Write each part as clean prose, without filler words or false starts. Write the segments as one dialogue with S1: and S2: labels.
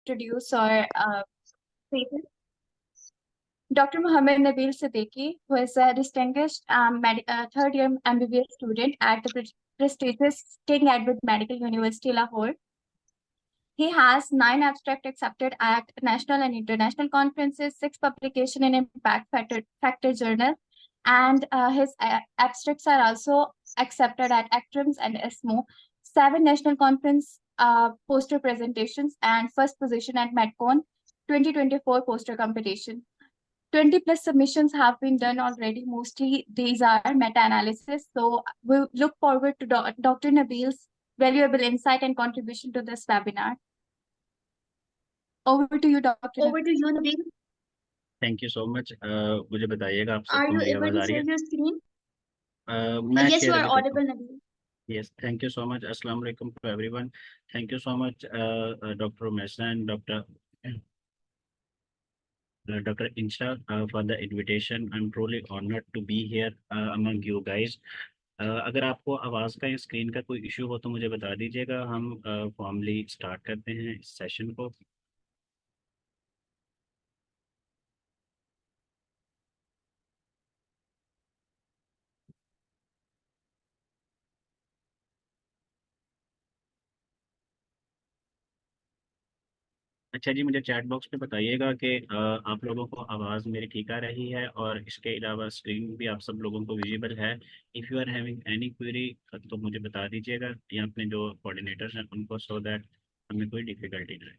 S1: introduce our patient, Dr. Mohammed Nabil Siddiqui, who is a distinguished third-year MBBS student at the prestigious King Edward Medical University, Lahore. He has 9 abstracts accepted at national and international conferences, 6 publications in Impact Factor Journal, and his abstracts are also accepted at ACTRIMS and ESMO, 7 national conference poster presentations, and first position at MedCon 2024 poster competition. 20 plus submissions have been done already. Mostly these are meta-analysis. So we look forward to Dr. Nabil's valuable insight and contribution to this webinar. Over to you, Dr.
S2: Over to you, Nabil.
S3: Thank you so much. मुझे बताइएगा आप
S2: Are
S3: सबको
S2: you
S3: मेरी
S2: able
S3: आवाज
S2: to
S3: आ रही
S2: share
S3: है?
S2: your screen?
S3: मैं
S2: Yes, you
S3: share
S2: are
S3: अभी करता
S2: audible,
S3: हूँ.
S2: Nabil.
S3: Yes, thank you so much. Assalamu alaikum to everyone. Thank you so much, Dr. Mesa and Dr. Insha for the invitation. I'm truly honored to be here among you guys. अगर आपको आवाज़ का या screen का कोई issue हो तो मुझे बता दीजिएगा. हम फॉर्मली स्टार्ट करते हैं इस सेशन को. अच्छा जी, मुझे चैट बॉक्स पे बताइएगा कि आप लोगों को आवाज़ मेरी ठीक आ रही है और इसके अलावा स्क्रीन भी आप सब लोगों को विजिबल है. If you are having any query तो मुझे बता दीजिएगा या अपने जो कोऑर्डिनेटर्स हैं उनको, सो दैट हमें कोई डिफिकल्टी ना आए.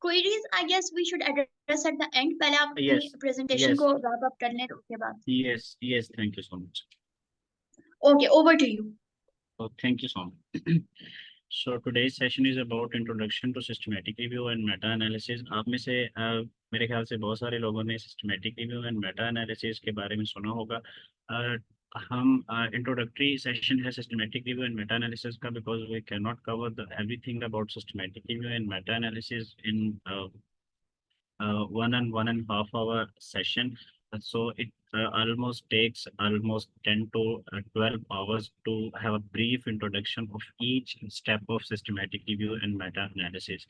S2: Queries, I guess we should address at the end. पहले आप
S3: Yes,
S2: अपनी presentation
S3: yes.
S2: को wrap up कर लें उसके बाद.
S3: Yes, thank you so much.
S2: Okay, over to you.
S3: Oh, thank you so much. So today's session is about introduction to systematic review and meta-analysis. आप में से मेरे ख्याल से बहुत सारे लोगों ने systematic review and meta-analysis के बारे में सुना होगा. हम introductory session है systematic review and meta-analysis का, because we cannot cover everything about systematic review and meta-analysis in 1.5 hour session. So it almost takes almost 10 to 12 hours to have a brief introduction of each step of systematic review and meta analysis.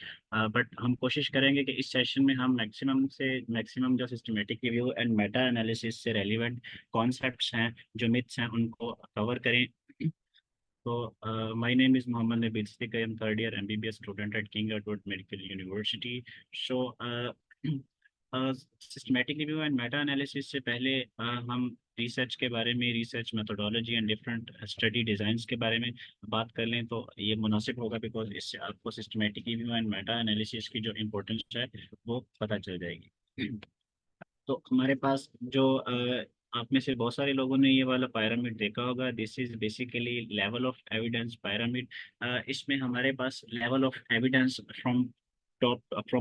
S3: But हम कोशिश करेंगे कि इस session में हम maximum जो systematic review and meta analysis से relevant concepts हैं, जो myths हैं, उनको cover करें. So, my name is Mohammed Nabil Siddiqui. I am third year MBBS student at King Edward Medical University. So, systematic review and meta analysis से पहले हम research के बारे में, research methodology and different study designs के बारे में बात कर लें तो ये मुनासिब होगा, बिकॉज इससे आपको systematic review and meta analysis की जो इम्पोर्टेंस है वो पता चल जाएगी. तो हमारे पास जो आप में से बहुत सारे लोगों ने ये वाला pyramid देखा होगा. This is basically level of evidence pyramid. इसमें हमारे पास level of evidence from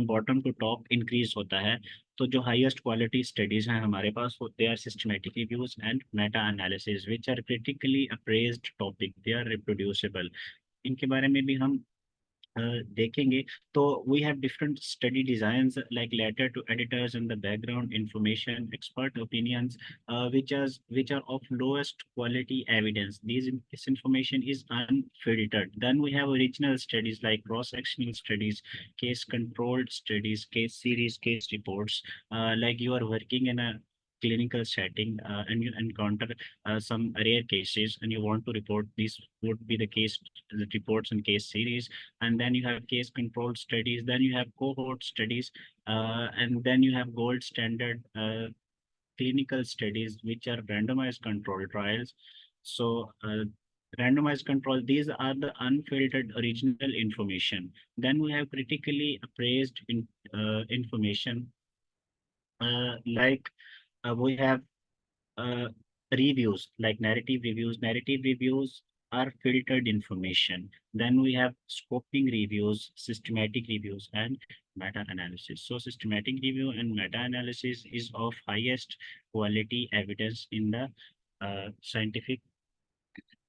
S3: bottom to top increase होता है. तो जो हाईएस्ट क्वालिटी स्टडीज हैं हमारे पास, वो they are systematic reviews and meta analysis which are critically appraised topic, they are reproducible. इनके बारे में भी हम देखेंगे. तो we have different study designs like letter to editors in the background information, expert opinions which are of lowest quality evidence. This information is unfiltered. Then we have original studies like cross-sectional studies, case controlled studies, case series, case reports. Like you are working in a clinical setting and you encounter some rare cases and you want to report, these would be the case, the reports and case series. And then you have case controlled studies, then you have cohort studies, and then you have gold standard clinical studies, which are randomized controlled trials. So randomized control, these are the unfiltered original information. Then we have critically appraised information, like we have reviews like narrative reviews. Narrative reviews are filtered information. Then we have scoping reviews, systematic reviews, and meta-analysis. So systematic review and meta-analysis is of highest quality evidence in the scientific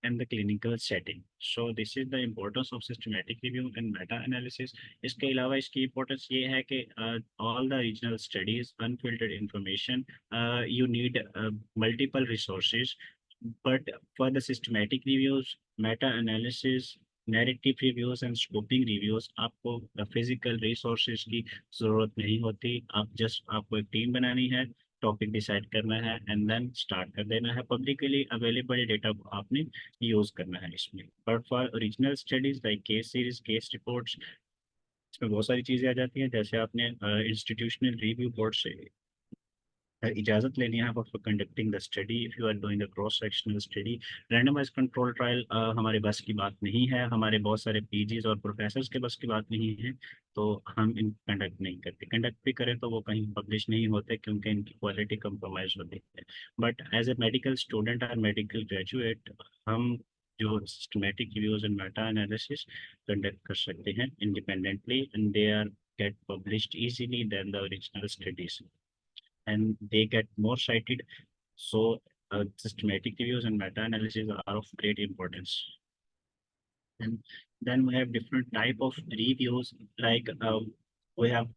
S3: and the clinical setting. So this is the importance of systematic review and meta-analysis. इसके अलावा इसकी importance ये है कि all the regional studies, unfiltered information, you need multiple resources. But for the systematic reviews, meta-analysis, narrative reviews and scoping reviews आपको physical resources की ज़रूरत नहीं होती। आपको एक टीम बनानी है, टॉपिक डिसाइड करना है एंड देन स्टार्ट कर देना है। पब्लिकली अवेलेबल डेटा को आपने यूज़ करना है इसमें। But for original studies like case series, case reports, इसमें बहुत सारी चीज़ें आ जाती हैं। जैसे आपने इंस्टीट्यूशनल रिव्यू बोर्ड से इजाज़त लेनी है for conducting the study. If you are doing a cross sectional study, randomise control trial हमारे बस की बात नहीं है, हमारे बहुत सारे पीजीज और प्रोफेसर्स के बस की बात नहीं है, तो हम इन कंडक्ट नहीं करते। कंडक्ट भी करें तो वो कहीं पब्लिश नहीं होते क्योंकि इनकी क्वालिटी कंप्रोमाइज होती है। But as a medical student और मेडिकल ग्रेजुएट, हम जो systematic reviews and meta analysis conduct कर सकते हैं independently, and they are get published easily than the original studies, and they get more cited. So systematic reviews and meta-analysis are of great importance. And then we have different type of reviews, like we have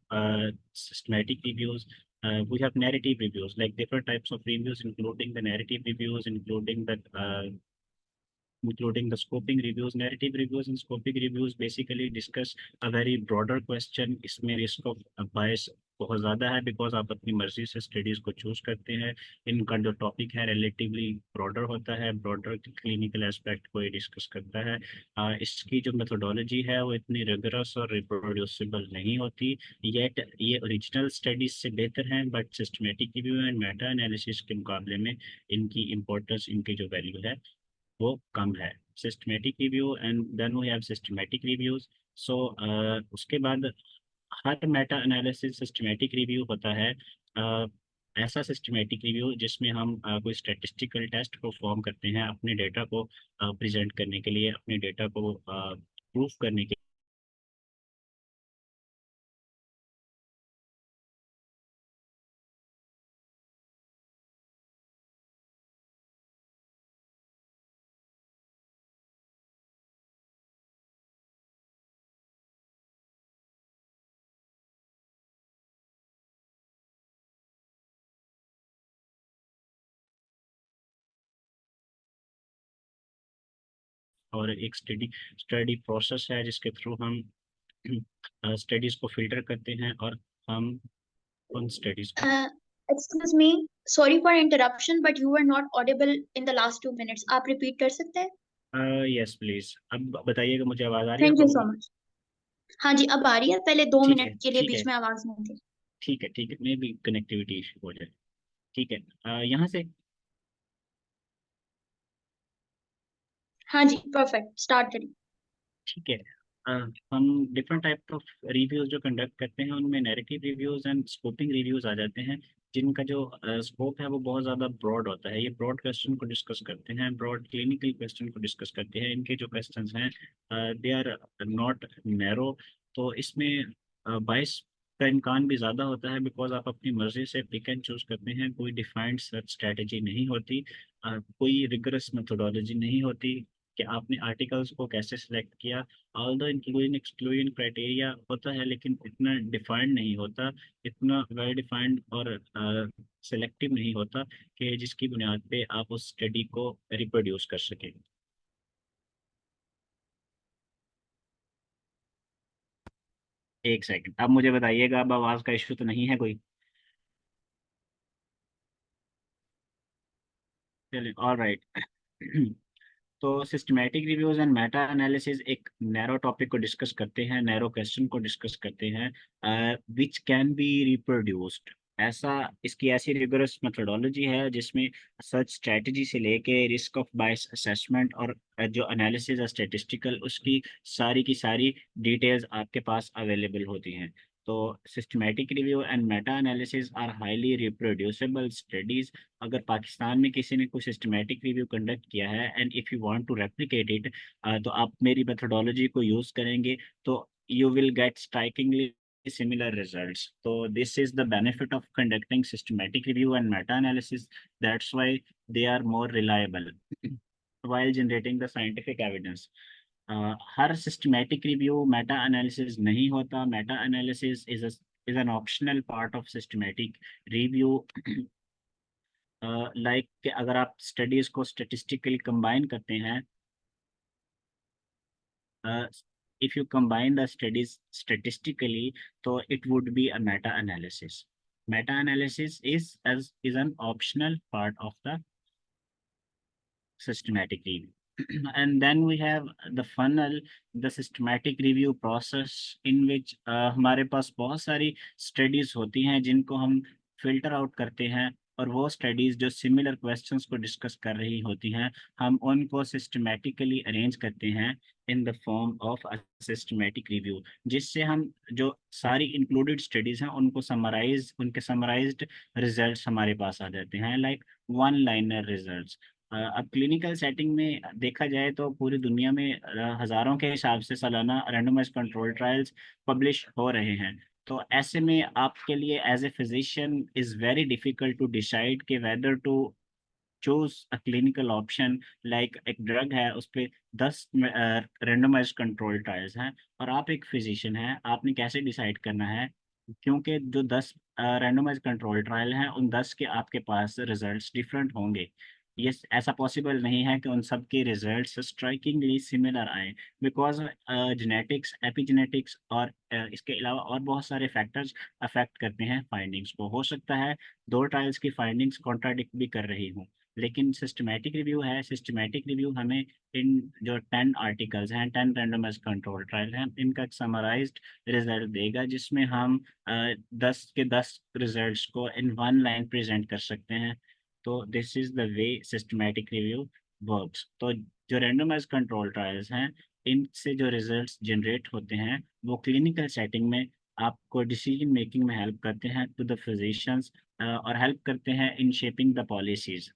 S3: systematic reviews, we have narrative reviews, like different types of reviews, including the narrative reviews, including the scoping reviews. Narrative reviews and scoping reviews basically discuss a very broader question. इसमें risk of bias बहुत ज़्यादा है, because आप अपनी मर्जी से studies को choose करते हैं। इनका जो टॉपिक है रिलेटिवली ब्रॉडर होता है, ब्रॉडर क्लिनिकल एस्पेक्ट को ये डिस्कस करता है। इसकी जो मेथोडोलॉजी है वो इतनी रिगरस और रिप्रोड्यूसिबल नहीं होती, येट ये ओरिजिनल स्टडीज से बेहतर हैं, but systematic review and meta analysis के मुकाबले में इनकी इम्पोर्टेंस, इनकी जो वैल्यू है वो कम है। Systematic review and then we have systematic reviews. So उसके बाद हर मेटा एनालिसिस सिस्टमेटिक रिव्यू होता है। ऐसा सिस्टमेटिक रिव्यू जिसमें हम कोई स्टैटिस्टिकल टेस्ट को फॉर्म करते हैं अपने डेटा को प्रेजेंट करने के लिए, अपने डेटा को प्रूफ करने के। और एक स्टडी प्रोसेस है जिसके थ्रू हम स्टडीज को फिल्टर करते हैं और हम उन स्टडीज को।
S2: Excuse me, sorry for interruption, but you were not audible in the last 2 minutes. आप repeat कर सकते हैं?
S3: यस प्लीज, अब बताइएगा मुझे आवाज़ आ रही है
S2: Thank you so
S3: आपको?
S2: much. हाँ जी, अब आ रही है, पहले 2
S3: ठीक है,
S2: मिनट के लिए
S3: ठीक है,
S2: बीच में आवाज नहीं थी।
S3: ठीक है, ठीक है, मे भी कनेक्टिविटी इशू हो जाए। ठीक है, यहाँ से।
S2: हाँ जी, परफेक्ट, स्टार्ट करिए।
S3: ठीक है, अ, हम डिफरेंट टाइप ऑफ रिव्यूज जो कंडक्ट करते हैं उनमें narrative reviews and scoping reviews आ जाते हैं, जिनका जो स्कोप है वो बहुत ज़्यादा ब्रॉड होता है। ये ब्रॉड क्वेश्चन को डिस्कस करते हैं, ब्रॉड क्लिनिकल क्वेश्चन को डिस्कस करते हैं। इनके जो क्वेश्चंस हैं दे आर नॉट नैरो, तो इसमें बाइस का इम्कान भी ज़्यादा होता है, बिकॉज आप अपनी मर्जी से पिक एंड चूज करते हैं। कोई डिफाइंड सर्च स्ट्रैटेजी नहीं होती, कोई रिगरस मेथोडोलॉजी नहीं होती कि आपने आर्टिकल्स को कैसे सिलेक्ट किया। ऑल्दो इंक्लूजन एक्सक्लूजन क्राइटेरिया होता है, लेकिन इतना डिफाइंड नहीं होता, इतना वेल डिफाइंड और सेलेक्टिव नहीं होता कि जिसकी बुनियाद पे आप उस स्टडी को रिप्रोड्यूस कर सकें। एक सेकंड, अब मुझे बताइएगा, अब आवाज़ का इशू तो नहीं है कोई? चलिए, ऑल राइट। तो systematic reviews and meta analysis एक नैरो टॉपिक को डिस्कस करते हैं, नैरो क्वेश्चन को डिस्कस करते हैं, विच कैन बी रिप्रोड्यूस्ड। ऐसा इसकी ऐसी रिगरस मेथोडोलॉजी है जिसमें सर्च स्ट्रेटजी से लेके रिस्क ऑफ बायस असेसमेंट और जो एनालिसिस है स्टेटिस्टिकल, उसकी सारी की सारी डिटेल्स आपके पास अवेलेबल होती हैं। तो systematic review and meta analysis are highly reproducible studies. अगर पाकिस्तान में किसी ने कोई सिस्टमैटिक रिव्यू कंडक्ट किया है and if you want to replicate it, तो आप मेरी मेथोडोलॉजी को यूज़ करेंगे तो you will get strikingly similar results. So this is the benefit of conducting systematic review and meta-analysis. That's why they are more reliable while generating the scientific evidence. Her systematic review meta analysis नहीं होता। Meta analysis is an optional part of systematic review. Like कि अगर आप studies को statistically combine करते हैं, if you combine the studies statistically, so it would be a meta-analysis. Meta-analysis is an optional part of the systematic review. And then we have the funnel, the systematic review process, in which हमारे पास बहुत सारी studies होती हैं जिनको हम filter out करते हैं, और वो studies जो similar questions को discuss कर रही होती हैं, हम उनको systematically arrange करते हैं in the form of a systematic review, जिससे हम जो सारी included studies हैं उनको summarize, उनके summarized results हमारे पास आ जाते हैं, like one liner results. अब क्लिनिकल सेटिंग में देखा जाए तो पूरी दुनिया में हजारों के हिसाब से सालाना रैंडमाइज्ड कंट्रोल ट्रायल्स पब्लिश हो रहे हैं। तो ऐसे में आपके लिए as a physician is very difficult to decide कि whether to choose a clinical option, like एक ड्रग है उस पे 10 रैंडमाइज्ड कंट्रोल ट्रायल्स हैं, और आप एक फिजिशियन हैं, आपने कैसे डिसाइड करना है, क्योंकि जो 10 रैंडमाइज्ड कंट्रोल ट्रायल हैं उन 10 के आपके पास रिजल्ट्स डिफरेंट होंगे। ये ऐसा पॉसिबल नहीं है कि उन सब के रिजल्ट्स स्ट्राइकिंगली सिमिलर आए, बिकॉज जेनेटिक्स, एपिजेनेटिक्स और इसके अलावा और बहुत सारे फैक्टर्स अफेक्ट करते हैं फाइंडिंग्स को। हो सकता है 2 ट्रायल्स की फाइंडिंग्स कॉन्ट्राडिक्ट भी कर रही हूँ, लेकिन सिस्टमैटिक रिव्यू है, सिस्टमैटिक रिव्यू हमें इन जो 10 आर्टिकल्स हैं, 10 रैंडमाइज्ड कंट्रोल ट्रायल हैं, इनका एक समराइज्ड रिजल्ट देगा, जिसमें हम 10 के 10 रिजल्ट्स को इन वन लाइन प्रेजेंट कर सकते हैं। तो this is the way systematic review works. तो जो रैंडमाइज्ड कंट्रोल ट्रायल्स हैं, इनसे जो रिजल्ट्स जनरेट होते हैं वो क्लिनिकल सेटिंग में आपको डिसीजन मेकिंग में हेल्प करते हैं टू द फिजिशियंस, और हेल्प करते हैं इन शेपिंग द पॉलिसीज।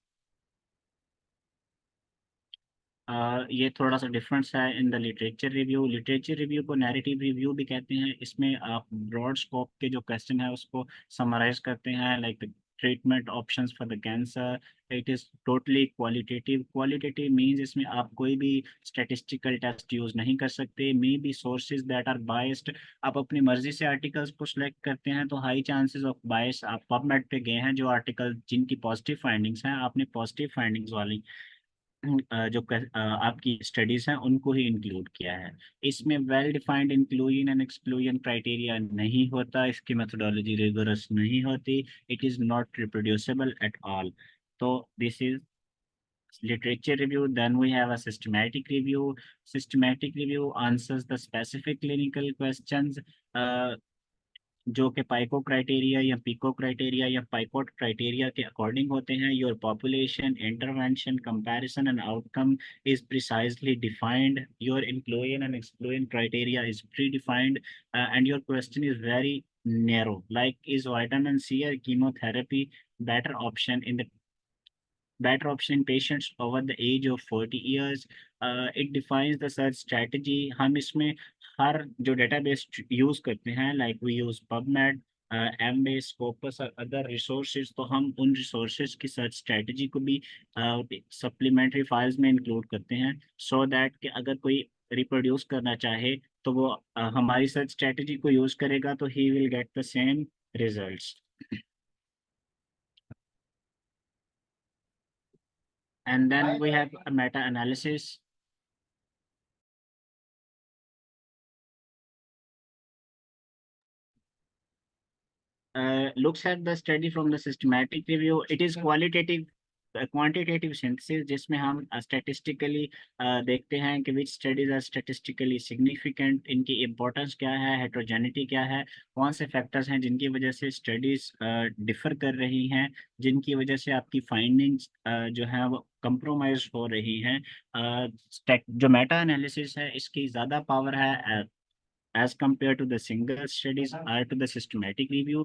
S3: ये थोड़ा सा डिफरेंस है in the literature review. Literature review को नैरेटिव रिव्यू भी कहते हैं। इसमें आप ब्रॉड स्कोप के जो क्वेश्चन है उसको समराइज करते हैं, like treatment options for the cancer. It is totally qualitative. Qualitative means इसमें आप कोई भी स्टेटिस्टिकल टेस्ट यूज़ नहीं कर सकते, maybe sources that are biased. आप अपनी मर्जी से आर्टिकल्स को सिलेक्ट करते हैं तो हाई चांसेस ऑफ बायस। आप पबमेड पे गए हैं, जो आर्टिकल जिनकी पॉजिटिव फाइंडिंग्स हैं, आपने पॉजिटिव फाइंडिंग्स वाली आपकी स्टडीज हैं उनको ही इंक्लूड किया है। इसमें well defined inclusion and exclusion criteria नहीं होता, इसकी मेथोडोलॉजी रिगोरस नहीं होती, it is not reproducible at all. तो this is literature review. Then we have a systematic review. Systematic review answers the specific clinical questions, जो कि पाइको criteria या pico criteria या पाइकोट क्राइटेरिया के अकॉर्डिंग होते हैं। Your population, intervention, comparison and outcome is precisely defined. Your inclusion and exclusion criteria is pre defined, and your question is very narrow, like is vitamin C or chemotherapy better option in patients over the age of 40 years. It defines the search strategy. हम इसमें हर जो database use करते हैं, like we use PubMed, Embase, Scopus और other resources, तो हम उन resources की सर्च स्ट्रेटजी को भी सप्लीमेंट्री फाइल्स में इंक्लूड करते हैं, सो दैट कि अगर कोई रिप्रोड्यूस करना चाहे तो वो हमारी सर्च स्ट्रेटजी को यूज करेगा तो he will get the same results. And then we have a meta-analysis. Looks at the study from the systematic review. It is qualitative, quantitative synthesis, जिसमें हम statistically देखते हैं कि which studies are statistically significant, इनकी importance क्या है, heterogeneity क्या है, कौन से factors हैं जिनकी वजह से studies differ कर रही हैं, जिनकी वजह से आपकी findings जो है वो compromise हो रही हैं। जो meta analysis है इसकी ज़्यादा power है as compared to the single studies or to the systematic review।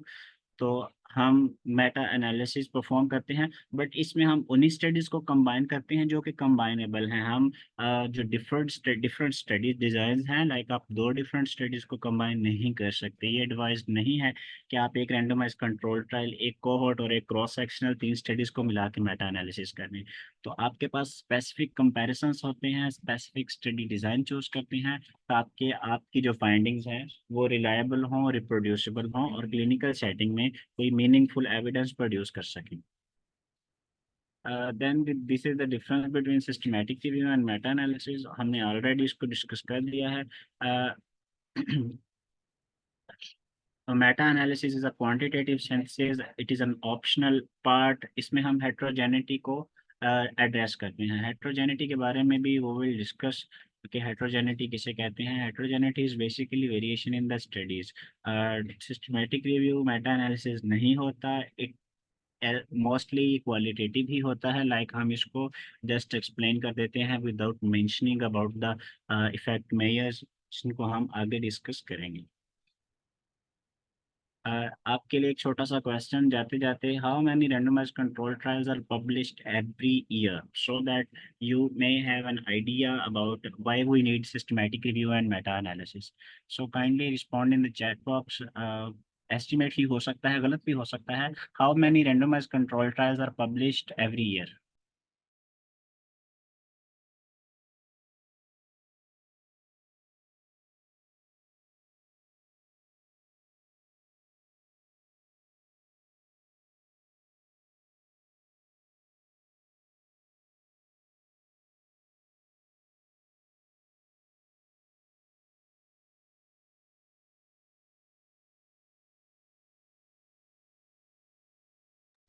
S3: तो हम मेटा एनालिसिस परफॉर्म करते हैं, बट इसमें हम उन्हीं स्टडीज को कंबाइन करते हैं जो कि कंबाइनेबल हैं। हम जो डिफरेंट स्टडीज डिजाइन हैं, लाइक आप 2 डिफरेंट स्टडीज को कंबाइन नहीं कर सकते। ये एडवाइस नहीं है कि आप एक रैंडमाइज कंट्रोल ट्रायल, एक कोहोर्ट और एक क्रॉस सेक्शनल 3 स्टडीज को मिला के मेटा एनालिसिस करने। तो आपके पास स्पेसिफिक कंपेरिजंस होते हैं, स्पेसिफिक स्टडी डिजाइन चूज करते हैं ताकि आपकी जो फाइंडिंग्स हैं वो रिलायबल हों, रिप्रोड्यूसिबल हों और क्लिनिकल सेटिंग में कोई मीनिंगफुल एविडेंस प्रोड्यूस कर सकें। Then this is the difference between systematic review and meta analysis. हमने ऑलरेडी इसको डिस्कस कर दिया है। Meta analysis is a quantitative synthesis, it is an optional part. इसमें हम हेट्रोजेनिटी को एड्रेस करते हैं। हेट्रोजेनिटी के बारे में भी वो विल डिस्कस कि हेट्रोजेनिटी किसे कहते हैं। Heterogeneity is basically variation in the studies. Systematic review meta analysis नहीं होता, इट मोस्टली क्वालिटेटिव ही होता है। लाइक हम इसको जस्ट एक्सप्लेन कर देते हैं without mentioning about the effect measures, जिनको हम आगे डिस्कस करेंगे। आपके लिए एक छोटा सा क्वेश्चन जाते जाते, how many randomized control trials are published every year so that you may have an idea about why we need systematic review and meta analysis. So kindly respond in the chat box. Estimate ही हो सकता है, गलत भी हो सकता है। How many randomized control trials are published every year?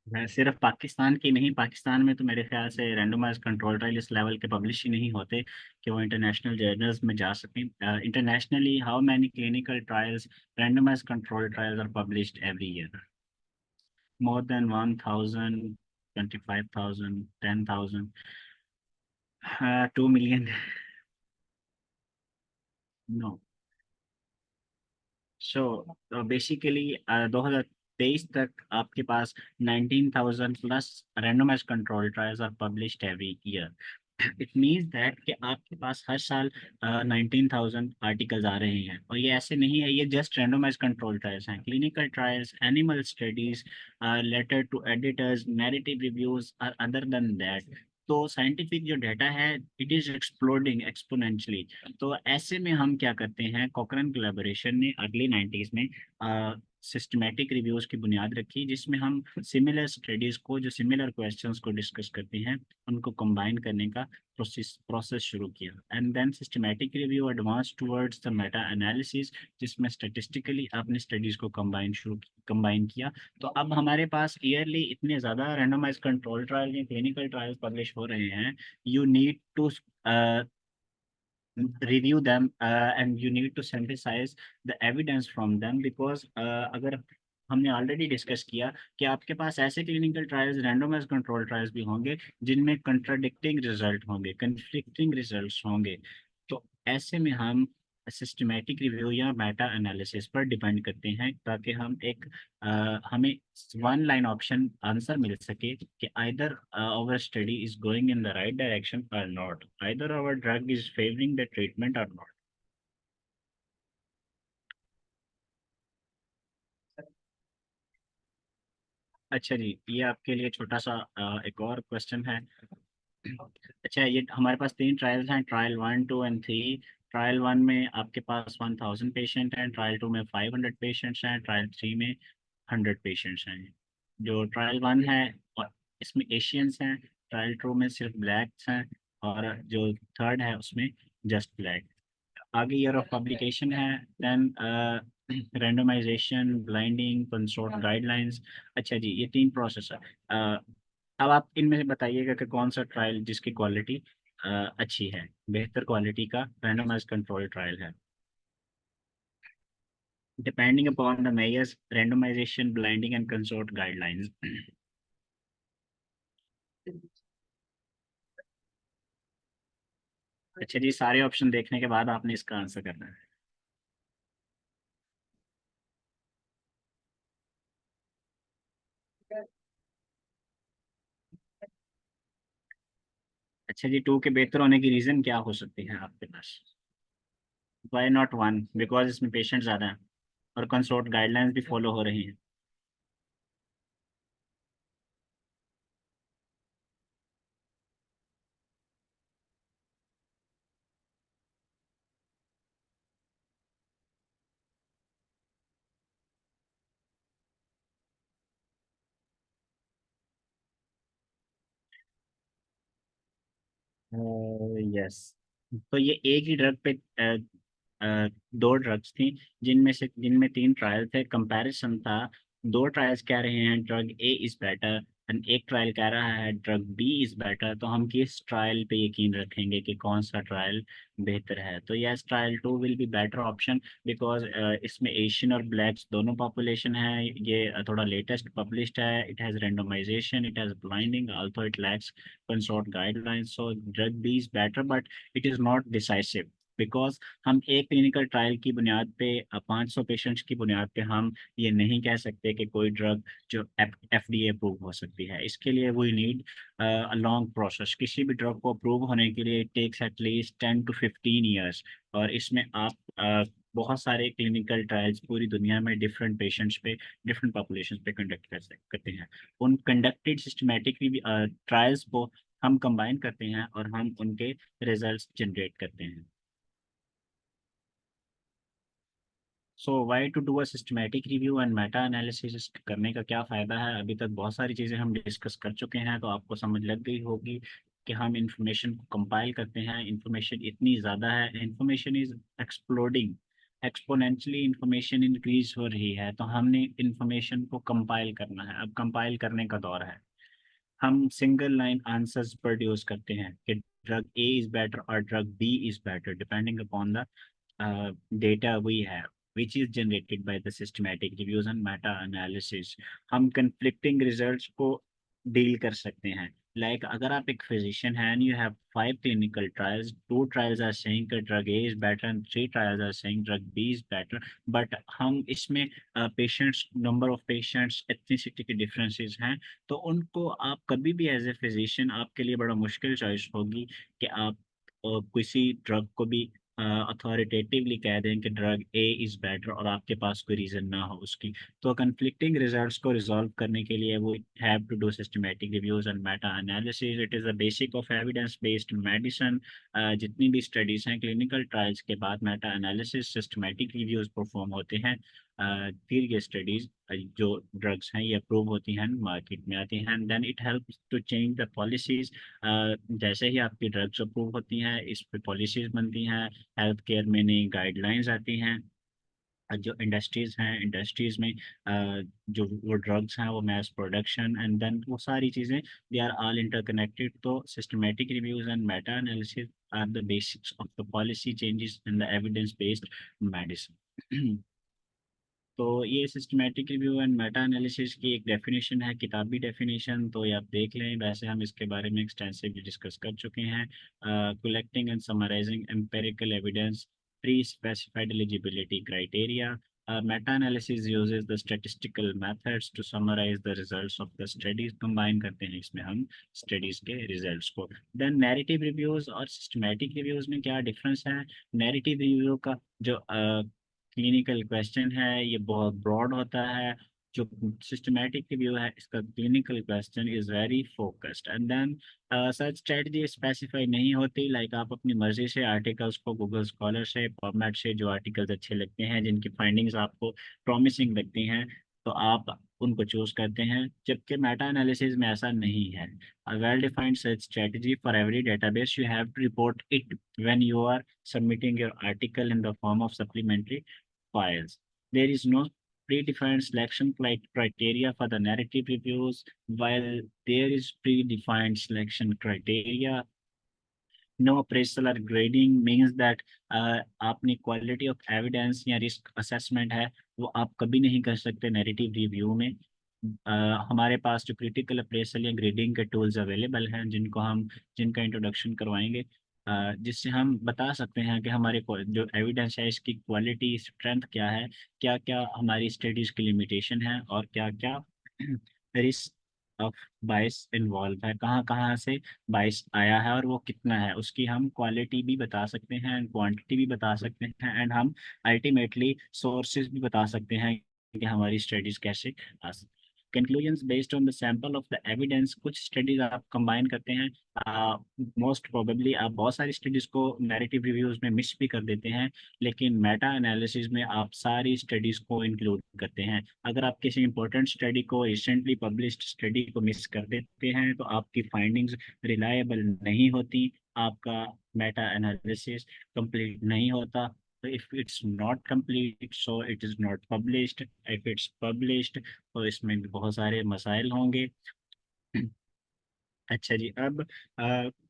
S3: सिर्फ पाकिस्तान की नहीं, पाकिस्तान में तो मेरे ख्याल से रैंडमाइज्ड कंट्रोल ट्रायल इस लेवल के पब्लिश ही नहीं होते कि वो इंटरनेशनल जर्नल्स में जा सकें। Internationally how many clinical trials, randomised control trials are published every year? More than 1000, 25,000, 10,000, 2 million? No. So basically 2023 तक आपके पास 19,000 plus randomized control trials are published every year. It means that कि आपके पास हर साल 19,000 articles आ रहे हैं। और ये ऐसे नहीं है, ये जस्ट रेंडोमाइज कंट्रोल ट्रायल्स हैं। Clinical trials, animal studies, letter to editors, narrative reviews are other than that. तो साइंटिफिक जो डाटा है इट इज एक्सप्लोडिंग एक्सपोनेंशियली। तो ऐसे में हम क्या करते हैं, कॉकरन कोलैबोरेशन ने अर्ली 90s में सिस्टमैटिक रिव्यूज की बुनियाद रखी, जिसमें हम सिमिलर स्टडीज को, जो सिमिलर क्वेश्चंस को डिस्कस करते हैं, उनको कंबाइन करने का प्रोसेस शुरू किया। And then systematic review advance towards the meta analysis, जिसमें स्टेटिस्टिकली आपने स्टडीज को कंबाइन किया। तो अब हमारे पास ईयरली इतने ज़्यादा रैंडमाइज कंट्रोल ट्रायल या क्लिनिकल ट्रायल्स पब्लिश हो रहे हैं, you need to review them and you need to synthesize the evidence from them because अगर हमने ऑलरेडी डिस्कस किया कि आपके पास ऐसे clinical trials, randomise control trials भी होंगे जिनमें कंट्राडिक्टिंग रिजल्ट होंगे, कन्फ्लिक्टिंग रिजल्ट्स होंगे। तो ऐसे में हम सिस्टमैटिक रिव्यू या मेटा एनालिसिस पर डिपेंड करते हैं, ताकि हम एक हमें वन लाइन ऑप्शन आंसर मिल सके कि either our study is going in the right direction और not, either our drug is favouring the treatment और नॉट। अच्छा जी, ये आपके लिए छोटा सा एक और क्वेश्चन है। अच्छा, ये हमारे पास 3 ट्रायल्स हैं, ट्रायल 1, 2 एंड 3। ट्रायल 1 में आपके पास 1000 पेशेंट हैं, ट्रायल 2 में 500 पेशेंट्स हैं, ट्रायल 3 में 100 पेशेंट्स हैं। जो ट्रायल 1 है और इसमें एशियंस हैं, ट्रायल 2 में सिर्फ ब्लैक्स हैं, और जो थर्ड है उसमें जस्ट ब्लैक। आगे ईयर ऑफ पब्लिकेशन है, then randomisation, blinding, consort guidelines. अच्छा जी, ये 3 प्रोसेस है। अब आप इनमें से बताइएगा कि कौन सा ट्रायल जिसकी क्वालिटी अच्छी है, बेहतर क्वालिटी का रैंडमाइज कंट्रोल ट्रायल है। Depending upon the measures, randomization, blinding and consort guidelines. अच्छा जी, सारे ऑप्शन देखने के बाद आपने इसका आंसर करना है। अच्छा जी, 2 के बेहतर होने की रीजन क्या हो सकती है आपके पास? Why not 1? बिकॉज इसमें पेशेंट ज़्यादा हैं और कंसोर्ट गाइडलाइंस भी फॉलो हो रही हैं। यस, तो ये एक ही ड्रग पे दो ड्रग्स थी, जिनमें 3 ट्रायल थे, कंपैरिजन था। 2 ट्रायल्स कह रहे हैं drug A is better and एक ट्रायल कह रहा है ड्रग बी इज बेटर, तो हम किस ट्रायल पे यकीन रखेंगे कि कौन सा ट्रायल बेहतर है? तो yes, trial 2 will be better option because इसमें एशियन और ब्लैक्स दोनों पॉपुलेशन है। ये थोड़ा लेटेस्ट पब्लिश्ड है, it has randomisation, it has blinding, also it lacks consort guidelines, so drug B is better but it is not decisive because हम एक clinical trial की बुनियाद पे 500 पेशेंट्स की बुनियाद पे हम ये नहीं कह सकते कि कोई ड्रग जो FDA अप्रूव हो सकती है। इसके लिए we need a long process. किसी भी ड्रग को अप्रूव होने के लिए it takes at least 10 to 15 years, और इसमें आप बहुत सारे क्लिनिकल ट्रायल्स पूरी दुनिया में डिफरेंट पेशेंट्स पे, डिफरेंट पॉपुलेशन पे कंडक्ट करते हैं। उन कंडक्टेड सिस्टमेटिक ट्रायल्स को हम कंबाइन करते हैं और हम उनके रिजल्ट्स जनरेट करते हैं। So why to do a systematic review and meta analysis करने का क्या फ़ायदा है? अभी तक बहुत सारी चीज़ें हम डिस्कस कर चुके हैं, तो आपको समझ लग गई होगी कि हम इंफॉर्मेशन को कंपाइल करते हैं। इंफॉर्मेशन इतनी ज़्यादा है, information is exploding, exponentially information increase हो रही है, तो हमने इंफॉर्मेशन को कंपाइल करना है। अब कंपाइल करने का दौर है। हम सिंगल लाइन आंसर्स प्रोड्यूस करते हैं कि ड्रग ए इज़ बेटर और drug B is better depending upon the data we have, which is generated by the systematic reviews and meta analysis। हम conflicting results को डील कर सकते हैं। Like अगर आप एक physician हैं and you have 5 clinical trials, 2 trials are saying that drug A is better and 3 trials are saying drug B is better, but हम इसमें patients, number of patients, ethnicity के differences हैं, तो उनको आप कभी भी एज ए फिजिशियन आपके लिए बड़ा मुश्किल चॉइस होगी कि आप किसी ड्रग को भी अथॉरिटेटिवली कह दें कि ड्रग ए इज़ बेटर और आपके पास कोई रीज़न ना हो उसकी। तो कन्फ्लिक्टिंग रिजल्ट्स को रिजॉल्व करने के लिए वो have to do systematic reviews and meta analysis. It is the basic of evidence based medicine. जितनी भी स्टडीज़ हैं क्लिनिकल ट्रायल्स के बाद meta analysis, systematic reviews perform होते हैं, फिर ये स्टडीज़ जो ड्रग्स हैं ये अप्रूव होती हैं, मार्केट में आती हैं, then it helps to change the policies. जैसे ही आपकी ड्रग्स अप्रूव होती हैं इस पे पॉलिसीज़ बनती हैं, हेल्थ केयर में नई गाइडलाइंस आती हैं। जो इंडस्ट्रीज़ हैं, इंडस्ट्रीज़ में जो वो ड्रग्स हैं वो मैस प्रोडक्शन एंड देन वो सारी चीज़ें दे आर ऑल इंटरकनेक्टेड। तो systematic reviews and meta analysis are the basics of the policy changes in the evidence based medicine. तो ये systematic review and meta analysis की एक डेफिनेशन है, किताबी डेफिनेशन, तो ये आप देख लें। वैसे हम इसके बारे में एक्सटेंसिवली डिस्कस कर चुके हैं। Collecting and summarising empirical evidence, pre specified eligibility criteria. Meta analysis uses the statistical methods to summarize the results of the studies। Combine करते हैं इसमें हम स्टडीज के रिजल्ट्स को। देन नैरेटिव रिव्यूज और सिस्टमेटिक रिव्यूज में क्या डिफरेंस है? नैरेटिव रिव्यू का जो क्लिनिकल क्वेश्चन है ये बहुत ब्रॉड होता है। जो सिस्टमेटिक रिव्यू है इसका clinical question is very focused and then सच स्ट्रेटजी स्पेसिफाई नहीं होती। लाइक आप अपनी मर्जी से आर्टिकल्स को गूगल स्कॉलर से, पबमेड से जो आर्टिकल्स अच्छे लगते हैं, जिनकी फाइंडिंग्स आपको प्रॉमिसिंग लगती हैं, तो आप उनको चूज करते हैं, जबकि मेटा एनालिसिस में ऐसा नहीं है। A well-defined search strategy for every database, you have to report it when you are submitting your article in the form of supplementary files. There is no predefined selection criteria for the narrative reviews, while there is predefined selection criteria। No appraisal or grading means that आपने quality of evidence या risk assessment है वो आप कभी नहीं कर सकते narrative review में। हमारे पास जो क्रिटिकल अप्रेसल या ग्रेडिंग के टूल्स अवेलेबल हैं जिनका इंट्रोडक्शन करवाएंगे, जिससे हम बता सकते हैं कि हमारे जो एविडेंस है इसकी क्वालिटी स्ट्रेंथ क्या है, क्या क्या हमारी स्टडीज़ की लिमिटेशन है और क्या क्या रिस्क ऑफ बाइस इन्वॉल्व है, कहाँ कहाँ से बाइस आया है और वो कितना है, उसकी हम क्वालिटी भी बता सकते हैं एंड क्वांटिटी भी बता सकते हैं एंड हम अल्टीमेटली सोर्सेज भी बता सकते हैं कि हमारी स्टडीज़ कैसे आ सकती हैं। Conclusions based on the sample of the evidence, कुछ स्टडीज आप कंबाइन करते हैं, मोस्ट प्रोबेबली आप बहुत सारी स्टडीज को नैरेटिव रिव्यूज में मिस भी कर देते हैं, लेकिन मेटा एनालिसिस में आप सारी स्टडीज को इंक्लूड करते हैं। अगर आप किसी इंपॉर्टेंट स्टडी को, रिसेंटली पब्लिश्ड स्टडी को मिस कर देते हैं तो आपकी फाइंडिंग्स रिलायबल नहीं होती, आपका मेटा एनालिसिस कंप्लीट नहीं होता। तो if it's not complete so it is not published, if it's published तो इसमें भी बहुत सारे मसाइल होंगे। अच्छा जी, अब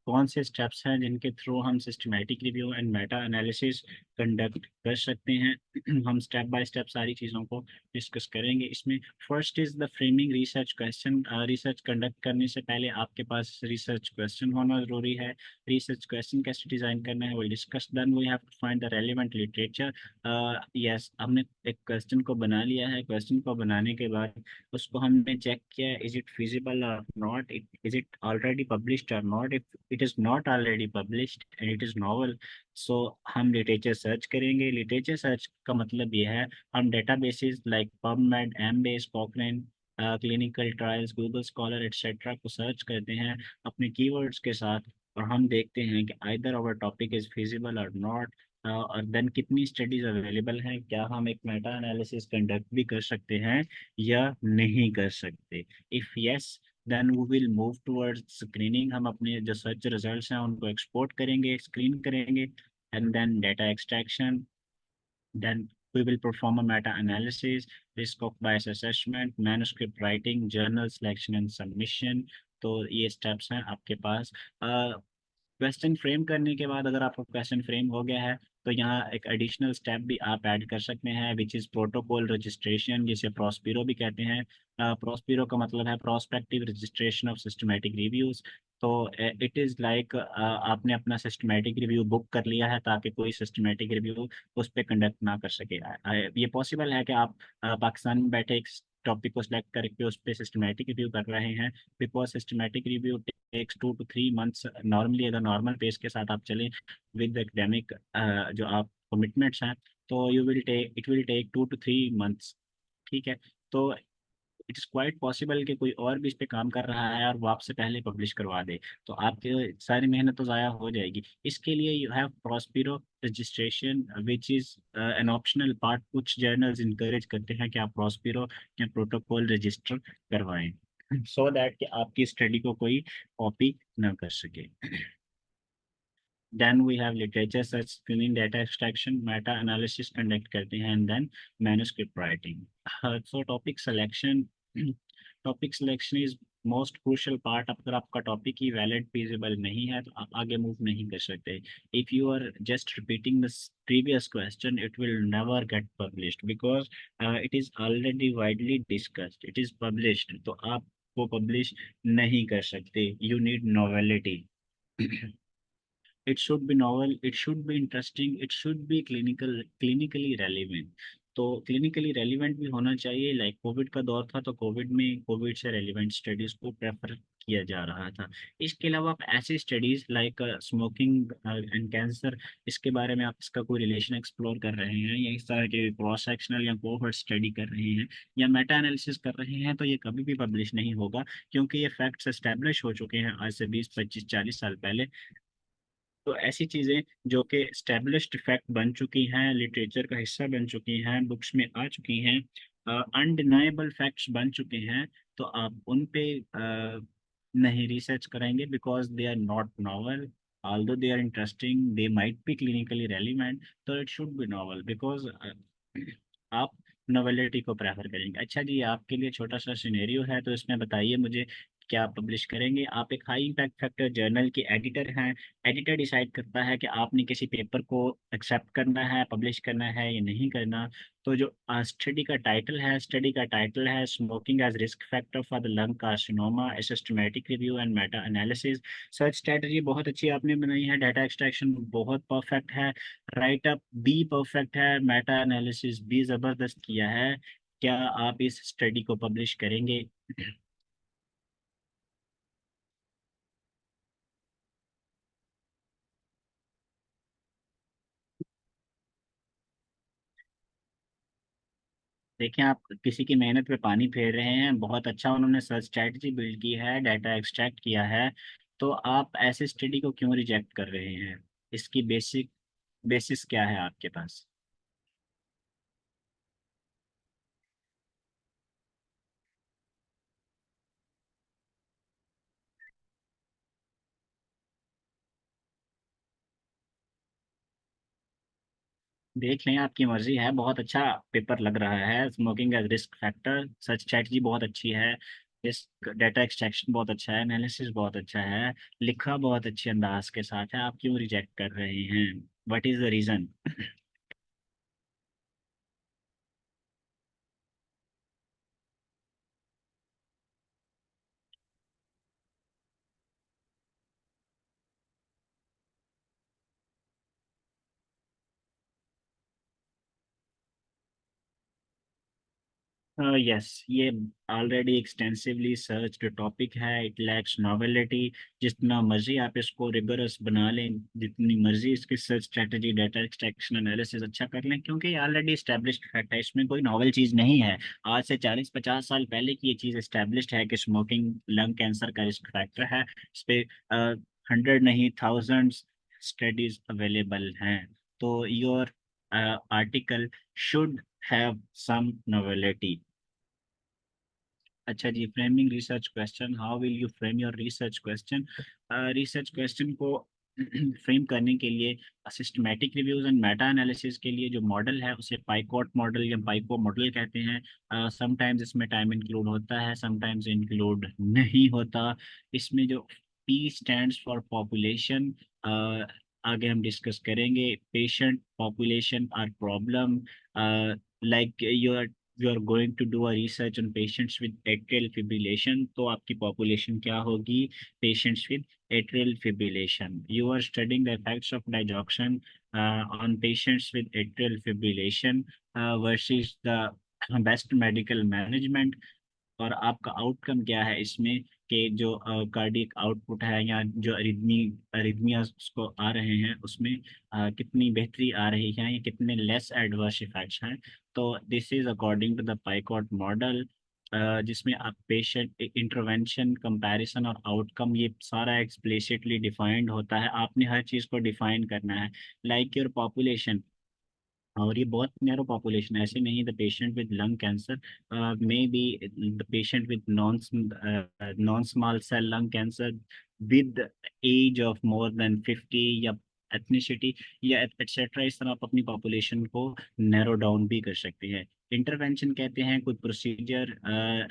S3: कौन से स्टेप्स हैं जिनके थ्रू हम systematic review and meta analysis conduct कर सकते हैं। हम स्टेप बाय स्टेप सारी चीज़ों को डिस्कस करेंगे इसमें। First is the framing research question. Research conduct करने से पहले आपके पास रिसर्च क्वेश्चन होना ज़रूरी है। रिसर्च क्वेश्चन कैसे डिज़ाइन करना है वो discuss, then we have to find the relevant literature. Yes, हमने एक क्वेश्चन को बना लिया है, क्वेश्चन को बनाने के बाद उसको हमने चेक किया, इज इट फिजिबल और not, is it already published और not. If it is not already published and it is novel, so हम लिटरेचर सर्च करेंगे। लिटरेचर सर्च का मतलब ये है, हम databases like PubMed, Embase, Cochrane, clinical trials, Google Scholar etcetera को search करते हैं अपने कीवर्ड्स के साथ, और हम देखते हैं कि either our topic is feasible और नॉट, और देन कितनी स्टडीज अवेलेबल हैं, क्या हम एक मेटा एनालिसिस कंडक्ट भी कर सकते हैं या नहीं कर सकते। If yes then we will move towards screening. हम अपने जो सर्च रिजल्ट्स हैं उनको एक्सपोर्ट करेंगे, स्क्रीन करेंगे, and then data extraction, then we will perform a meta-analysis, risk of bias assessment, manuscript writing, journal selection and submission। तो ये steps हैं आपके पास। क्वेश्चन फ्रेम करने के बाद अगर आपका क्वेश्चन फ्रेम हो गया है तो यहाँ एक एडिशनल स्टेप भी आप ऐड कर सकते हैं, विच इज़ प्रोटोकॉल रजिस्ट्रेशन, जिसे प्रोस्पिरो भी कहते हैं। प्रोस्पिरो का मतलब है prospective registration of systematic reviews. तो इट इज़ लाइक आपने अपना सिस्टमेटिक रिव्यू बुक कर लिया है ताकि कोई सिस्टमेटिक रिव्यू उस पर कंडक्ट ना कर सके। ये पॉसिबल है कि आप पाकिस्तान में बैठे एक टॉपिक को सिलेक्ट करके उस पर सिस्टमेटिक रिव्यू कर रहे हैं, because systematic review takes 2 to 3 months normally. अगर नॉर्मल पेस के साथ आप चलें विद एकेडमिक जो आप कमिटमेंट्स हैं, तो it will take 2 to 3 months। ठीक है, तो इट इज़ क्वाइट पॉसिबल कि कोई और भी इस पे काम कर रहा है और वो आपसे पहले पब्लिश करवा दे, तो आपकी सारी मेहनत तो ज़ाया हो जाएगी। इसके लिए you have Prospero registration which is an optional part. कुछ जर्नल्स इंकरेज करते हैं कि आप प्रोस्पिरो या प्रोटोकॉल रजिस्टर करवाएं, सो दैट कि आपकी स्टडी को कोई कॉपी ना कर सके। Then we have literature search, screening, data extraction, meta analysis conduct करते हैं, and then manuscript writing। So topic selection, topic selection is most crucial part। अगर आपका टॉपिक ही वैलिड feasible नहीं है तो आप आगे मूव नहीं कर सकते। If you are just repeating the previous question, it will never get published because it is already widely discussed, it is published, तो आप वो पब्लिश नहीं कर सकते। You need novelty। It should be novel, it should be interesting, it should be clinically relevant। तो clinically relevant भी होना चाहिए। लाइक कोविड का दौर था तो कोविड में कोविड से रेलिवेंट स्टडीज को प्रेफर किया जा रहा था। इसके अलावा आप ऐसी studies like smoking and cancer, इसके बारे में आप इसका कोई रिलेशन एक्सप्लोर कर रहे हैं या इस तरह के क्रॉस सेक्शनल या कोहॉर्ट स्टडी कर रहे हैं या मेटा एनालिसिस कर रहे हैं, तो ये कभी भी पब्लिश नहीं होगा, क्योंकि ये फैक्ट्स एस्टेब्लिश हो चुके हैं आज से 20, 25, 40 साल पहले। तो ऐसी चीज़ें जो कि एस्टेब्लिश्ड फैक्ट बन चुकी हैं, लिटरेचर का हिस्सा बन चुकी हैं, बुक्स में आ चुकी हैं, अनडिनाइबल फैक्ट्स बन चुके हैं, तो आप उन पे नहीं रिसर्च करेंगे because they are not novel. although they are interesting, they might be clinically relevant, तो it should be novel because आप नोवेलिटी को प्रेफर करेंगे। अच्छा जी, आपके लिए छोटा सा सिनेरियो है, तो इसमें बताइए मुझे क्या आप पब्लिश करेंगे। आप एक हाई इम्पैक्ट फैक्टर जर्नल के एडिटर हैं। एडिटर डिसाइड करता है कि आपने किसी पेपर को एक्सेप्ट करना है, पब्लिश करना है या नहीं करना। तो जो स्टडी का टाइटल है smoking as risk factor for the lung carcinoma, a systematic review and meta analysis. Search strategy बहुत अच्छी आपने बनाई है, डाटा एक्सट्रैक्शन बहुत परफेक्ट है, राइट अप भी परफेक्ट है, मेटा एनालिसिस भी ज़बरदस्त किया है। क्या आप इस स्टडी को पब्लिश करेंगे? देखिए, आप किसी की मेहनत पे पानी फेर रहे हैं। बहुत अच्छा उन्होंने सर्च स्ट्रैटेजी बिल्ड की है, डाटा एक्सट्रैक्ट किया है, तो आप ऐसे स्टडी को क्यों रिजेक्ट कर रहे हैं? इसकी बेसिस क्या है आपके पास? देख लें, आपकी मर्जी है। बहुत अच्छा पेपर लग रहा है, smoking as risk factor. Search strategy बहुत अच्छी है, इस डाटा एक्सट्रैक्शन बहुत अच्छा है, एनालिसिस बहुत अच्छा है, लिखा बहुत अच्छे अंदाज के साथ है। आप क्यों रिजेक्ट कर रहे हैं? What is the reason? Yes, ये ऑलरेडी एक्सटेंसिवली सर्च्ड टॉपिक है। It lacks novelty. जितना मर्जी आप इसको रिगरस बना लें, जितनी मर्जी इसकी search strategy, data extraction, analysis अच्छा कर लें, क्योंकि ये ऑलरेडी एस्टेब्लिश्ड फैक्ट है, इसमें कोई नॉवल चीज़ नहीं है। आज से 40-50 साल पहले की ये चीज़ एस्टेब्लिश्ड है कि स्मोकिंग लंग कैंसर का रिस्क फैक्टर है। इस पे 100 नहीं, थाउजेंड्स स्टडीज अवेलेबल हैं। तो your article should have some novelty. अच्छा जी, framing research question, how will you frame your research question? Research question को फ्रेम करने के लिए systematic reviews and meta analysis के लिए जो मॉडल है उसे पाइकॉट मॉडल या पाइको मॉडल कहते हैं। समटाइम्स इसमें टाइम इंक्लूड होता है, समटाइम्स इंक्लूड नहीं होता। इसमें जो पी स्टैंड्स फॉर पॉपुलेशन, आगे हम डिस्कस करेंगे। Patient population or problem, like you are going to do a research on patients with atrial fibrillation, तो आपकी पॉपुलेशन क्या होगी? Patients with atrial fibrillation. You are studying the effects of digoxin on patients with atrial fibrillation versus the best medical management. और आपका outcome क्या है इसमें, कि जो कार्डियक आउटपुट है या जो अरिथमियास को आ रहे हैं उसमें कितनी बेहतरी आ रही है या कितने लेस एडवर्स इफेक्ट्स हैं। तो this is according to the PICOT model, जिसमें आप पेशेंट इंटरवेंशन, कंपैरिजन और आउटकम, ये सारा एक्सप्लिसिटली डिफाइंड होता है। आपने हर चीज़ को डिफाइन करना है, लाइक योर पॉपुलेशन। और ये बहुत नैरो पॉपुलेशन है, ऐसे नहीं। The patient with lung cancer may be the patient with non small cell lung cancer with age of more than 50, या एथनिसिटी या एटसेट्रा। इस तरह आप अपनी पॉपुलेशन को नैरो डाउन भी कर सकते हैं। इंटरवेंशन कहते हैं कोई procedure,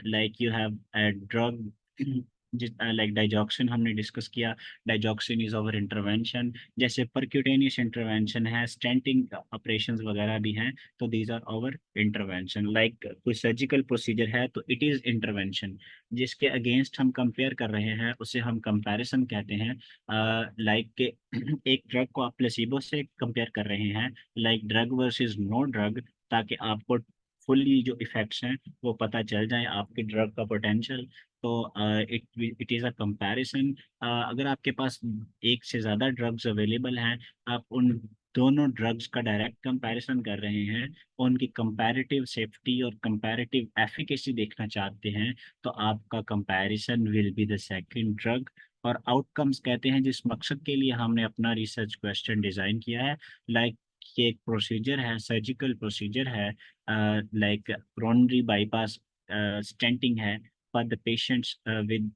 S3: like you have drug, जिस लाइक डाइजॉक्सिन हमने डिस्कस किया। Digoxin is our intervention. जैसे परक्यूटेनियस इंटरवेंशन है, स्टेंटिंग ऑपरेशंस वगैरह भी हैं, तो these are our intervention. Like कोई सर्जिकल प्रोसीजर है तो इट इज़ इंटरवेंशन। जिसके अगेंस्ट हम कंपेयर कर रहे हैं उसे हम कंपैरिजन कहते हैं। लाइक एक ड्रग को आप प्लेसिबो से कंपेयर कर रहे हैं, like drug versus no drug, ताकि आपको फुल्ली जो इफेक्ट्स हैं वो पता चल जाए, आपकी ड्रग का पोटेंशियल। तो इट इज़ अ कंपैरिजन। अगर आपके पास एक से ज़्यादा ड्रग्स अवेलेबल हैं, आप उन दोनों ड्रग्स का डायरेक्ट कंपैरिजन कर रहे हैं, उनकी कंपैरेटिव सेफ्टी और कंपैरेटिव एफिकेसी देखना चाहते हैं, तो आपका comparison will be the second drug. और आउटकम्स कहते हैं जिस मकसद के लिए हमने अपना रिसर्च क्वेश्चन डिज़ाइन किया है। लाइक ये एक प्रोसीजर है, सर्जिकल प्रोसीजर है, लाइक कोरोनरी बाईपास स्टेंटिंग है for the patients with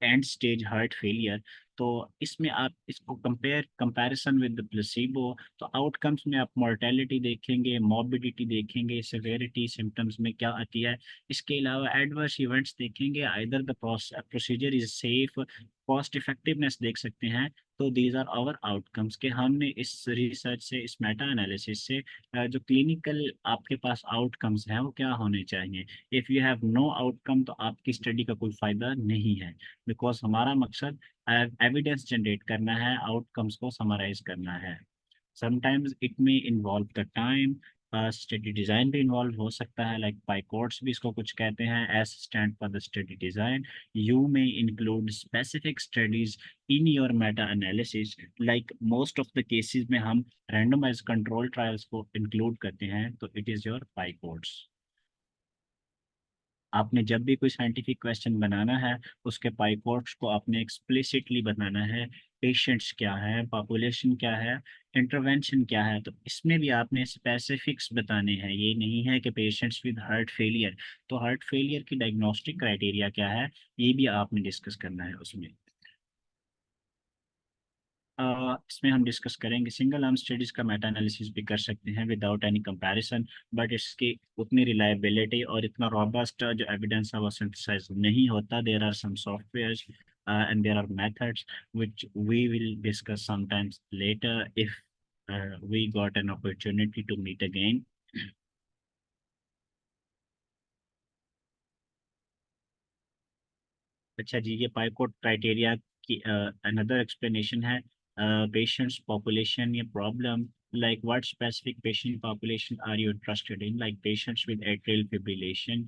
S3: and stage heart failure. तो इसमें आप इसको कंपैरिजन विद द प्लेसिबो, तो आउटकम्स में आप मोर्टेलिटी देखेंगे, मॉर्बिडिटी देखेंगे, सेवेरिटी सिम्टम्स में क्या आती है। इसके अलावा एडवर्स इवेंट्स देखेंगे, either the procedure is safe, cost effectiveness देख सकते हैं। तो दीज आर आवर आउटकम्स के हमने इस रिसर्च से, इस मेटा एनालिसिस से जो क्लिनिकल आपके पास आउटकम्स हैं वो क्या होने चाहिए। If you have know outcome तो आपकी स्टडी का कोई फ़ायदा नहीं है, बिकॉज हमारा मकसद एविडेंस जनरेट करना है, आउटकम्स को समराइज करना है। समटाइम्स इट में involve the time, study design भी इन्वॉल्व हो सकता है, लाइक पाइकोट्स भी इसको कुछ कहते हैं, S stand for the study design. You में include specific studies in your meta analysis, like most of the cases में हम रैंडमाइज कंट्रोल ट्रायल्स को इंक्लूड करते हैं, तो इट इज़ योर पाइकोट्स। आपने जब भी कोई साइंटिफिक क्वेश्चन बनाना है, उसके पाइकोट्स को आपने एक्सप्लिसिटली बताना है, पेशेंट्स क्या है, पॉपुलेशन क्या है, इंटरवेंशन क्या है। तो इसमें भी आपने स्पेसिफिक्स बताने हैं। ये नहीं है कि पेशेंट्स विद हार्ट फेलियर, तो हार्ट फेलियर की डायग्नोस्टिक क्राइटेरिया क्या है, ये भी आपने डिस्कस करना है उसमें। इसमें हम डिस्कस करेंगे सिंगल आर्म स्टडीज का मेटा एनालिसिस भी कर सकते हैं विदाउट एनी कंपैरिजन, बट इसकी उतनी रिलायबिलिटी और इतना रॉबस्ट जो एविडेंस है वो सिंथेसाइज नहीं होता। There are some softwares and there are methods which we will discuss sometimes later if we got an opportunity to meet again. अच्छा जी, ये पाइकोट क्राइटेरिया की अनदर एक्सप्लेनेशन है। पेशेंट्स पॉपुलेशन या problem, like what specific patient population are you interested in, like patients with atrial fibrillation,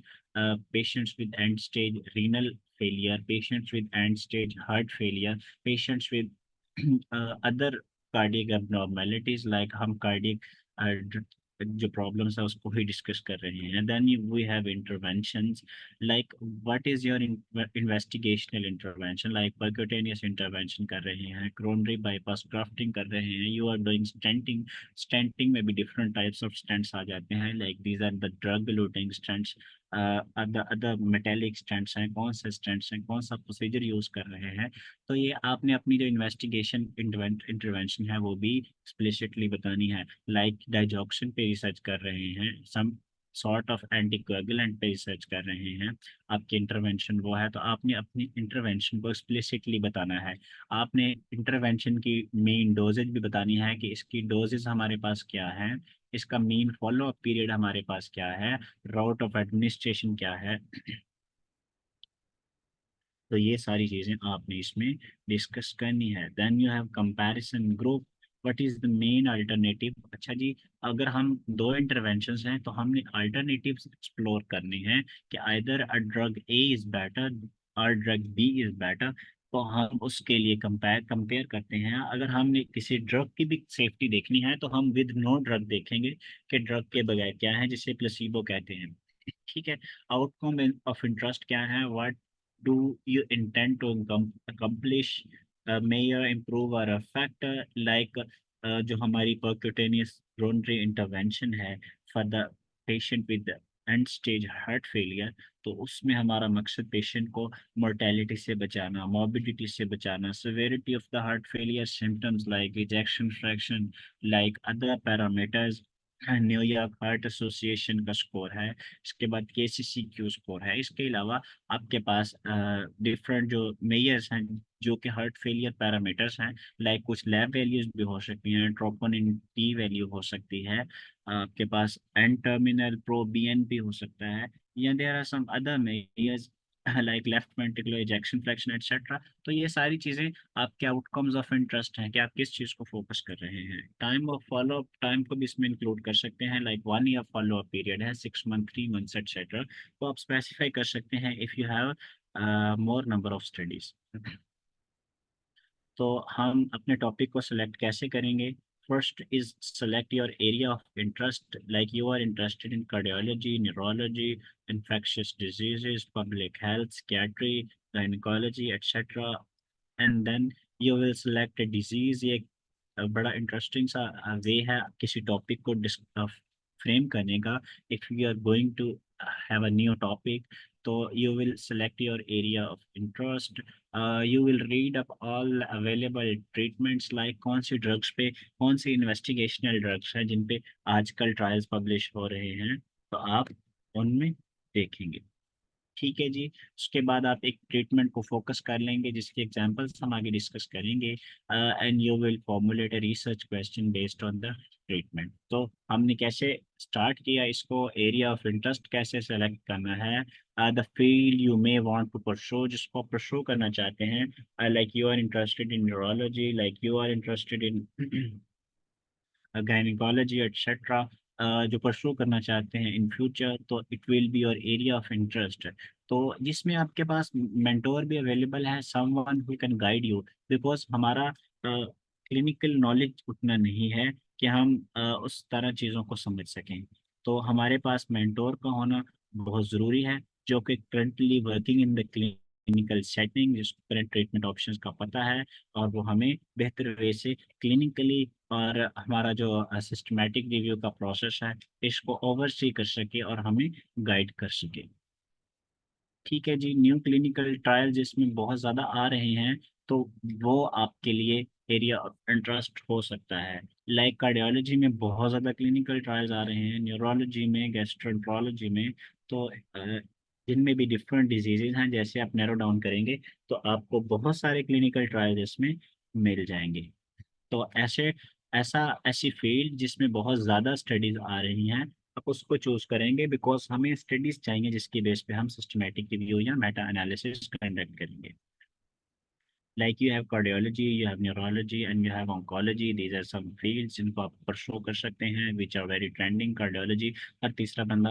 S3: patients with end stage renal failure, patients with end stage heart failure, patients with other cardiac abnormalities, like हम cardiac जो problems है उसको ही discuss कर रहे हैं। Then we have interventions, like what is your investigational intervention, like percutaneous intervention कर रहे हैं, coronary bypass grafting कर रहे हैं, you are doing stenting में भी different types of stents आ जाते हैं, like these are the drug eluting stents, other metallic stents हैं, कौन से stents हैं, कौन सा प्रोसीजर यूज कर रहे हैं। तो ये आपने अपनी जो इन्वेस्टिगेशन इंटरवेंशन है वो भी एक्सप्लिसिटली बतानी है। लाइक डाइजॉक्सिन पे रिसर्च कर रहे हैं, सम सॉर्ट ऑफ एंटीकोएगुलेंट पे रिसर्च कर रहे हैं, आपकी इंटरवेंशन वो है, तो आपने अपनी इंटरवेंशन को एक्सप्लिसिटली बताना है। आपने इंटरवेंशन की मेन डोजेज भी बतानी है कि इसकी डोजेज हमारे पास क्या है, इसका मेन फॉलो अप पीरियड हमारे पास क्या है, राउट ऑफ एडमिनिस्ट्रेशन क्या है। तो ये सारी चीज़ें आपने इसमें डिस्कस करनी है। Then you have comparison group, what is the main alternative. अच्छा जी, अगर हम दो इंटरवेंशंस हैं तो हमने अल्टरनेटिव्स एक्सप्लोर करने हैं कि either a drug A is better और ड्रग बी इज बेटर। तो हम उसके लिए कंपेयर करते हैं। अगर हमने किसी ड्रग की भी सेफ्टी देखनी है तो हम विद नो ड्रग देखेंगे कि ड्रग के बगैर क्या है, जिसे प्लेसिबो कहते हैं। ठीक है। आउटकम ऑफ इंटरेस्ट क्या है, what do you intend to accomplish, measure, improve or affect, like जो हमारी percutaneous coronary intervention है for the patient with end stage heart failure, तो उसमें हमारा मकसद पेशेंट को मोर्टेलिटी से बचाना, मॉर्बिडिटी से बचाना, severity of the heart failure symptoms like ejection fraction, like other parameters, New York heart association का स्कोर है, इसके बाद KCCQ स्कोर है। इसके अलावा आपके पास डिफरेंट जो मेयर्स हैं जो कि हार्ट फेलियर पैरामीटर्स हैं, लाइक कुछ लैब वैल्यूज भी हो सकती हैं, ट्रोपोनिन टी वैल्यू हो सकती है, आपके पास एन टर्मिनल प्रो BN भी हो सकता है, या there are some other measures like left ventricular ejection fraction etcetera. तो ये सारी चीज़ें आपके आउटकम्स ऑफ इंटरेस्ट हैं कि आप किस चीज़ को फोकस कर रहे हैं। Time of follow up time को भी इसमें इंक्लूड कर सकते हैं, like 1 year follow up period है, 6 मंथ, 3 मंथ्स एटसेट्रा। तो आप स्पेसिफाई कर सकते हैं if you have more number of studies. तो हम अपने टॉपिक को सिलेक्ट कैसे करेंगे। First is select your area of interest, like you are interested in cardiology, neurology, infectious diseases, public health, psychiatry, gynecology, etc. And then you will select a disease। ये एक बड़ा interesting सा वे है किसी topic को frame करने का। If you are going to have a new topic, तो you will select your area of interest, you will read up all available treatments, like कौन सी ड्रग्स पे, कौन सी इन्वेस्टिगेशनल ड्रग्स हैं जिन पे आजकल ट्रायल्स पब्लिश हो रहे हैं, तो आप उनमें देखेंगे। ठीक है जी। उसके बाद आप एक ट्रीटमेंट को फोकस कर लेंगे जिसके एग्जांपल्स हम आगे डिस्कस करेंगे, and you will formulate a research question based on the treatment. तो हमने कैसे स्टार्ट किया इसको, एरिया ऑफ इंटरेस्ट कैसे सेलेक्ट करना है, the field you may want to pursue, जिसको परस्यू करना चाहते हैं, like you are interested in neurology, like you are interested in gynaecology etcetera, जो परस्यू करना चाहते हैं इन फ्यूचर, तो it will be your area of interest. तो जिसमें आपके पास मेंटोर भी अवेलेबल है, someone who can guide you, because हमारा क्लिनिकल नॉलेज उतना नहीं है कि हम उस तरह चीज़ों को समझ सकें। तो हमारे पास मेंटोर का होना बहुत ज़रूरी है, जो कि currently working in the clinical setting, जिसको करंट ट्रीटमेंट ऑप्शंस का पता है, और वो हमें बेहतर वे से क्लिनिकली और हमारा जो सिस्टमेटिक रिव्यू का प्रोसेस है इसको ओवरसी कर सके और हमें गाइड कर सके। ठीक है जी, न्यू क्लिनिकल ट्रायल जिसमें बहुत ज़्यादा आ रहे हैं, तो वो आपके लिए एरिया ऑफ इंटरेस्ट हो सकता है। लाइक कार्डियोलॉजी में बहुत ज़्यादा क्लिनिकल ट्रायल्स आ रहे हैं, न्यूरोलॉजी में, गैस्ट्रोएंटरोलॉजी में, तो जिनमें भी डिफरेंट डिजीजेज हैं, जैसे आप नैरो डाउन करेंगे तो आपको बहुत सारे क्लिनिकल ट्रायल्स इसमें मिल जाएंगे। तो ऐसी फील्ड जिसमें बहुत ज़्यादा स्टडीज़ आ रही हैं, आप उसको चूज़ करेंगे, बिकॉज़ हमें स्टडीज़ चाहिए जिसकी बेस पे हम सिस्टमैटिक रिव्यू या मेटा एनालिसिस कंडक्ट करेंगे। Like you have cardiology, you have neurology and you have oncology, these are some fields जिनको आप परस्यू कर सकते हैं, which are very trending. Cardiology, हर तीसरा बंदा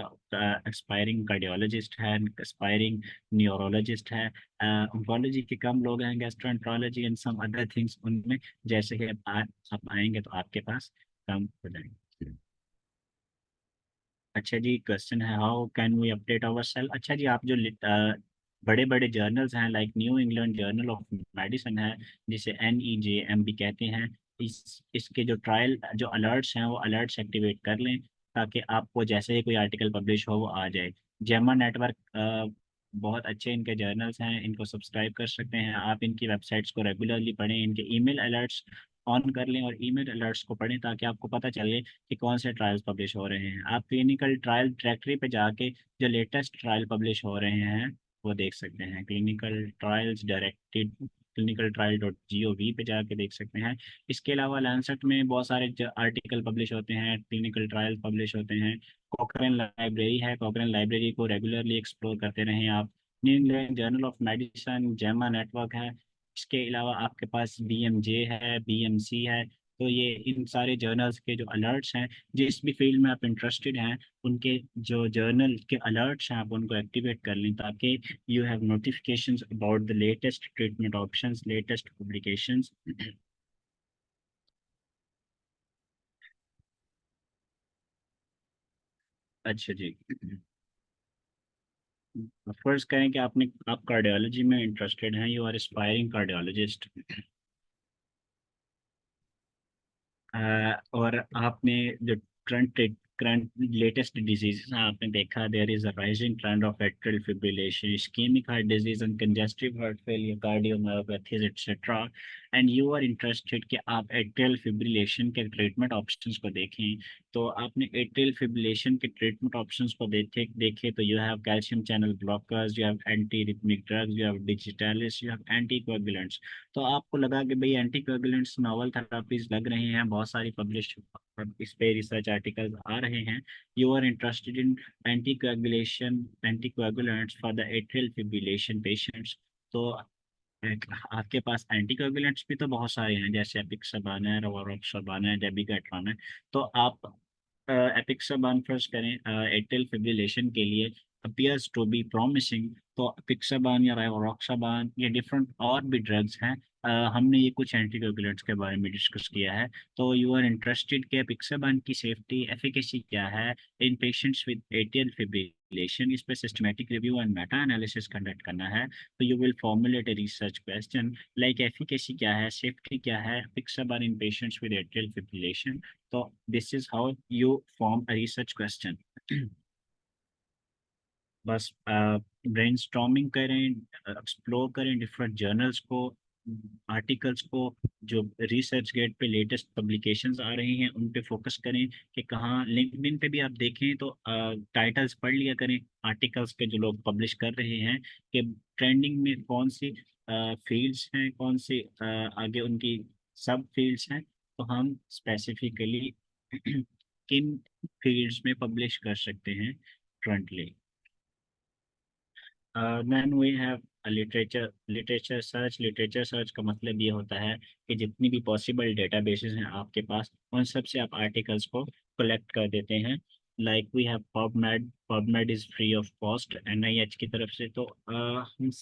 S3: एस्पायरिंग कार्डियोलॉजिस्ट है, एस्पायरिंग न्यूरोलॉजिस्ट है। ऑन्कोलॉजी के कम लोग हैं, gastroenterology and some other things उनमें, जैसे ही आप आएंगे तो आपके पास कम हो जाएंगे। अच्छा जी, क्वेश्चन है how can we update our self. अच्छा जी, आप जो बड़े बड़े जर्नल्स हैं, like New England Journal of Medicine है, जिसे NEJM भी कहते हैं, इसके जो ट्रायल जो अलर्ट्स हैं वो अलर्ट्स एक्टिवेट कर लें, ताकि आपको जैसे ही कोई आर्टिकल पब्लिश हो वो आ जाए। जेमा नेटवर्क बहुत अच्छे इनके जर्नल्स हैं, इनको सब्सक्राइब कर सकते हैं आप। इनकी वेबसाइट्स को रेगुलरली पढ़ें, इनके ईमेल अलर्ट्स ऑन कर लें और ईमेल अलर्ट्स को पढ़ें, ताकि आपको पता चले कि कौन से ट्रायल्स पब्लिश हो रहे हैं। आप क्लिनिकल ट्रायल डायरेक्टरी पे जाके जो लेटेस्ट ट्रायल पब्लिश हो रहे हैं वो देख सकते हैं। क्लिनिकल ट्रायल्स डायरेक्टेड clinicaltrial.gov पे जाके देख सकते हैं। इसके अलावा लैंसेट में बहुत सारे आर्टिकल पब्लिश होते हैं, क्लिनिकल ट्रायल पब्लिश होते हैं। कॉकरेन लाइब्रेरी है, कॉकरेन लाइब्रेरी को रेगुलरली एक्सप्लोर करते रहें आप। New England Journal of medicine, जेमा नेटवर्क है। इसके अलावा आपके पास BMJ है, BMC है। तो ये इन सारे जर्नल्स के जो अलर्ट्स हैं, जिस भी फील्ड में आप इंटरेस्टेड हैं, उनके जो जर्नल के अलर्ट्स हैं आप उनको एक्टिवेट कर लें, ताकि you have notifications about the latest treatment options, latest publications. अच्छा जी, फर्ज करें कि आप कार्डियोलॉजी में इंटरेस्टेड हैं, यू आर एस्पायरिंग कार्डियोलॉजिस्ट, और आपने जो करंट करंट लेटेस्ट डिजीज आपने देखा, there is a rising trend of atrial fibrillation, ischaemic heart disease and congestive heart failure, cardiomyopathies etcetera, and you are interested कि आप atrial fibrillation के treatment options को देखें। तो आपने एट्रियल फिब्रिलेशन के ट्रीटमेंट ऑप्शंस को देखे तो you have calcium channel blockers, you have anti rhythmic drugs, you have digitalis, you have anticoagulants. तो आपको लगा कि भाई एंटीकोएगुलेंट्स नॉवल थेरापीज लग रहे हैं, बहुत सारी पब्लिश इस पे रिसर्च आर्टिकल्स आ रहे हैं, you are interested in anticoagulants for the atrial fibrillation patients. तो आपके पास एंटीकोएगुलेंट्स भी तो बहुत सारे हैं, जैसे एपिक्साबान है, रोवारोक्साबान है, डेबिगाट्रॉन है। तो आप एपिक्साबान फर्स्ट करें एट्रियल फिब्रिलेशन के लिए, अपीयर्स टू बी प्रॉमिसिंग। तो अपिक्साबान या रोवारोक्साबान, ये डिफरेंट और भी ड्रग्स हैं। हमने ये कुछ एंटीकोगुलेंट्स के बारे में डिस्कस किया है। तो यू आर इंटरेस्टेड कि अपिक्साबान की सेफ्टी एफिकेसी क्या है इन पेशेंट्स विद एट्रियल फिब्रिलेशन। इस पे systematic review and meta analysis conduct करना है। तो you will formulate a research question like efficacy क्या है, सेफ्टी क्या है, अपिक्साबान इन पेशेंट्स विद एट्रियल फिब्रिलेशन। तो this is how you form a research question. बस ब्रेनस्टॉर्मिंग करें, एक्सप्लोर करें डिफरेंट जर्नल्स को, आर्टिकल्स को, जो रिसर्च गेट पे लेटेस्ट पब्लिकेशंस आ रही हैं उन पे फोकस करें कि कहाँ। लिंक्डइन पे भी आप देखें तो टाइटल्स पढ़ लिया करें आर्टिकल्स के जो लोग पब्लिश कर रहे हैं, कि ट्रेंडिंग में कौन सी फील्ड्स हैं, कौन सी आगे उनकी सब फील्ड्स हैं। तो हम स्पेसिफिकली किन फील्ड्स में पब्लिश कर सकते हैं currently. Then we have literature search का मतलब ये होता है कि जितनी भी पॉसिबल डेटाबेसेस हैं आपके पास, उन सब से आप आर्टिकल्स को कलेक्ट कर देते हैं। Like we have PubMed is free of cost NIH की तरफ से। तो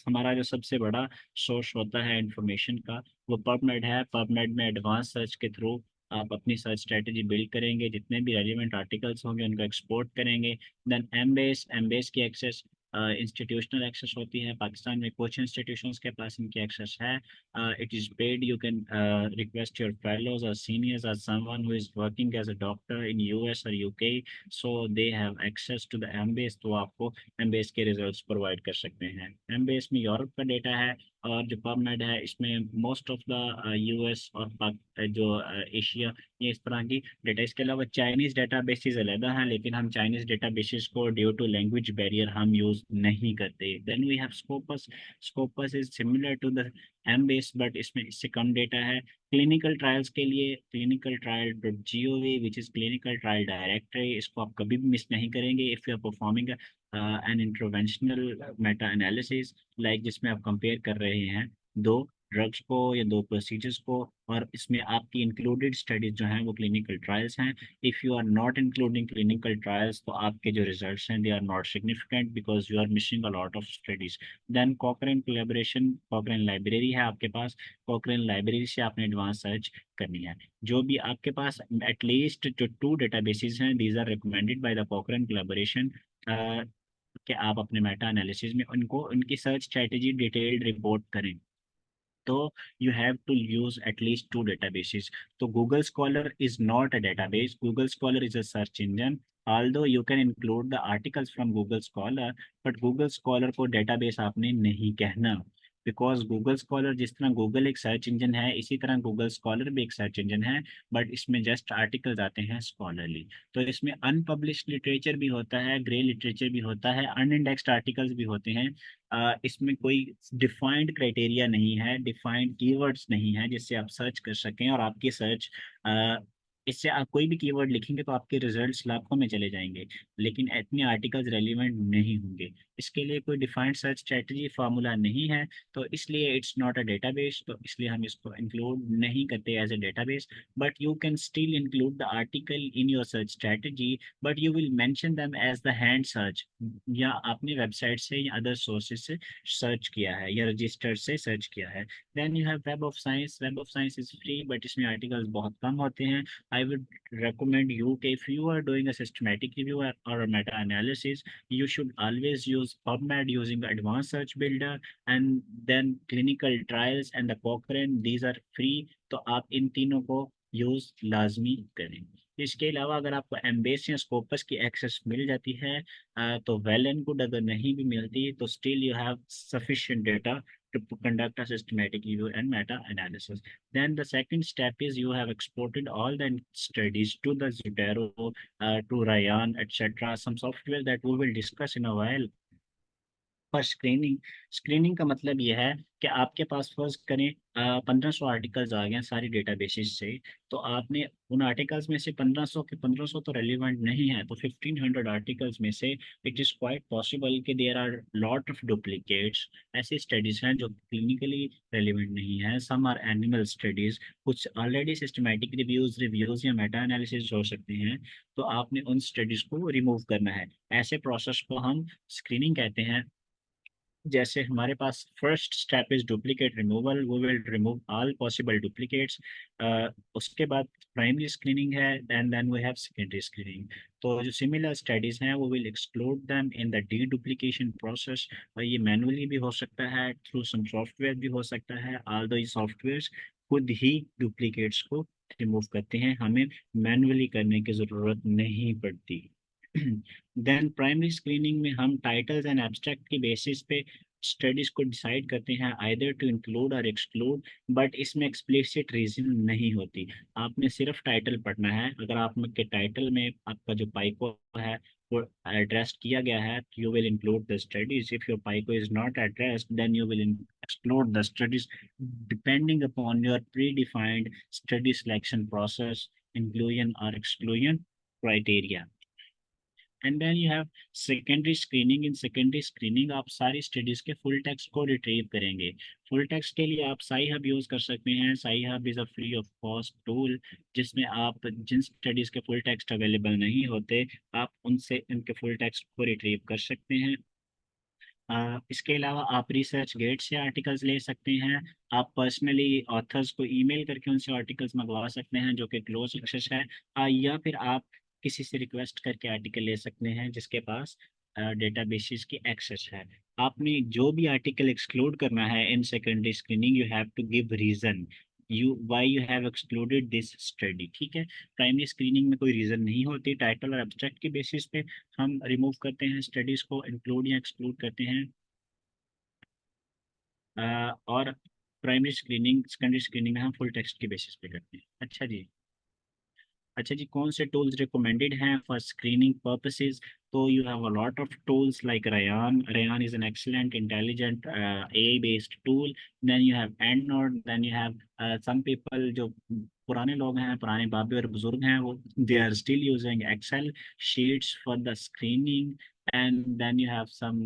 S3: हमारा जो सबसे बड़ा सोर्स होता है इंफॉर्मेशन का, वो पबमेड है। पबमेड में एडवांस सर्च के थ्रू आप अपनी सर्च स्ट्रेटजी बिल्ड करेंगे, जितने भी रेलिवेंट आर्टिकल्स होंगे उनको एक्सपोर्ट करेंगे। देन एमबेस की एक्सेस इंस्टीट्यूशनल एक्सेस होती है। पाकिस्तान में कुछ इंस्टीट्यूशंस के पास इनकी एक्सेस है। It is paid, you can request your fellows और सीनियर्स और someone who is working as a doctor in US और UK, so they have access to the Embase, तो आपको एमबेस के रिजल्ट्स प्रोवाइड कर सकते हैं। एमबेस में यूरोप का डेटा है, और जो पबमेड है इसमें मोस्ट ऑफ द यूएस और जो एशिया, ये इस तरह की डेटा। इसके अलावा चाइनीज़ डेटा बेसिस अलहदा हैं, लेकिन हम चाइनीज़ डेटा बेसिस को ड्यू टू लैंग्वेज बैरियर हम यूज़ नहीं करते। Then we have Scopus. Scopus is similar to the Embase, but इसमें इससे कम डेटा है। क्लिनिकल ट्रायल्स के लिए clinicaltrial.gov, which is clinical trial directory, इसको आप कभी भी मिस नहीं करेंगे if you are performing an interventional meta analysis, like जिसमें आप कंपेयर कर रहे हैं दो ड्रग्स को या दो प्रोसीजर्स को, और इसमें आपकी इंक्लूडेड स्टडीज जो हैं वो क्लिनिकल ट्रायल्स हैं। If you are not including clinical trials, तो आपके जो रिजल्ट्स हैं they are not significant because you are missing a lot of studies. Then Cochrane collaboration, Cochrane library है आपके पास, कॉकरेन लाइब्रेरी से आपने एडवांस सर्च करनी है। जो भी आपके पास एटलीस्ट जो 2 डेटाबेसेस हैं, these are recommended by the Cochrane collaboration, कि आप अपने मेटा एनालिसिस में उनको उनकी सर्च स्ट्रेटेजी डिटेल्ड रिपोर्ट करें। तो you have to use at least 2 databases. So Google Scholar is not a database. Google Scholar is a search engine. Although you can include the articles from Google Scholar, but Google Scholar को database आपने नहीं कहना, because Google scholar जिस तरह Google एक search engine है, इसी तरह गूगल स्कॉलर भी एक सर्च इंजन है, बट इसमें जस्ट आर्टिकल्स आते हैं स्कॉलरली। तो इसमें अनपब्लिश्ड लिटरेचर भी होता है, ग्रे लिटरेचर भी होता है, अनइंडेक्स्ड आर्टिकल्स भी होते हैं। इसमें कोई डिफाइंड क्राइटेरिया नहीं है, डिफाइंड कीवर्ड्स नहीं है जिससे आप सर्च कर सकें, और आपकी सर्च इससे आप कोई भी कीवर्ड लिखेंगे तो आपके रिजल्ट्स लाखों में चले जाएंगे, लेकिन इतने आर्टिकल्स रेलिवेंट नहीं होंगे। इसके लिए कोई डिफाइंड सर्च स्ट्रेटजी फार्मूला नहीं है, तो इसलिए इट्स नॉट अ डेटाबेस, तो इसलिए हम इसको इंक्लूड नहीं करते as a database. But you can still include the article in your search strategy, but you will mention them as the hand search, या आपने वेबसाइट से या अदर सोर्सेज से सर्च किया है या रजिस्टर से सर्च किया है। Then you have web of science. Web of science is free, but इसमें आर्टिकल्स बहुत कम होते हैं। I would recommend you if you are doing a systematic review or a meta-analysis, you should always use PubMed using the advanced search builder, and then clinical trials and the Cochrane. These are free, तो आप इन तीनों को use लाजमी करें। इसके अलावा अगर आपको एम्बेस या स्कोपस की एक्सेस मिल जाती है तो वेल एंड गुड, अगर नहीं भी मिलती तो still you have sufficient data to conduct a systematic review and meta-analysis. Then the second step is you have exported all the studies to the Zotero, to Ryan, etc. Some software that we will discuss in a while. पर screening का मतलब ये है कि आपके पास फर्ज करें 1500 articles आ गए हैं सारी डेटाबेसेस से, तो आपने उन आर्टिकल्स में से 1500 के 1500 तो रेलिवेंट नहीं है, तो 1500 आर्टिकल्स में से इट इज़ क्वाइट पॉसिबल कि there are lot of duplicates. ऐसी स्टडीज़ हैं जो क्लिनिकली रेलिवेंट नहीं है, सम आर एनिमल स्टडीज़, कुछ ऑलरेडी सिस्टमैटिक रिव्यूज़ या मेटा एनालिसिस हो सकते हैं, तो आपने उन स्टडीज़ को रिमूव करना है। ऐसे प्रोसेस को हम स्क्रीनिंग कहते हैं। जैसे हमारे पास first step is duplicate removal, वो will remove all possible duplicates. उसके बाद प्राइमरी स्क्रीनिंग है, and then we have secondary screening. तो जो सिमिलर स्टडीज हैं वो will exclude them in the deduplication process, और ये मैनुअली भी हो सकता है, थ्रू सम सॉफ्टवेयर भी हो सकता है, ऑल्दो ये सॉफ्टवेयर्स खुद ही डुप्लीकेट्स को रिमूव करते हैं, हमें मैनुअली करने की ज़रूरत नहीं पड़ती। देन प्राइमरी स्क्रीनिंग में हम टाइटल्स एंड एब्स्ट्रैक्ट की बेसिस पे स्टडीज को डिसाइड करते हैं आइदर टू इंक्लूड और एक्सक्लूड, बट इसमें एक्सप्लिसिट रीजन नहीं होती। आपने सिर्फ टाइटल पढ़ना है। अगर आप के टाइटल में आपका जो पाइको है वो एड्रेस किया गया है, you will include the studies. If your PICO is not addressed, then you will exclude the studies depending upon your predefined study selection process, inclusion और exclusion criteria. And then you have secondary screening. In secondary screening आप सारी स्टडीज़ के full text को retrieve करेंगे। Full text के लिए आप साई हब यूज़ कर सकते हैं। Sci Hub is a free of cost tool, जिसमें आप जिन स्टडीज़ के फुल टेक्स्ट अवेलेबल नहीं होते, आप उनसे इनके फुल टेक्स्ट को रिट्रीव कर सकते हैं। इसके अलावा आप रिसर्च गेट से आर्टिकल्स ले सकते हैं। आप पर्सनली ऑथर्स को ईमेल करके उनसे आर्टिकल्स मंगवा सकते हैं जो कि क्लोज एक्सेस है, या फिर आप किसी से रिक्वेस्ट करके आर्टिकल ले सकते हैं जिसके पास डेटाबेसेस की एक्सेस है। आपने जो भी आर्टिकल एक्सक्लूड करना है in secondary screening, you have to give reason why you have excluded this study. ठीक है, प्राइमरी स्क्रीनिंग में कोई रीजन नहीं होती, टाइटल और एब्स्ट्रैक्ट के बेसिस पे हम रिमूव करते हैं स्टडीज को, इंक्लूड या एक्सक्लूड करते हैं। और प्राइमरी स्क्रीनिंग सेकेंडरी स्क्रीनिंग में हम फुल टेक्स्ट के बेसिस पे करते हैं। अच्छा जी, कौन से टूल्स रिकमेंडेड हैं फॉर स्क्रीनिंग पर्पसेस? तो you have a lot of tools like Rayan is an excellent intelligent AI based tool. Then you have EndNote, then you have some people जो पुराने लोग हैं, पुराने बाबे और बुजुर्ग हैं, वो they are still using Excel sheets for the screening. And then you have some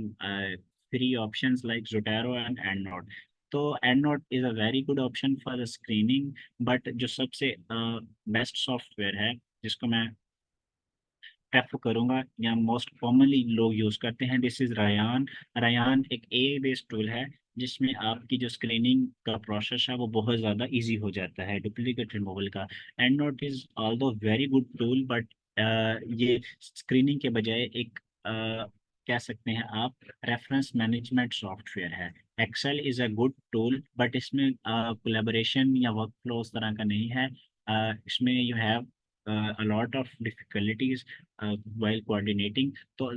S3: free options like Zotero and EndNote. तो EndNote is a very good option for the screening, but जो सबसे बेस्ट सॉफ्टवेयर है जिसको मैं prefer करूंगा या most commonly लोग use करते हैं, दिस इज Rayan एक ए बेस्ड टूल है जिसमें आपकी जो स्क्रीनिंग का प्रोसेस है वो बहुत ज़्यादा इजी हो जाता है डुप्लीकेट रिमूवल का। EndNote is although very good tool, but ये स्क्रीनिंग के बजाय एक कह सकते हैं आप रेफरेंस मैनेजमेंट सॉफ्टवेयर है। Excel is a good tool, but इसमें कोलेबोरेशन या वर्क फ्लो उस तरह का नहीं है। इसमें you have a lot of difficulties while coordinating। तो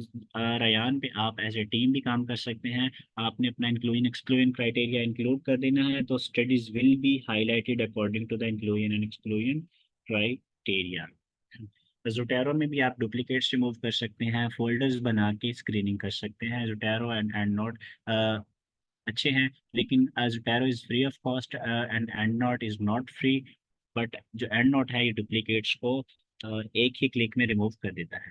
S3: Rayan पे आप एज ए टीम भी काम कर सकते हैं। आपने अपना इंक्लूजन एक्सक्लूजन क्राइटेरिया इंक्लूड कर देना है, तो studies will be highlighted according to the inclusion and exclusion criteria. Zotero में भी आप डुप्लीकेट्स रिमूव कर सकते हैं, फोल्डर्स बना के स्क्रीनिंग कर सकते हैं। Zotero एंड नोट अच्छे हैं, लेकिन Zotero is free of cost and note is not free. But जो एंड नोट है ये डुप्लीकेट्स को एक ही क्लिक में रिमूव कर देता है।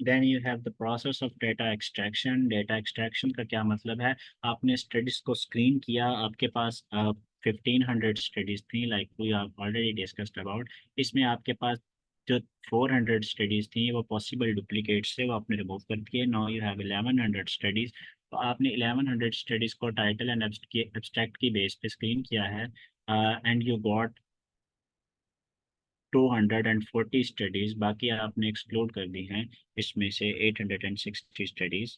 S3: Then you have the process of data extraction. Data extraction का क्या मतलब है? आपने स्टडीज को स्क्रीन किया, आपके पास 1500 स्टडीज थी, like we are already discussed about. इसमें आपके पास जो 400 स्टडीज थी वो पॉसिबल डुप्लीकेट्स थे, वो आपने रिमूव कर दिए। Now you have 1100 studies. तो आपने 1100 स्टडीज को टाइटल एंड एब्स्ट्रैक्ट की बेस पे स्क्रीन किया है, एंड यू गॉट 240 स्टडीज। बाकी आपने एक्सक्लूड कर दी हैं इसमें से 860 स्टडीज।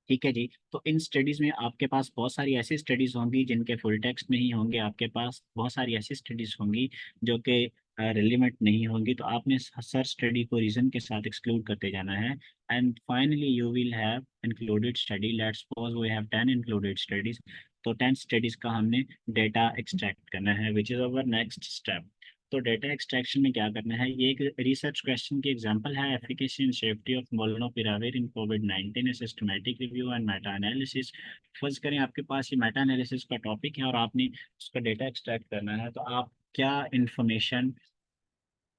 S3: ठीक है जी, तो इन स्टडीज़ में आपके पास बहुत सारी ऐसी स्टडीज़ होंगी जिनके फुल टेक्स्ट नहीं होंगे, आपके पास बहुत सारी ऐसी स्टडीज़ होंगी जो कि रिलेवेंट नहीं होंगी, तो आपने हर स्टडी को रीज़न के साथ एक्सक्लूड करते जाना है। And finally you will have included study. Let's suppose we have 10 included studies, तो 10 स्टडीज़ का हमने डेटा एक्सट्रैक्ट करना है, which is our next step. तो डेटा एक्सट्रैक्शन में क्या करना है, ये एक रिसर्च क्वेश्चन की एग्जांपल है। Efficacy and safety of molnupiravir in कोविड-19, a systematic review and meta analysis. फर्ज करें आपके पास ये मेटा एनालिसिस का टॉपिक है और आपने उसका डेटा एक्सट्रैक्ट करना है, तो आप क्या इंफॉर्मेशन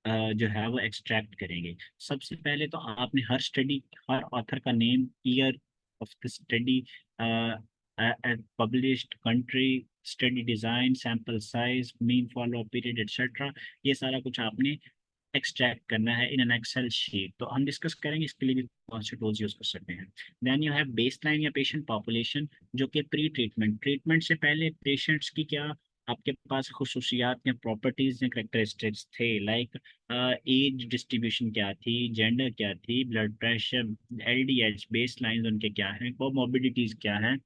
S3: जो है वो एक्सट्रैक्ट करेंगे? सबसे पहले तो आपने हर स्टडी, हर ऑथर का name, year of the study, published country, study design, sample size, mean follow period etcetera, ये सारा कुछ आपने एक्सट्रैक्ट करना है इन एन एक्सेल शीट। तो हम डिस्कस करेंगे इसके लिए भी कौन से टूल्स यूज़ कर सकते हैं। देन यू हैव बेसलाइन या पेशेंट पॉपुलेशन, जो कि प्री ट्रीटमेंट, ट्रीटमेंट से पहले पेशेंट्स की क्या आपके पास खुसूसियात या प्रॉपर्टीज़ या करेक्टरिस्टिक्स थे, लाइक एज डिस्ट्रीब्यूशन क्या थी, जेंडर क्या थी, blood pressure, LDH base line उनके क्या हैं, कोमॉर्बिडिटीज़ क्या हैं।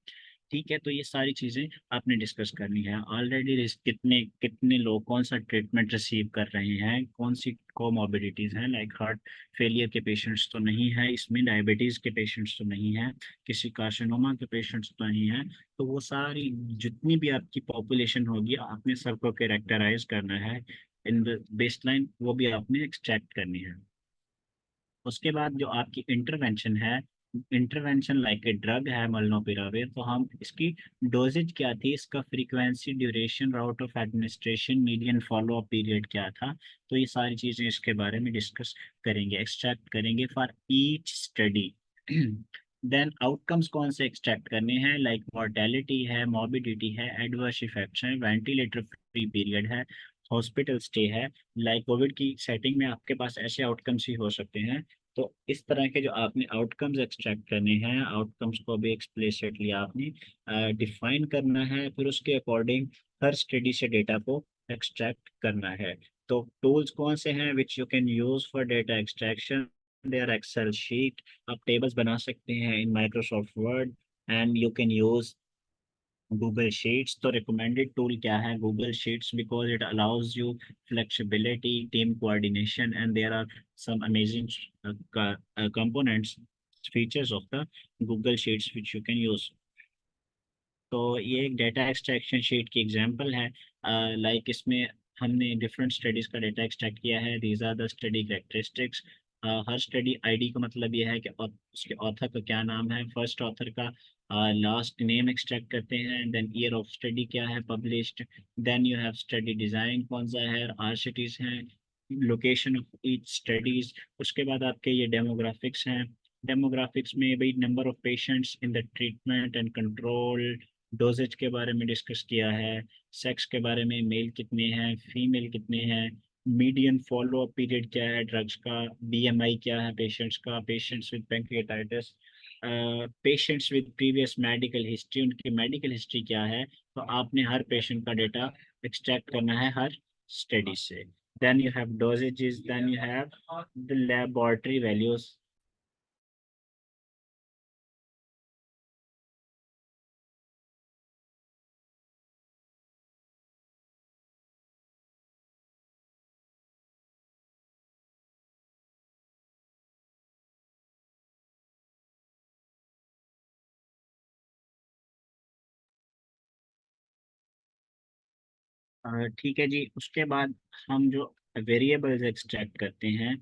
S3: ठीक है, तो ये सारी चीज़ें आपने डिस्कस करनी है। ऑलरेडी कितने कितने लोग कौन सा ट्रीटमेंट रिसीव कर रहे हैं, कौन सी कोमॉर्बिडिटीज़ हैं, लाइक हार्ट फेलियर के पेशेंट्स तो नहीं है इसमें, डायबिटीज़ के पेशेंट्स तो नहीं हैं, किसी कार्सिनोमा के पेशेंट्स तो नहीं हैं। तो वो सारी जितनी भी आपकी पॉपुलेशन होगी आपने सबको कैरेक्टराइज करना है इन द बेसलाइन, वो भी आपने एक्सट्रैक्ट करनी है। उसके बाद जो आपकी इंटरवेंशन है, इंटरवेंशन लाइक ए ड्रग है मोलनुपिराविर, तो हम इसकी डोजेज क्या थी, इसका frequency, duration, route of administration, median follow up period क्या था, तो ये सारी चीज़ें इसके बारे में डिस्कस करेंगे, एक्सट्रैक्ट करेंगे for each study. Then outcomes कौन से एक्सट्रैक्ट करने हैं, लाइक मॉर्टेलिटी है, मॉर्बिडिटी है, एडवर्स इफेक्ट्स हैं, वेंटिलेटर फ्री पीरियड है, हॉस्पिटल स्टे है। लाइक कोविड की सेटिंग में आपके पास ऐसे आउटकम्स ही हो सकते हैं। तो इस तरह के जो आपने आउटकम्स एक्सट्रैक्ट करने हैं, आउटकम्स को भी एक्सप्लिसिटली आपने डिफाइन करना है, फिर उसके अकॉर्डिंग हर स्टडी से डेटा को एक्सट्रैक्ट करना है। तो टूल्स कौन से हैं which you can use for data extraction? They are Excel sheet, आप टेबल्स बना सकते हैं in Microsoft Word, and you can use Google Sheets. तो रिकमेंडेड टूल क्या है? Google Sheets, because it allows you flexibility, team coordination, and there are some amazing components, features of the Google Sheets which you can use. तो ये एक data extraction sheet की example है। Like इसमें हमने different studies का data extract किया है। These are the study characteristics. हर स्टडी आईडी का मतलब यह है कि उसके ऑथर का क्या नाम है, फर्स्ट ऑथर का लास्ट नेम एक्सट्रैक्ट करते हैं, देन ईयर ऑफ स्टडी क्या है published, then you have study design कौन सा है, आरसिटीज़ हैं, लोकेशन ऑफ ईच स्टडीज़। उसके बाद आपके ये डेमोग्राफिक्स हैं। डेमोग्राफिक्स में भाई number of patients in the treatment and control, doses के बारे में डिस्कस किया है, सेक्स के बारे में मेल कितने हैं, फीमेल कितने हैं, मीडियन फॉलो अप पीरियड क्या है ड्रग्स का, बीएमआई क्या है पेशेंट्स का, patients with pancreatitis, patients with previous medical history, उनकी मेडिकल हिस्ट्री क्या है। तो आपने हर पेशेंट का डेटा एक्सट्रैक्ट करना है हर स्टडी से। Then you have dosages, then you have the laboratory values. ठीक है जी। उसके बाद हम जो वेरिएबल्स एक्सट्रैक्ट करते हैं,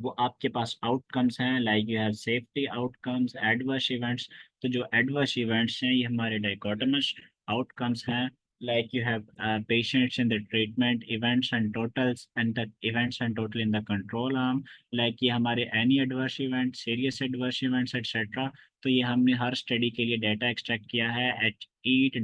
S3: वो आपके पास आउटकम्स हैं, like you have safety outcomes, adverse events. तो जो एडवर्स इवेंट्स हैं ये हमारे डाइकोटोमस आउटकम्स हैं, like you have patients in the treatment events and totals and the events and total in the control arm, like ये हमारे any adverse event, serious adverse events etcetera. तो ये हमने हर study के लिए डाटा एक्सट्रैक्ट किया है एट ईच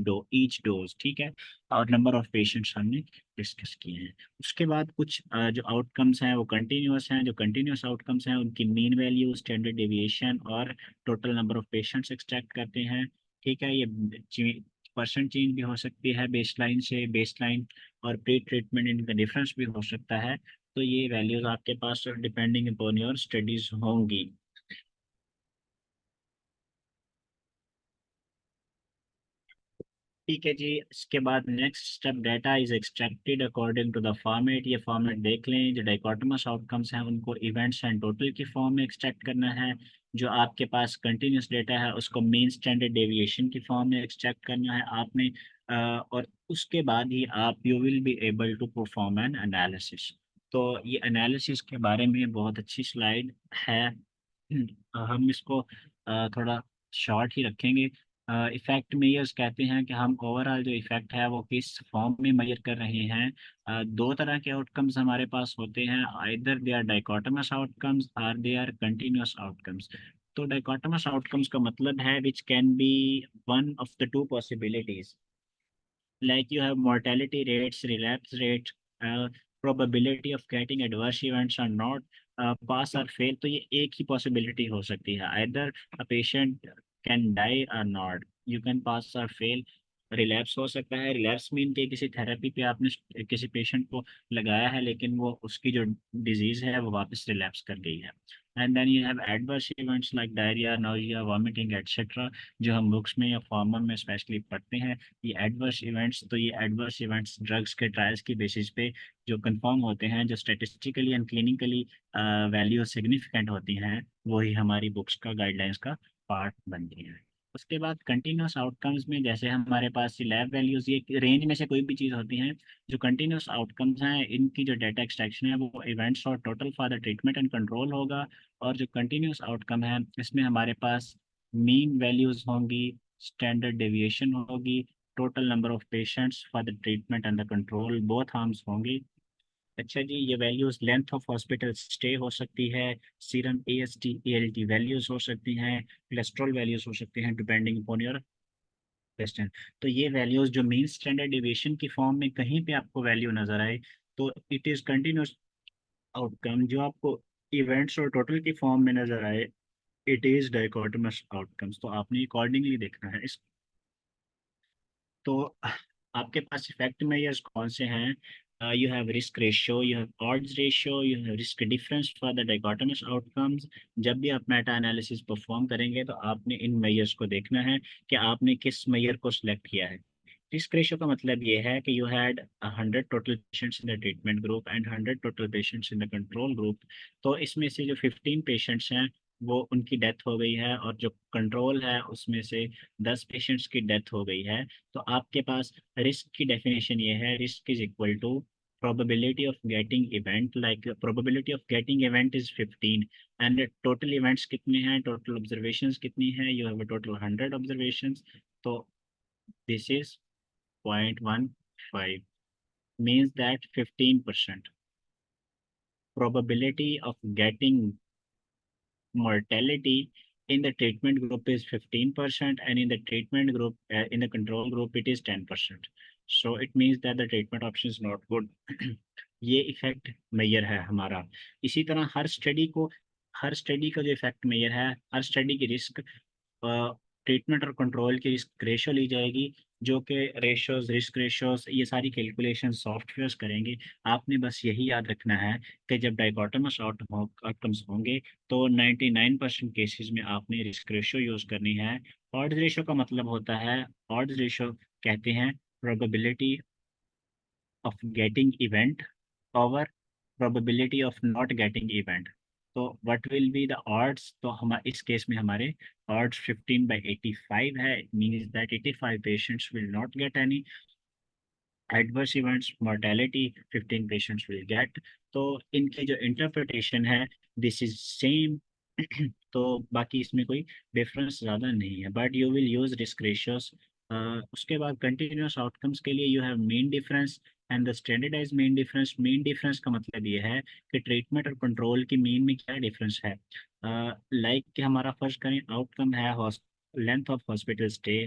S3: डोज, ठीक है, और नंबर ऑफ पेशेंट्स हमने डिस्कस किए हैं। उसके बाद कुछ जो आउटकम्स हैं वो कंटिन्यूस हैं। जो कंटिन्यूस आउटकम्स हैं उनकी मीन वैल्यू, स्टैंडर्ड डेविएशन और total number of patients extract करते हैं, ठीक है। ये परसेंट चेंज भी हो सकती है बेसलाइन से, बेसलाइन और प्री ट्रीटमेंट इनका डिफरेंस भी हो सकता है। तो ये वैल्यूज आपके पास डिपेंडिंग अपॉन योर स्टडीज होंगी। ठीक है जी। इसके बाद next step, data is extracted according to the format. ये फॉर्मेट देख लें, जो डाइकोटोमस आउटकम्स हैं उनको इवेंट्स एंड टोटल की फॉर्म में एक्सट्रैक्ट करना है। जो आपके पास कंटिन्यूस डेटा है उसको मीन स्टैंडर्ड डेविएशन की फॉर्म में एक्सट्रैक्ट करना है आपने, और उसके बाद ही आप you will be able to perform an analysis. तो ये एनालिसिस के बारे में बहुत अच्छी स्लाइड है। हम इसको थोड़ा शॉर्ट ही रखेंगे। इफेक्ट मेयर्स कहते हैं कि हम ओवरऑल जो इफेक्ट है वो किस फॉर्म में मेजर कर रहे हैं। दो तरह के आउटकम्स हमारे पास होते हैं, either they are dichotomous outcomes और दे आर कंटिन्यूअस आउटकम्स। तो डाइकोटोमस आउटकम्स का मतलब है which can be one of the two possibilities, like you have mortality rates, relapse rate, probability of getting adverse events or not, pass or fail। तो ये एक ही possibility हो सकती है, either a patient can die or not, you can pass or fail। Relapse हो सकता है, relapse mean के किसी थेरेपी पे आपने किसी पेशेंट को लगाया है लेकिन वो उसकी जो डिजीज है वो वापस रिलैप्स कर गई है। And then you have adverse events like diarrhoea, nausea, vomiting etcetera, जो हम बुक्स में या फॉर्मर में स्पेशली पढ़ते हैं। ये एडवर्स इवेंट्स, तो ये एडवर्स इवेंट्स ड्रग्स के ट्रायल्स की बेसिस पे जो कंफर्म होते हैं, जो statistically and clinically value significant होती हैं, वही हमारी बुक्स का गाइडलाइंस का पार्ट बनती हैं। उसके बाद कंटिन्यूस आउटकम्स में जैसे हमारे पास लैब वैल्यूज, ये रेंज में से कोई भी चीज़ होती हैं। जो कंटिन्यूस आउटकम्स हैं इनकी जो डेटा एक्सट्रैक्शन है वो इवेंट्स और total for the treatment and control होगा। और जो कंटिन्यूस आउटकम है इसमें हमारे पास मीन वैल्यूज होंगी, स्टैंडर्ड डेविएशन होगी, total number of patients for the treatment and the control, both arms होंगी। अच्छा जी, ये values length of hospital stay हो सकती है, सीरम एएसटी एएलटी वैल्यूज हो सकती हैं, कोलेस्ट्रॉल वैल्यूज हो सकते हैं डिपेंडिंग अपॉन योर क्वेश्चन। तो ये वैल्यूज जो मीन स्टैंडर्ड डेविएशन की फॉर्म में कहीं पे आपको वैल्यू नजर आए तो इट इज कंटिन्यूस आउटकम। जो आपको इवेंट्स और टोटल की फॉर्म में नजर आए इट इज डाइकोटोमस आउटकम्स। तो आपने अकॉर्डिंगली देखना है इस। तो आपके पास इफेक्ट मेजर्स कौन से हैं? You have risk ratio, you have odds ratio, you have risk difference for the dichotomous outcomes. जब भी आप मेटा एनालिसिस परफॉर्म करेंगे तो आपने इन मेजर्स को देखना है कि आपने किस मेजर को सिलेक्ट किया है। रिस्क रेशियो का मतलब ये है कि you had 100 total patients in the treatment group and 100 total patients in the control group. तो इसमें से जो 15 पेशेंट्स हैं वो उनकी डेथ हो गई है, और जो कंट्रोल है उसमें से 10 पेशेंट्स की डेथ हो गई है। तो आपके पास रिस्क की डेफिनेशन ये है, risk is equal to probability of getting event, like probability of getting event is 15 and total events कितने हैं, total observations कितनी हैं, you have a total 100 observations, तो this is 0.15 means that 15% probability of getting mortality in the treatment group is 15%, and in the treatment group, in the control group, it is 10%. So it means that the treatment option is not good. ये effect major है हमारा। इसी तरह हर study का जो effect major है, हर study की रिस्क ट्रीटमेंट और कंट्रोल की रिस्क रेशो ली जाएगी, जो कि रेशोज, रिस्क रेशोज, ये सारी कैलकुलेशन सॉफ्टवेयर्स करेंगे। आपने बस यही याद रखना है कि जब डाइकोटोमस आउटकम्स होंगे तो 99% केसेस में आपने रिस्क रेशो यूज़ करनी है। ऑड्स रेशो का मतलब होता है, ऑड्स रेशो कहते हैं probability of getting event over probability of not getting event. तो what will be the odds, तो हम इस केस में हमारे odds 15/85 है, means that 85 patients will not get any adverse events, mortality 15 patients will get। तो इनकी जो इंटरप्रिटेशन है दिस इज सेम। तो बाकी इसमें कोई डिफरेंस ज़्यादा नहीं है, but you will use risk ratios. उसके बाद कंटिन्यूस आउटकम्स के लिए you have mean difference and the standardise mean difference. Mean difference का मतलब ये है कि ट्रीटमेंट और कंट्रोल की मीन में क्या डिफरेंस है। लाइक कि हमारा फर्स्ट करें आउटकम है length of hospital stay.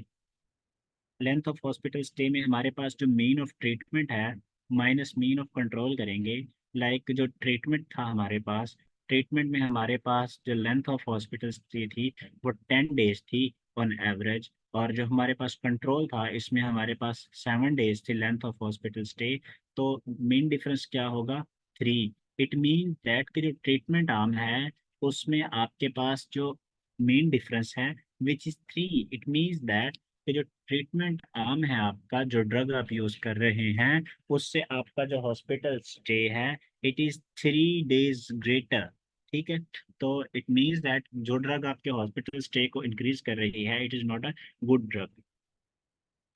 S3: Length of hospital stay में हमारे पास जो मीन ऑफ ट्रीटमेंट है माइनस मीन ऑफ कंट्रोल करेंगे। लाइक जो ट्रीटमेंट था हमारे पास, ट्रीटमेंट में हमारे पास जो लेंथ ऑफ हॉस्पिटल स्टे थी वो 10 days थी ऑन एवरेज, और जो हमारे पास कंट्रोल था इसमें हमारे पास 7 days थी लेंथ ऑफ हॉस्पिटल स्टे। तो मेन डिफरेंस क्या होगा, 3। इट मीन दैट कि जो ट्रीटमेंट आर्म है उसमें आपके पास जो मेन डिफरेंस है which is 3। It means that कि जो ट्रीटमेंट आर्म है आपका, जो ड्रग आप यूज कर रहे हैं उससे आपका जो हॉस्पिटल स्टे है इट इज 3 days ग्रेटर। ठीक है, तो इट मीन्स दैट जो ड्रग आपके हॉस्पिटल स्टे को इंक्रीज कर रही है it is not a good drug.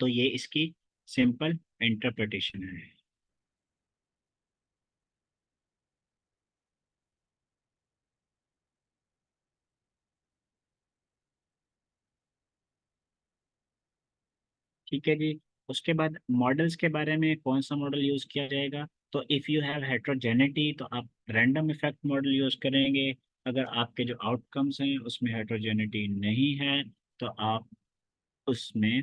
S3: तो ये इसकी सिंपल इंटरप्रिटेशन है। ठीक है जी। उसके बाद मॉडल्स के बारे में कौन सा मॉडल यूज किया जाएगा, तो इफ़ यू हैव हेट्रोजेनिटी तो आप रैंडम इफेक्ट मॉडल यूज करेंगे। अगर आपके जो आउटकम्स हैं उसमें हेट्रोजेनिटी नहीं है तो आप उसमें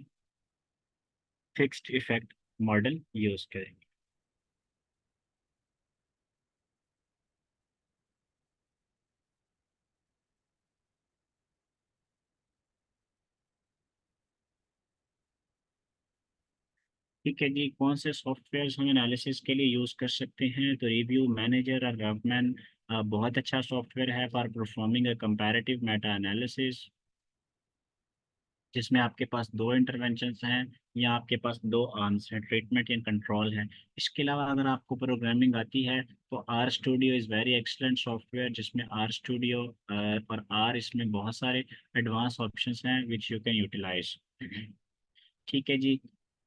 S3: फिक्स्ड इफेक्ट मॉडल यूज करेंगे। ठीक है जी। कौन से सॉफ्टवेयर हम एनालिसिस के लिए यूज़ कर सकते हैं, तो रिव्यू मैनेजर और रफमैन बहुत अच्छा सॉफ्टवेयर है for performing a comparative Meta analysis, जिसमें आपके पास दो इंटरवेंशंस हैं या आपके पास दो आर्म्स हैं, ट्रीटमेंट या कंट्रोल है। इसके अलावा अगर आपको प्रोग्रामिंग आती है तो RStudio is very excellent software, जिसमें आर स्टूडियो और आर इसमें बहुत सारे एडवांस ऑप्शंस हैं विच यू कैन यूटिलाइज। ठीक है जी।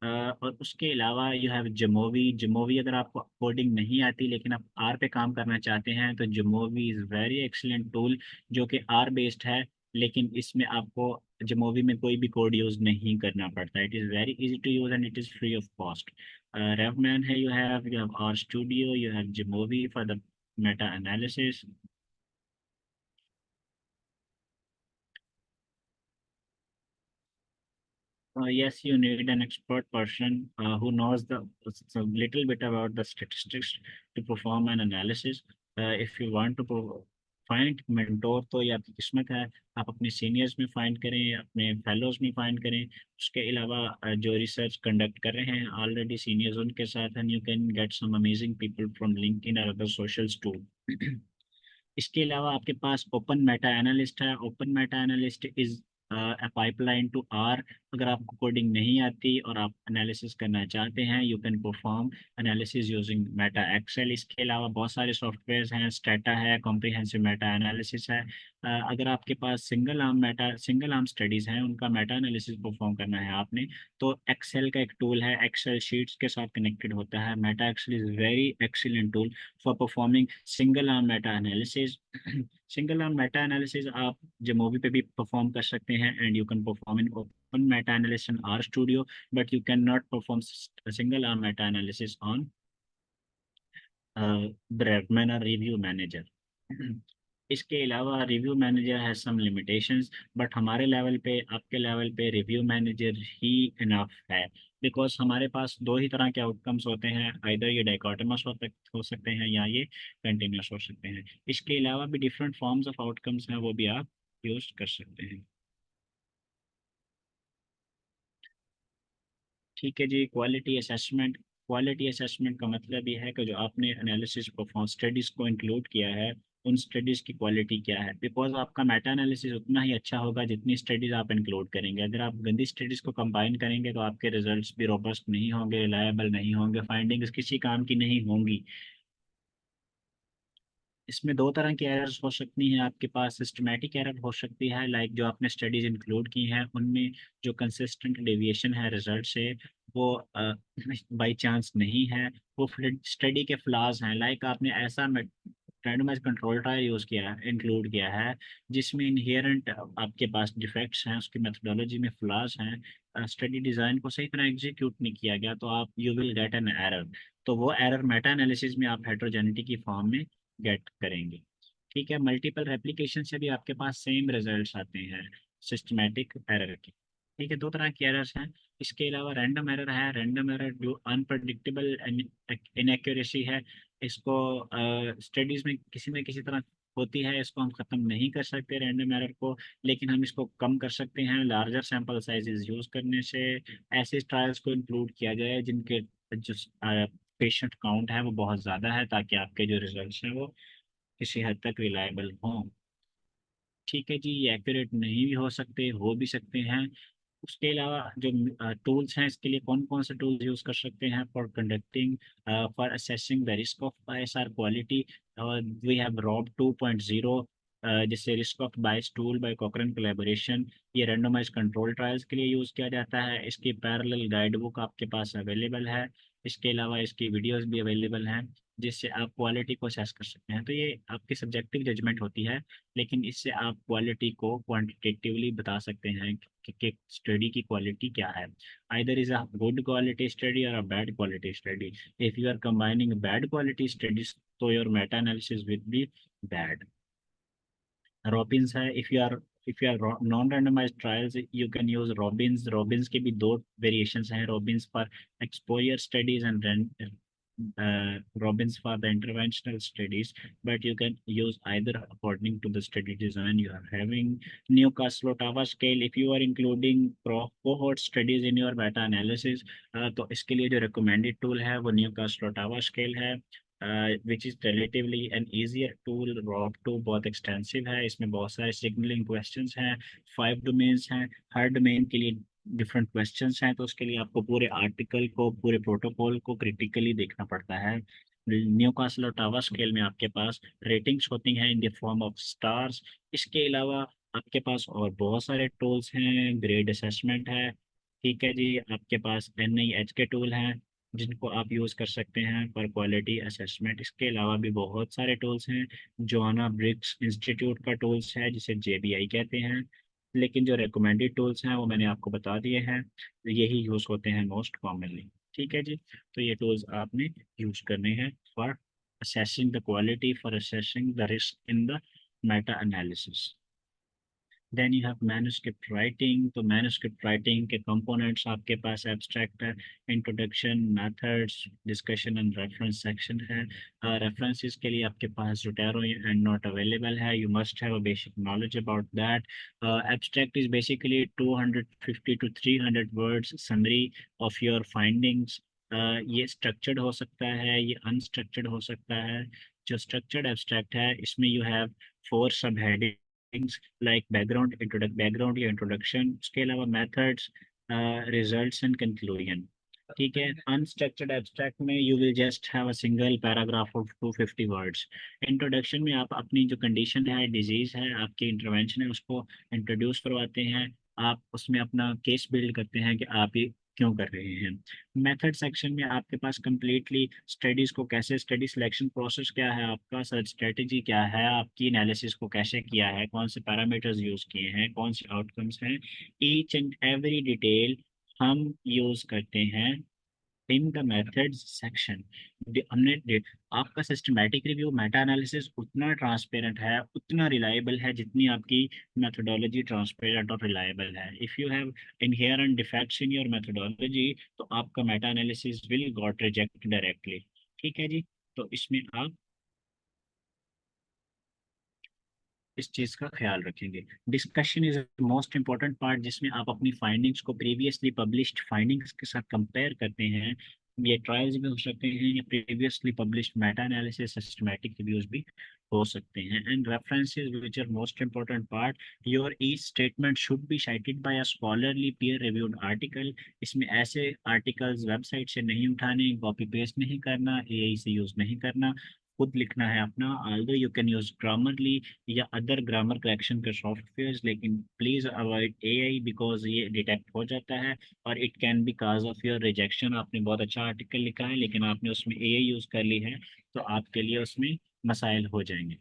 S3: और उसके अलावा यू हैव जमोवी। जमोवी अगर आपको कोडिंग नहीं आती लेकिन आप आर पे काम करना चाहते हैं तो जमोवी इज़ वेरी एक्सीलेंट टूल, जो कि आर बेस्ड है, लेकिन इसमें आपको जमोवी में कोई भी कोड यूज़ नहीं करना पड़ता। It is very easy to use and it is free of cost. RevMan है, you have RStudio, you have jamovi for the meta analysis. Yes, you need an expert person who knows the so little bit about the statistics to perform an analysis. If you want to find mentor तो ये आपकी किस्मत है, आप अपने seniors में find करें, अपने फेलोज में फाइंड करें। उसके अलावा जो रिसर्च कंडक्ट कर रहे हैं ऑलरेडी सीनियर्स, उनके साथ and you can get some amazing people from LinkedIn और अदर सोशल्स टू। इसके अलावा आपके पास ओपन मेटा एनालिस्ट है। Open meta analyst is a pipeline to R. अगर आपको कोडिंग नहीं आती और आप एनालिसिस करना चाहते हैं, you can perform analysis using MetaXL. इसके अलावा बहुत सारे सॉफ्टवेयर हैं, स्टेटा है, कॉम्प्रिहेंसिव मेटा एनालिसिस है। अगर आपके पास सिंगल आर्म स्टडीज़ हैं, उनका मेटा एनालिसिस परफॉर्म करना है आपने, तो एक्सेल का एक टूल है, एक्सेल शीट्स के साथ कनेक्टेड होता है। MetaXL is very excellent tool for performing single arm meta analysis. Single arm meta analysis आप जमोवी पे भी परफॉर्म कर सकते हैं, and you can perform in open meta analysis in RStudio, but you can not perform single arm meta analysis on RevMan और review manager. इसके अलावा review manager है सम लिमिटेशंस, बट हमारे लेवल पे, आपके लेवल पे review manager ही enough है, because हमारे पास दो ही तरह के आउटकम्स होते हैं, आइदर ये डाइकोटोमस हो सकते हैं या ये कंटिन्यूस हो सकते हैं। इसके अलावा भी डिफरेंट फॉर्म्स ऑफ आउटकम्स हैं, वो भी आप यूज कर सकते हैं। ठीक है जी। क्वालिटी असेसमेंट का मतलब ये है कि जो आपने एनालिसिस परफॉर्म स्टडीज़ को इंक्लूड किया है, उन स्टडीज़ की क्वालिटी क्या है। बिकॉज आपका मेटा एनालिसिस उतना ही अच्छा होगा जितनी स्टडीज़ आप इंक्लूड करेंगे। अगर आप गंदी स्टडीज़ को कंबाइन करेंगे तो आपके रिजल्ट्स भी रोबस्ट नहीं होंगे, रिलायबल नहीं होंगे, फाइंडिंग्स किसी काम की नहीं होंगी। इसमें दो तरह की एरर्स हो सकती हैं आपके पास। सिस्टमेटिक एरर हो सकती है, लाइक जो आपने स्टडीज़ इंक्लूड की हैं उनमें जो कंसिस्टेंट डेविएशन है रिजल्ट से, वो बाई चांस नहीं है, वो स्टडी के फ्लॉज हैं। लाइक आपने ऐसा रैंडमाइज कंट्रोल ट्रायल यूज़ किया है, इंक्लूड किया है, जिसमें इनहेरेंट आपके पास डिफेक्ट्स हैं, उसकी मेथोडोलॉजी में फ्लॉज हैं, स्टडी डिज़ाइन को सही तरह एग्जीक्यूट नहीं किया गया, तो आप you will get an error. तो वो एरर मेटा एनालिसिस में आप हेट्रोजेनिटी की फॉर्म में गेट करेंगे। ठीक है। मल्टीपल रेप्लिकेशन से भी आपके पास सेम रिजल्ट्स आते हैं सिस्टमैटिक एरर के। ठीक है, दो तरह की एरर्स हैं। इसके अलावा रैंडम एरर है। रैंडम एरर जो अनप्रडिक्टेबल इनएक्यूरेसी है, इसको स्टडीज़ में किसी न किसी तरह होती है, इसको हम ख़त्म नहीं कर सकते रैंडम एरर को, लेकिन हम इसको कम कर सकते हैं लार्जर सैंपल साइजेस यूज़ करने से। ऐसे ट्रायल्स को इंक्लूड किया जाए जिनके जो पेशेंट काउंट है वो बहुत ज़्यादा है, ताकि आपके जो रिजल्ट्स हैं वो किसी हद तक रिलायबल हों। ठीक है जी। ये एक्यूरेट नहीं भी हो सकते, हो भी सकते हैं। उसके अलावा जो टूल्स हैं, इसके लिए कौन कौन से टूल्स यूज़ कर सकते हैं for conducting, for assessing the risk of bias or quality. We have RoB 2.0, जिससे risk of bias tool by Cochrane collaboration. ये रैंडमाइज कंट्रोल ट्रायल्स के लिए यूज़ किया जाता है। इसकी पैरेलल गाइड बुक आपके पास अवेलेबल है। इसके अलावा इसकी वीडियोस भी अवेलेबल हैं, जिससे आप क्वालिटी को असेस कर सकते हैं। तो ये आपकी सब्जेक्टिव जजमेंट होती है, लेकिन इससे आप क्वालिटी को क्वांटिटेटिवली बता सकते हैं कि स्टडी की क्वालिटी क्या है। Either is a good quality study और a bad quality study. If you are combining bad quality studies, तो your meta analysis will be bad. ROBINS है। If you are non randomised trials, you can use ROBINS. ROBINS के भी दो variations हैं, ROBINS for exposure studies and Robbins for the interventional studies, but you can use either according to the study design you are having. Newcastle-Ottawa scale, if you are including cohort studies in your meta analysis, तो इसके लिए जो recommended tool है वो Newcastle-Ottawa scale है, which is relatively an easier tool. ROB2 बहुत extensive है, इसमें बहुत सारे signaling questions हैं, 5 domains हैं, हर domain के लिए डिफरेंट क्वेश्चंस हैं, तो उसके लिए आपको पूरे आर्टिकल को, पूरे प्रोटोकॉल को क्रिटिकली देखना पड़ता है। न्यूकासल और टावर स्केल में आपके पास रेटिंग्स होती हैं in the form of stars. इसके अलावा आपके पास और बहुत सारे टूल्स हैं, ग्रेड असेसमेंट है। ठीक है जी। आपके पास NIH के टूल हैं जिनको आप यूज़ कर सकते हैं फॉर क्वालिटी असेसमेंट। इसके अलावा भी बहुत सारे टूल्स हैं। जोआना ब्रिक्स इंस्टीट्यूट का टूल्स है जिसे JBI कहते हैं, लेकिन जो रिकमेंडेड टूल्स हैं वो मैंने आपको बता दिए हैं, यही यूज़ होते हैं मोस्ट कॉमनली। ठीक है जी। तो ये टूल्स आपने यूज करने हैं for assessing the quality, for assessing the risk in the meta analysis. Then you have manuscript writing. तो मैन्युस्क्रिप्ट राइटिंग के कंपोनेंट्स आपके पास एब्स्ट्रैक्ट है, introduction, methods, discussion and reference section है। रेफरेंसेस के लिए आपके पास जोटेरो एंड नोट अवेलेबल है, you must have a basic knowledge about that. Abstract is basically 250 to 300 words summary of your findings. ये स्ट्रक्चर्ड हो सकता है, ये अनस्ट्रक्चर्ड हो सकता है। जो स्ट्रक्चर्ड एब्स्ट्रैक्ट है इसमें यू हैव 4 सब हेडिंग्स लाइक बैकग्राउंड या इंट्रोडक्शन, उसके अलावा मेथड्स, रिजल्ट्स एंड कंक्लूजन। ठीक है। अनस्ट्रक्चर्ड एब्स्ट्रैक्ट में you will just have a single paragraph of 250 words. Introduction में आप अपनी जो कंडीशन है, डिजीज है, आपकी इंटरवेंशन है, उसको इंट्रोड्यूस करवाते हैं। आप उसमें अपना केस बिल्ड करते हैं कि आप ये क्यों कर रहे हैं। मेथड सेक्शन में आपके पास कंप्लीटली स्टडीज़ को कैसे, स्टडी सिलेक्शन प्रोसेस क्या है आपका, सर्च स्ट्रेटजी क्या है आपकी, एनालिसिस को कैसे किया है, कौन से पैरामीटर्स यूज़ किए हैं, कौन से आउटकम्स हैं, ईच एंड एवरी डिटेल हम यूज़ करते हैं इन द मेथड्स सेक्शन। आपका सिस्टमैटिक रिव्यू, मेटा एनालिसिस उतना ट्रांसपेरेंट है, उतना रिलायबल है जितनी आपकी मेथोडोलॉजी ट्रांसपेरेंट और रिलायबल है। If you have inherent defects in your methodology तो आपका Meta analysis will got reject directly. ठीक है जी। तो इसमें आप इस चीज़ का ख्याल रखेंगे। Discussion is most important part, जिसमें आप अपनी फाइंडिंग्स को प्रीवियसली पब्लिश्ड फाइंडिंग्स के साथ कंपेयर करते हैं। ये ट्रायल्स भी हो सकते हैं या previously published meta analysis, systematic reviews भी हो सकते हैं। And references which are most important part, your each statement should be cited by a scholarly peer reviewed article. इसमें ऐसे आर्टिकल्स वेबसाइट से नहीं उठाने, कॉपी पेस्ट नहीं करना, एआई से यूज़ नहीं करना, खुद लिखना है अपना। Although you can use Grammarly या अदर ग्रामर करेक्शन के सॉफ्टवेयर, लेकिन प्लीज अवॉइड एआई बिकॉज ये डिटेक्ट हो जाता है और it can B cause of your rejection. आपने बहुत अच्छा आर्टिकल लिखा है लेकिन आपने उसमें एआई यूज कर ली है तो आपके लिए उसमें मसाइल हो जाएंगे।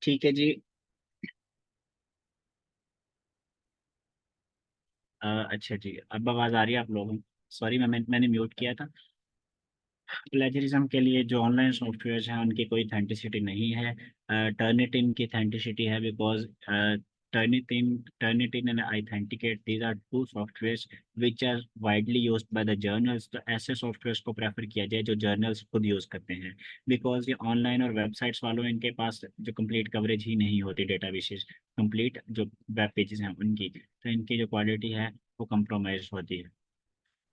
S3: ठीक है जी। अच्छा जी, अब आवाज़ आ रही है आप लोगों को? सॉरी मैंने म्यूट किया था। प्लेजरिज्म के लिए जो ऑनलाइन सॉफ्टवेयर हैं उनकी कोई ऑथेंटिसिटी नहीं है। टर्निटिन की ऑथेंटिसिटी है because Turnitin and iThenticate, these are two softwares which are widely used by the journals. तो ऐसे सॉफ्टवेयर्स को प्रेफर किया जाए जो जर्नल्स खुद यूज़ करते हैं, बिकॉज ये ऑनलाइन और वेबसाइट्स वालों इनके पास जो कंप्लीट कवरेज ही नहीं होती डेटा बेसिस, कंप्लीट जो वेब पेजेस हैं उनकी, तो इनकी जो क्वालिटी है वो कंप्रोमाइज होती है।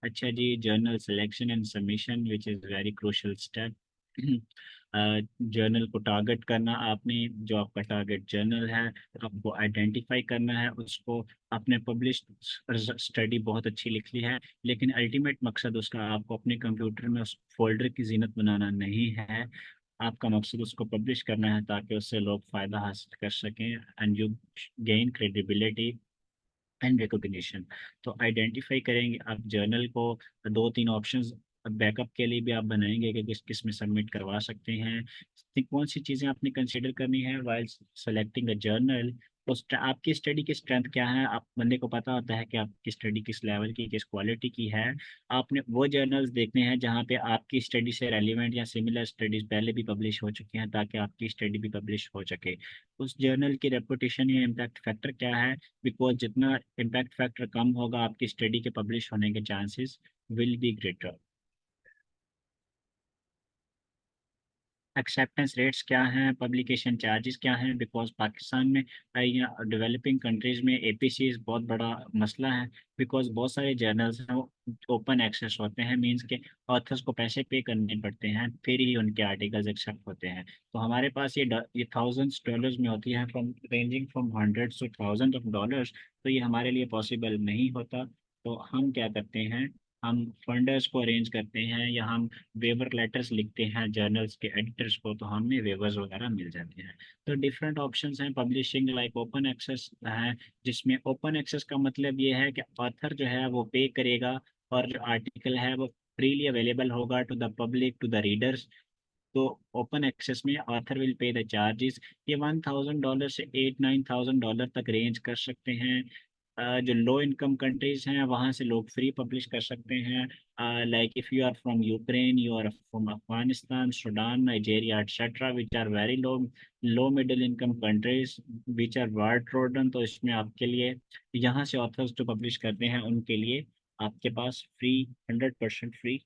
S3: अच्छा जी, journal selection and submission which is very crucial step. Journal को टारगेट करना, आपने जो आपका टारगेट जर्नल है आपको आइडेंटिफाई करना है उसको। आपने पब्लिश्ड स्टडी बहुत अच्छी लिख ली है लेकिन अल्टीमेट मकसद उसका आपको अपने कंप्यूटर में उस फोल्डर की जीनत बनाना नहीं है। आपका मकसद उसको पब्लिश करना है ताकि उससे लोग फ़ायदा हासिल कर सकें and you gain credibility and recognition. तो आइडेंटिफाई करेंगे आप जर्नल को, 2-3 ऑप्शंस बैकअप के लिए भी आप बनाएंगे कि किस किस में सबमिट करवा सकते हैं। कौन सी चीज़ें आपने कंसिडर करनी है वाइल सेलेक्टिंग अ जर्नल। तो आपकी स्टडी की स्ट्रेंथ क्या है, आप बंदे को पता होता है कि आपकी स्टडी किस लेवल की, किस क्वालिटी की है। आपने वो जर्नल्स देखने हैं जहाँ पे आपकी स्टडी से रेलिवेंट या सिमिलर स्टडीज़ पहले भी पब्लिश हो चुकी हैं ताकि आपकी स्टडी भी पब्लिश हो सके। उस जर्नल की रेपुटेशन या इम्पैक्ट फैक्टर क्या है, बिकॉज जितना इम्पैक्ट फैक्टर कम होगा आपकी स्टडी के पब्लिश होने के chances will be greater. Acceptance rates क्या हैं, पब्लिकेशन चार्जेस क्या हैं, बिकॉज पाकिस्तान में या डेवलपिंग कंट्रीज़ में एपीसीज बहुत बड़ा मसला है। बिकॉज बहुत सारे जर्नल्स हैं वो ओपन एक्सेस होते हैं, मींस के ऑथर्स को पैसे पे करने पड़ते हैं फिर ही उनके आर्टिकल्स एक्सेप्ट होते हैं। तो हमारे पास ये थाउजेंड्स डॉलर्स में होती है, from ranging from hundreds two thousand of dollars. तो ये हमारे लिए पॉसिबल नहीं होता। तो हम क्या करते हैं, हम फंडर्स को अरेंज करते हैं या हम वेवर लेटर्स लिखते हैं जर्नल्स के एडिटर्स को, तो हमें वेवर्स वगैरह मिल जाते हैं। तो डिफरेंट ऑप्शंस हैं पब्लिशिंग, लाइक ओपन एक्सेस है, जिसमें ओपन एक्सेस का मतलब ये है कि ऑथर जो है वो पे करेगा और जो आर्टिकल है वो फ्रीली अवेलेबल होगा to the public, to the readers. तो ओपन एक्सेस में author will pay the charges. ये $1000 से $8-9,000 तक रेंज कर सकते हैं। जो लो इनकम कंट्रीज हैं वहाँ से लोग फ्री पब्लिश कर सकते हैं, like if you are from Ukraine, you are from Afghanistan, Sudan, Nigeria et cetera, which are very low middle income countries which are war torn. तो इसमें आपके लिए यहाँ से ऑथर्स जो पब्लिश करते हैं उनके लिए आपके पास free 100% free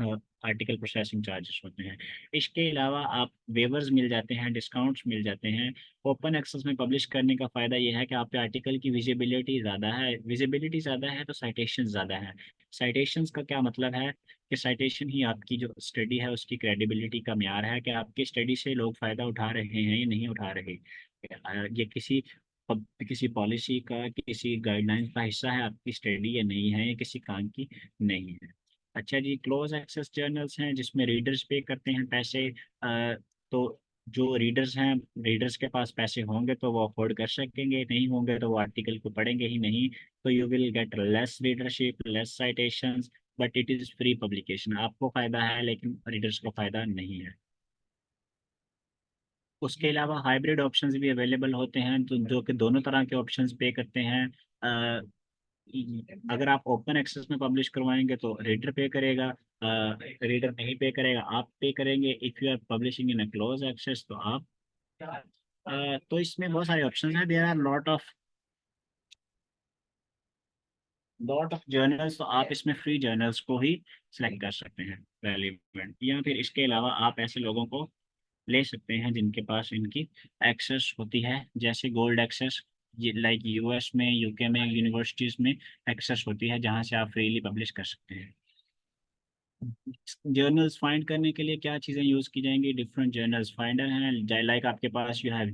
S3: article processing charges होते हैं। इसके अलावा आप वेवर्स मिल जाते हैं, डिस्काउंट्स मिल जाते हैं। ओपन एक्सेस में पब्लिश करने का फ़ायदा ये है कि आप पे आर्टिकल की विजिबिलिटी ज़्यादा है, विजिबिलिटी ज़्यादा है तो साइटेशन ज़्यादा है। साइटेशंस का क्या मतलब है कि साइटेशन ही आपकी जो स्टडी है उसकी क्रेडिबिलिटी का म्यार है कि आपकी स्टडी से लोग फ़ायदा उठा रहे हैं या नहीं उठा रहे। ये किसी पॉलिसी का, किसी गाइडलाइंस का हिस्सा है आपकी स्टडी या नहीं है, या किसी काम की नहीं है। अच्छा जी, क्लोज एक्सेस जर्नल्स हैं जिसमें रीडर्स पे करते हैं पैसे। तो जो रीडर्स हैं, रीडर्स के पास पैसे होंगे तो वो अफोर्ड कर सकेंगे, नहीं होंगे तो वो आर्टिकल को पढ़ेंगे ही नहीं। तो you will get less readership, less citations, but it is free publication. आपको फ़ायदा है लेकिन रीडर्स को फ़ायदा नहीं है। उसके अलावा हाइब्रिड ऑप्शंस भी अवेलेबल होते हैं, तो जो कि दोनों तरह के ऑप्शंस पे करते हैं। अगर आप ओपन एक्सेस में पब्लिश करवाएंगे तो रीडर पे करेगा, रीडर नहीं पे करेगा, आप पे करेंगे। If you are publishing in a close access तो आप तो इसमें बहुत सारे ऑप्शन हैं, there are lot of journals. तो आप इसमें फ्री जर्नल्स को ही सिलेक्ट कर सकते हैं रेलिवेंट, या फिर इसके अलावा आप ऐसे लोगों को ले सकते हैं जिनके पास इनकी एक्सेस होती है, जैसे गोल्ड एक्सेस, लाइक यूएस में, यूके में यूनिवर्सिटीज़ में एक्सेस होती है जहाँ से आप फ्रीली पब्लिश कर सकते हैं। जर्नल्स फाइंड करने के लिए क्या चीज़ें यूज़ की जाएंगी? डिफरेंट जर्नल्स फाइंडर हैं, लाइक आपके पास you have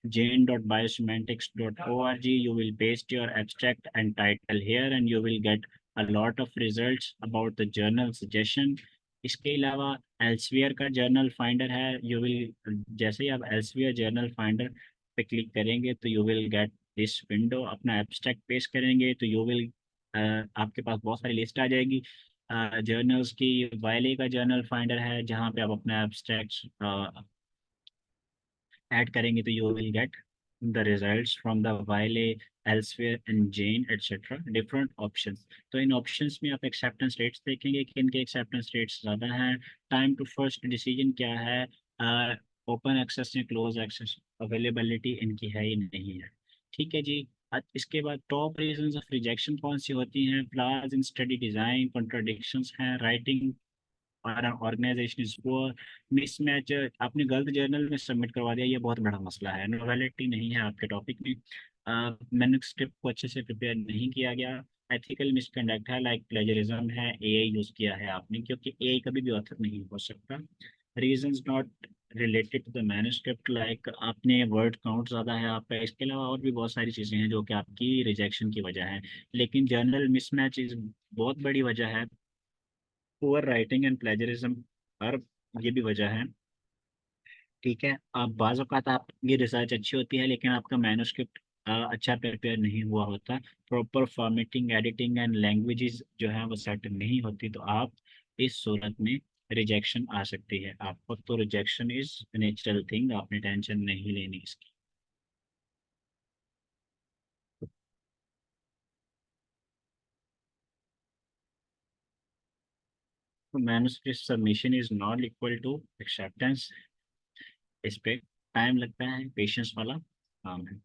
S3: jane.biosemantics.org, you will paste your abstract and title here and you will get a lot of results about the journal suggestion. इसके अलावा एल्सवियर का जर्नल फाइंडर है, you will, जैसे ही आप एल्सवियर जर्नल फाइंडर पे click करेंगे तो you will get this window. अपना एब्स्ट्रैक्ट पेस्ट करेंगे तो यू विल आपके पास बहुत सारी लिस्ट आ जाएगी जर्नल्स की। वायले का जर्नल फाइंडर है जहाँ पे आप अपने एब्स्ट्रैक्ट्स ऐड करेंगे तो you will get the results from the Wiley, Elsevier and Jane et cetera, different options. तो इन ऑप्शंस में आप एक्सेप्टेंस रेट्स देखेंगे कि इनके एक्सेप्टेंस रेट्स ज़्यादा हैं। टाइम टू फर्स्ट डिसीजन क्या है, ओपन एक्सेस या क्लोज एक्सेस, अवेलेबिलिटी इनकी है या नहीं है। ठीक है जी। इसके बाद टॉप रीजंस ऑफ रिजेक्शन कौन सी होती हैं? Flaws in study design, contradictions हैं, राइटिंग और ऑर्गेनाइजेशन इज पुअर, मिसमैच, आपने गलत जर्नल में सबमिट करवा दिया, ये बहुत बड़ा मसला है। नोवेलिटी नहीं है आपके टॉपिक में, मैन्युस्क्रिप्ट को अच्छे से प्रिपेयर नहीं किया गया, एथिकल मिसकंडक्ट है, लाइक प्लेजरिज्म है, एआई यूज़ किया है आपने, क्योंकि एआई कभी भी ऑथर नहीं हो सकता। Reasons not related to the manuscript, like आपने वर्ड काउंट ज़्यादा है आपका। इसके अलावा और भी बहुत सारी चीज़ें हैं जो कि आपकी रिजेक्शन की वजह है, लेकिन जर्नल मिसमैच इज बहुत बड़ी वजह है। पुअर राइटिंग एंड प्लेजरिज्म और ये भी वजह है। ठीक है, आप बाज़ औक़ात आपकी रिसर्च अच्छी होती है लेकिन आपका मैन्युस्क्रिप्ट अच्छा प्रिपेयर नहीं हुआ होता, proper formatting, editing and languages जो है वो सेट नहीं होती, तो आप इस सूरत में रिजेक्शन आ सकती है आपको। तो रिजेक्शन इज़ नेचुरल थिंग, आपने टेंशन नहीं लेनी इसकी। तो manuscript submission is not equal to acceptance, इस पे टाइम लगता है, पेशेंस वाला काम है।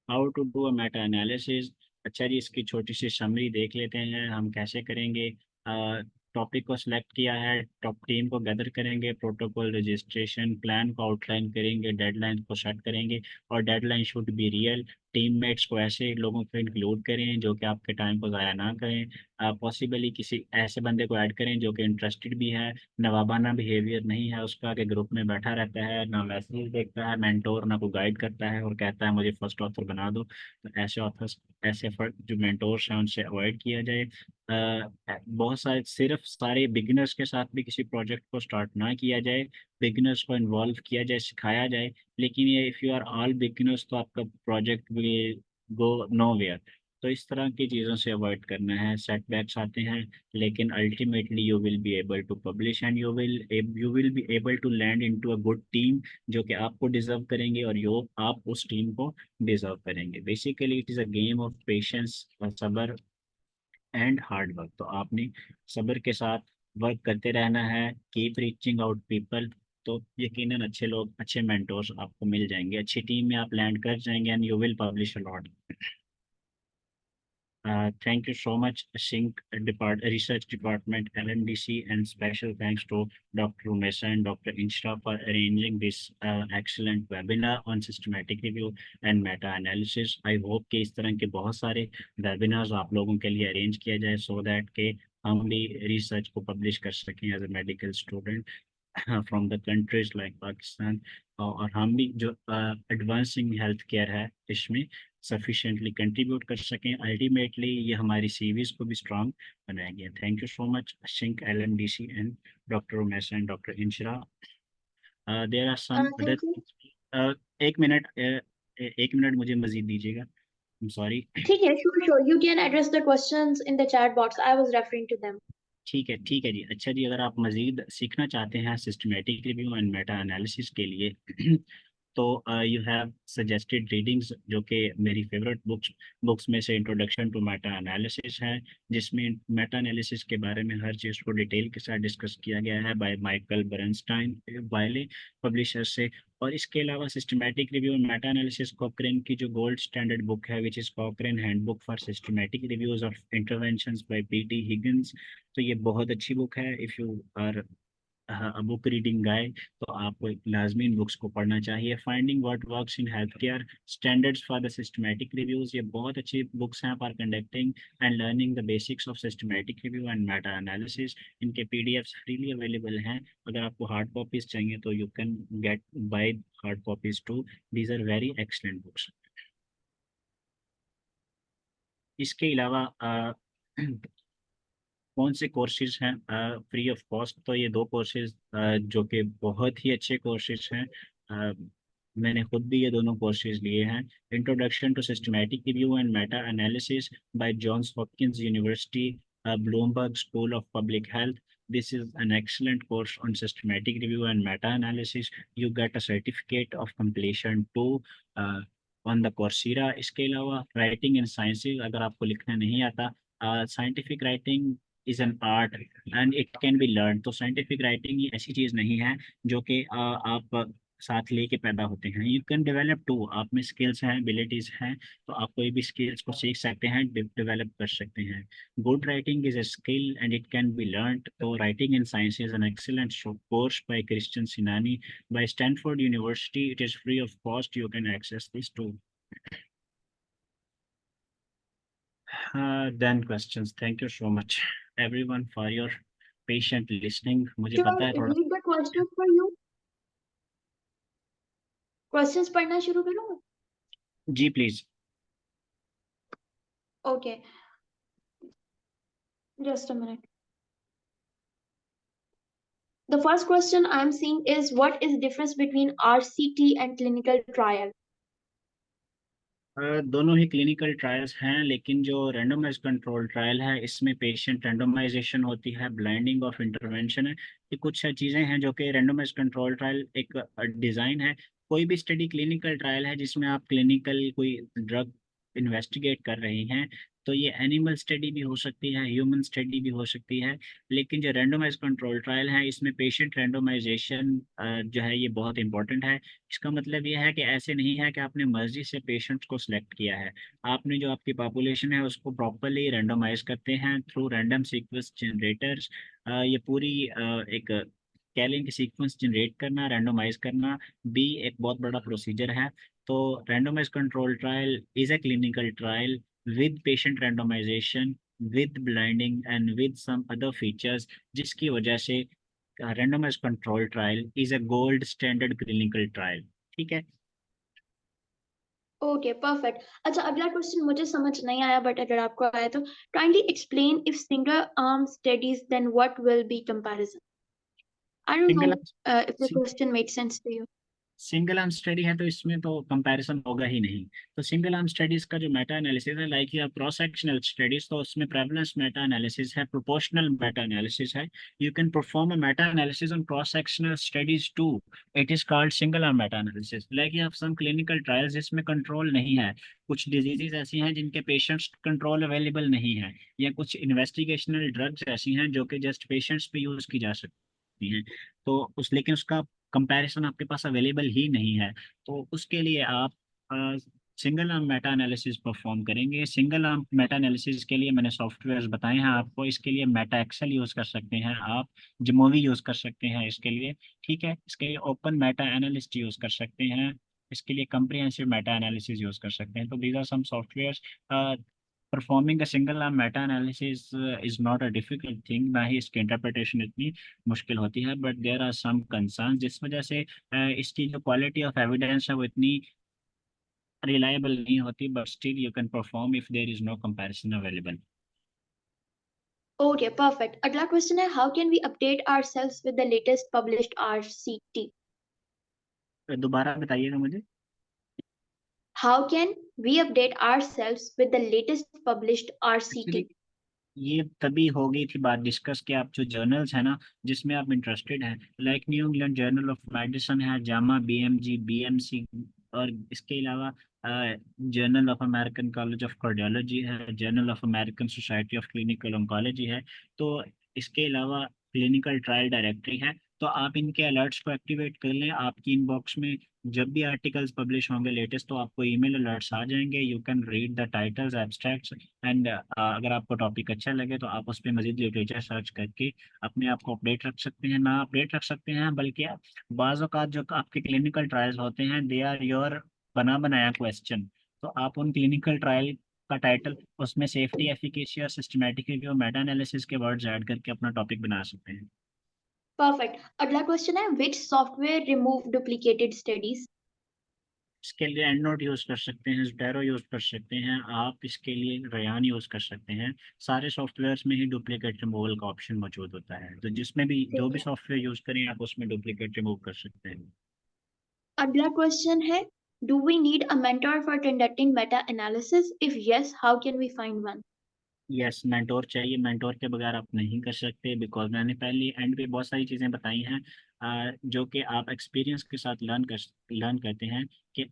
S3: How to do a meta analysis. अच्छा जी, इसकी छोटी सी समरी देख लेते हैं हम कैसे करेंगे। टॉपिक को सिलेक्ट किया है, टॉप टीम को गैदर करेंगे, प्रोटोकॉल रजिस्ट्रेशन प्लान को आउटलाइन करेंगे, डेडलाइन को सेट करेंगे, और deadline should be real. Teammates को ऐसे लोगों को इंक्लूड करें जो कि आपके टाइम को ज़ाया ना करें। पॉसिबली किसी ऐसे बंदे को ऐड करें जो कि इंटरेस्टेड भी है, नवाबाना बिहेवियर नहीं है उसका कि ग्रुप में बैठा रहता है, ना मैसेज देखता है मेंटोर, ना कोई गाइड करता है और कहता है मुझे फर्स्ट ऑथर बना दो। तो ऐसे ऑथर्स, ऐसे जो मेंटोर्स हैं उनसे अवॉइड किया जाए। बहुत सारे सिर्फ सारे बिगिनर्स के साथ भी किसी प्रोजेक्ट को स्टार्ट ना किया जाए, बिगिनर्स को इन्वॉल्व किया जाए, सिखाया जाए। लेकिन ये if you are all beginners तो आपका प्रोजेक्ट विल गो नोवेयर। तो इस तरह की चीज़ों से अवॉइड करना है। सेटबैक्स आते हैं लेकिन ultimately you will be able to publish and you will be able to land into a good team जो कि आपको डिजर्व करेंगे और यो आप उस टीम को डिजर्व करेंगे। Basically it is a game of patience, सब्र एंड हार्ड वर्क। तो आपने सब्र के साथ वर्क करते रहना है, कीप रीचिंग आउट पीपल। तो यकीनन अच्छे लोग, अच्छे मेंटोर्स आपको मिल जाएंगे, अच्छी टीम में आप लैंड कर जाएंगे and you will publish a lot. Thank you so much, Sync Research Department, LMDC, and special thanks to Dr. Umesa and Dr. Inshra for arranging this excellent webinar on systematic review and meta-analysis. I hope कि इस तरह के बहुत सारे webinars आप लोगों के लिए arrange किया जाए so that के हम भी research को publish कर सकें as a medical student from the countries like Pakistan। और हम भी जो एडवांसिंग हेल्थ केयर है इसमें सफिशिएंटली कंट्रीब्यूट कर सकें। अल्टीमेटली ये हमारी सीवीज को भी स्ट्रांग बनाएंगे। Thank you so much sync LMDC and doctor Umesh and doctor Inshara. There are some other.
S2: Thank you.
S3: एक मिनट, एक मिनट मुझे मजीद दीजिएगा। I am sorry.
S2: ठीक है, sure. You can address the questions in the chat box. I was referring to them.
S3: ठीक है जी। अच्छा जी, अगर आप मज़ीद सीखना चाहते हैं systematic review and meta analysis के लिए तो यू हैव सजेस्टेड रीडिंग्स जो कि मेरी फेवरेट बुक्स में से इंट्रोडक्शन टू मेटा एनालिसिस है, जिसमें मेटा एनालिसिस के बारे में हर चीज़ को डिटेल के साथ डिस्कस किया गया है by Michael Bernstein Wiley publisher से। और इसके अलावा systematic review and meta analysis Cochrane की जो गोल्ड स्टैंडर्ड बुक है which is Cochrane handbook for systematic reviews of interventions by P.T. Higgins. तो ये बहुत अच्छी बुक है। If you are book reading guy तो आपको लाजमी इन बुक्स को पढ़ना चाहिए। Finding what works in health care, standards for the systematic reviews, ये बहुत अच्छी बुक्स हैं for conducting and learning the basics of systematic review and meta analysis. इनके PDFs फ्रीली अवेलेबल हैं। अगर आपको हार्ड कॉपीज चाहिए तो you can get buy hard copies too. These are very excellent books. इसके अलावा कौन से कोर्सेज हैं फ्री ऑफ कॉस्ट? तो ये दो कोर्सेज जो कि बहुत ही अच्छे कोर्सेज हैं। अ, मैंने खुद भी ये दोनों कोर्सेज लिए हैं। Introduction to systematic review and meta analysis by Johns Hopkins university, Bloomberg school of public health. This is an excellent course on systematic review and meta-analysis. You get a certificate of completion too on the Coursera. इसके अलावा writing in sciences, अगर आपको लिखना नहीं आता, scientific writing is an art and it can be learn. तो scientific writing ये ऐसी चीज़ नहीं है जो कि आप साथ लेके पैदा होते हैं। यू कैन डेवलप टू, आप में स्किल्स हैं, एबिलिटीज़ हैं, तो आप कोई भी स्किल्स को सीख सकते हैं, डेवलप कर सकते हैं। Good writing is a skill and it can be learn. तो writing in science is an excellent course by Christian Sinani by Stanford University. It is free of cost, you can access this too. Then questions. Thank you so much everyone for your patient listening. मुझे
S2: Should
S3: पता
S2: I
S3: है थोड़ा।
S2: read the questions for you? Questions पढ़ना शुरू करूँ?
S3: जी please.
S2: Okay, just a minute. The first question I'm seeing is what is the difference between RCT and clinical trial?
S3: दोनों ही clinical trials हैं, लेकिन जो रैंडमाइज कंट्रोल ट्रायल है इसमें patient randomisation होती है, ब्लाइंडिंग ऑफ इंटरवेंशन है। ये कुछ चीज़ें हैं जो कि रैंडमाइज कंट्रोल ट्रायल एक डिज़ाइन है। कोई भी स्टडी क्लिनिकल ट्रायल है जिसमें आप क्लिनिकल कोई ड्रग इन्वेस्टिगेट कर रहे हैं, तो ये एनिमल स्टडी भी हो सकती है, ह्यूमन स्टडी भी हो सकती है। लेकिन जो रैंडमाइज कंट्रोल ट्रायल है इसमें पेशेंट रैंडमाइजेशन जो है ये बहुत इंपॉर्टेंट है। इसका मतलब ये है कि ऐसे नहीं है कि आपने मर्जी से पेशेंट्स को सिलेक्ट किया है। आपने जो आपकी पॉपुलेशन है उसको प्रॉपरली रैंडमाइज करते हैं थ्रू रैंडम सीक्वेंस जनरेटर्स। ये पूरी एक स्केलिंग के सीक्वेंस जनरेट करना, रैंडोमाइज करना भी एक बहुत बड़ा प्रोसीजर है। तो randomize control trial is a clinical trial with patient randomization, with blinding and with some other features, जिसकी वजह से randomized control trial is a gold standard clinical trial। ठीक है।
S2: Okay perfect. अच्छा अगला क्वेश्चन मुझे समझ नहीं आया बट अगर आपको आया तो kindly explain if single arm studies then what will be comparison. I don't know
S3: single
S2: if the question make sense to you.
S3: Single arm study है तो इसमें तो कंपैरिजन होगा ही नहीं। तो सिंगल आर्म स्टडीज का जो मेटा एनालिसिस है, लाइक या क्रॉस सेक्शनल स्टडीज, तो उसमें प्रेवलेंस मेटा एनालिसिस है, प्रोपोर्शनल मेटा एनालिसिस है। You can perform a meta analysis on cross sectional studies too. It is called single arm meta analysis. Like you have some clinical trials जिसमें control नहीं है, कुछ diseases ऐसी हैं जिनके patients control available नहीं है, या कुछ इन्वेस्टिगेशनल ड्रग्स ऐसी हैं जो कि जस्ट पेशेंट्स पे यूज की जा सकती हैं। तो उस लेकिन उसका कंपैरिजन आपके पास अवेलेबल ही नहीं है। तो उसके लिए आप single arm meta analysis perform करेंगे। सिंगल आर्म मेटा एनालिसिस के लिए मैंने सॉफ्टवेयर्स बताए हैं आपको। इसके लिए मेटा एक्सेल यूज़ कर सकते हैं आप, जमोवी यूज़ कर सकते हैं इसके लिए। ठीक है। इसके लिए ओपन मेटा एनालिस्ट यूज़ कर सकते हैं। इसके लिए कंप्रिहेंसिव मेटा एनालिसिस यूज़ कर सकते हैं। तो these are some softwares. Performing a single arm meta analysis is not a difficult thing, ना ही इसकी इंटरप्रिटेशन इतनी मुश्किल होती है, but there are some concern जिस वजह से इसकी जो क्वालिटी ऑफ एविडेंस है वो इतनी रिलायबल नहीं होती, but still you can perform if there is no comparison available.
S2: Okay perfect. अगला क्वेश्चन है how can we update ourselves with the latest published RCT.
S3: दोबारा बताइएगा मुझे।
S2: How can we update ourselves with the latest published RCT.
S3: Actually ये तभी होगी थी बात डिस्कस कि आप जो जर्नल्स है ना जिसमें आप इंटरेस्टेड हैं, like New England Journal of Medicine है, जामा, बीएमजी, बीएमसी, और इसके अलावा Journal of American College of Cardiology है, Journal of American Society of Clinical Oncology है। तो इसके अलावा क्लिनिकल ट्रायल डायरेक्टरी है। तो आप इनके अलर्ट्स को एक्टिवेट कर लें। आपकी इनबॉक्स में जब भी आर्टिकल्स पब्लिश होंगे लेटेस्ट, तो आपको ईमेल अलर्ट्स आ जाएंगे। You can read the titles, abstracts, and अगर आपको टॉपिक अच्छा लगे तो आप उस पर मजीद लिटरेचर सर्च करके अपने आप को अपडेट रख सकते हैं। ना अपडेट रख सकते हैं, बल्कि बाज़ औक़ात जो आपके क्लिनिकल ट्रायल्स होते हैं दे आर योर बना बनाया क्वेश्चन। तो आप उन क्लिनिकल ट्रायल का टाइटल, उसमें सेफ्टी, एफिकेसी और सिस्टमैटिक रिव्यू, मेटा एनालिसिस के वर्ड्स ऐड करके अपना टॉपिक बना सकते हैं।
S2: परफेक्ट। अगला क्वेश्चन है विच सॉफ्टवेयर रिमूव डुप्लीकेटेड स्टडीज।
S3: इसके लिए एंड नोट यूज़ कर सकते हैं, स्पैरो यूज़ कर सकते हैं आप, इसके लिए रयान यूज़ कर सकते हैं। सारे सॉफ्टवेयर्स में ही डुप्लीकेट रिमूवल का ऑप्शन मौजूद होता है, तो जिसमें भी जो
S2: ठीक
S3: भी
S2: है।
S3: सॉफ्टवेयर यूज़ करें आप उसमें डुप्लीकेट रिमूव कर सकते हैं।
S2: अगला क्वेश्चन है do we need a mentor for conducting meta analysis, if yes how can we find one.
S3: Yes, mentor चाहिए। मेंटोर के बगैर आप नहीं कर सकते, बिकॉज मैंने पहले एंड पे बहुत सारी चीज़ें बताई हैं जो कि आप एक्सपीरियंस के साथ लर्न करते हैं कि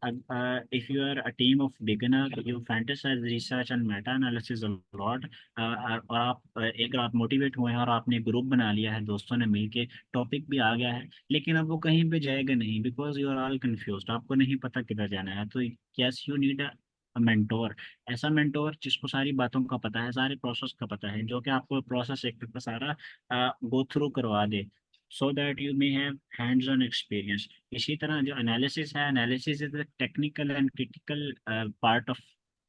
S3: if you are a team of beginner you fantasize research and meta analysis a lot, और आप एक रात मोटिवेट हुए हैं और आपने ग्रुप बना लिया है, दोस्तों ने मिल के टॉपिक भी आ गया है, लेकिन अब वो कहीं पे जाएगा नहीं, because you are all confuse, आपको नहीं पता किधर जाना है। तो yes, you need a mentor. ऐसा मेंटोर जिसको सारी बातों का पता है, सारे प्रोसेस का पता है, जो कि आपको प्रोसेस एक का सारा गो थ्रू करवा दे, so that you may have hands on experience. इसी तरह जो एनालिसिस है, analysis is the technical and critical part of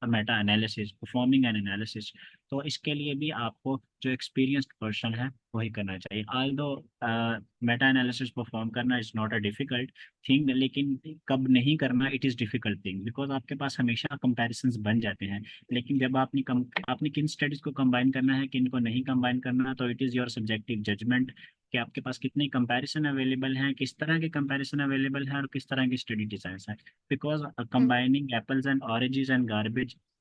S3: meta analysis, performing an analysis. तो इसके लिए भी आपको जो एक्सपीरियंस्ड पर्सन है वही करना चाहिए। ऑल्दो मेटा एनालिसिस परफॉर्म करना is not a difficult thing, लेकिन कब नहीं करना it is difficult thing, because आपके पास हमेशा कंपैरिजंस बन जाते हैं। लेकिन जब आपने किन स्टडीज़ को कंबाइन करना है, किन को नहीं कंबाइन करना, तो it is your subjective judgement कि आपके पास कितने कंपैरिजन अवेलेबल हैं, किस तरह के कंपैरिजन अवेलेबल हैं, और किस तरह की स्टडी डिजाइन है। Because combining apples and oranges and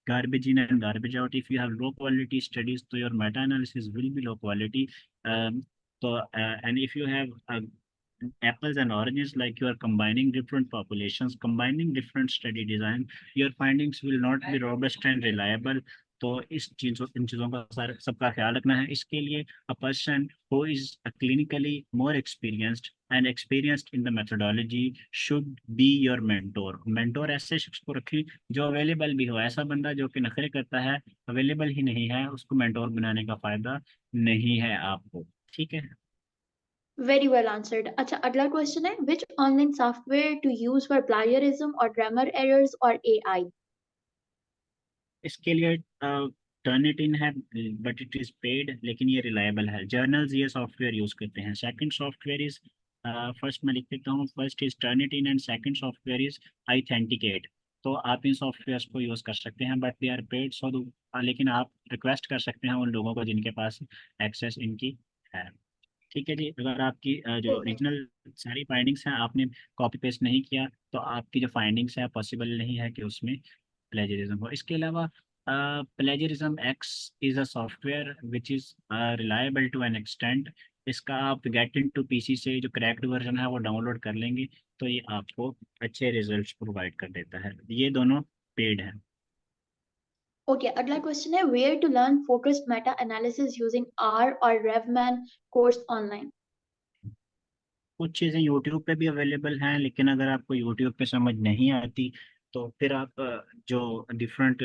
S3: garbage in and garbage out, if you have low quality studies so your meta analysis will be low quality. And if you have apples and oranges, like you are combining different populations, combining different study design, your findings will not be robust and reliable. तो इन चीज़ों का सबका ख्याल रखना है। इसके लिए a person who is clinically more experienced and experienced in the methodology should be your mentor. Mentor ऐसे शख्स को रखें जो अवेलेबल भी हो। ऐसा बंदा जो कि नखरे करता है, अवेलेबल ही नहीं है, उसको मेंटोर बनाने का फायदा नहीं है आपको। ठीक है।
S2: Very well answered. अच्छा, अगला क्वेश्चन है, which online software to use for plagiarism or grammar errors or AI?
S3: इसके लिए टर्निटिन है बट इट इज पेड, लेकिन ये रिलायबल है। जर्नल्स ये सॉफ्टवेयर यूज करते हैं। सेकंड सॉफ्टवेयर इज, फर्स्ट मैं लिख देता हूँ, first is Turnitin and second software is iThenticate. तो आप इन सॉफ्टवेयर्स को यूज कर सकते हैं but they are paid, so लेकिन आप रिक्वेस्ट कर सकते हैं उन लोगों को जिनके पास एक्सेस इनकी है। ठीक है जी, अगर आपकी जो
S2: Okay.
S3: ओरिजिनल सारी फाइंडिंग्स हैं आपने कॉपी पेस्ट नहीं किया तो आपकी जो फाइंडिंग्स है पॉसिबल नहीं है कि उसमें प्लेजरिज्म हो। इसके अलावा plagiarism X is a software which is reliable to an extent. इसका आप गेट इन टू पीसी से जो क्रैक्ड वर्जन है वो डाउनलोड कर लेंगे तो ये आपको अच्छे रिजल्ट्स प्रोवाइड कर देता है। ये दोनों पेड हैं।
S2: Okay, अगला क्वेश्चन है, where to learn focused meta analysis using R or Revman course online?
S3: कुछ चीज़ें यूट्यूब पे भी अवेलेबल हैं, लेकिन अगर आपको यूट्यूब पे समझ नहीं आती तो फिर आप जो डिफरेंट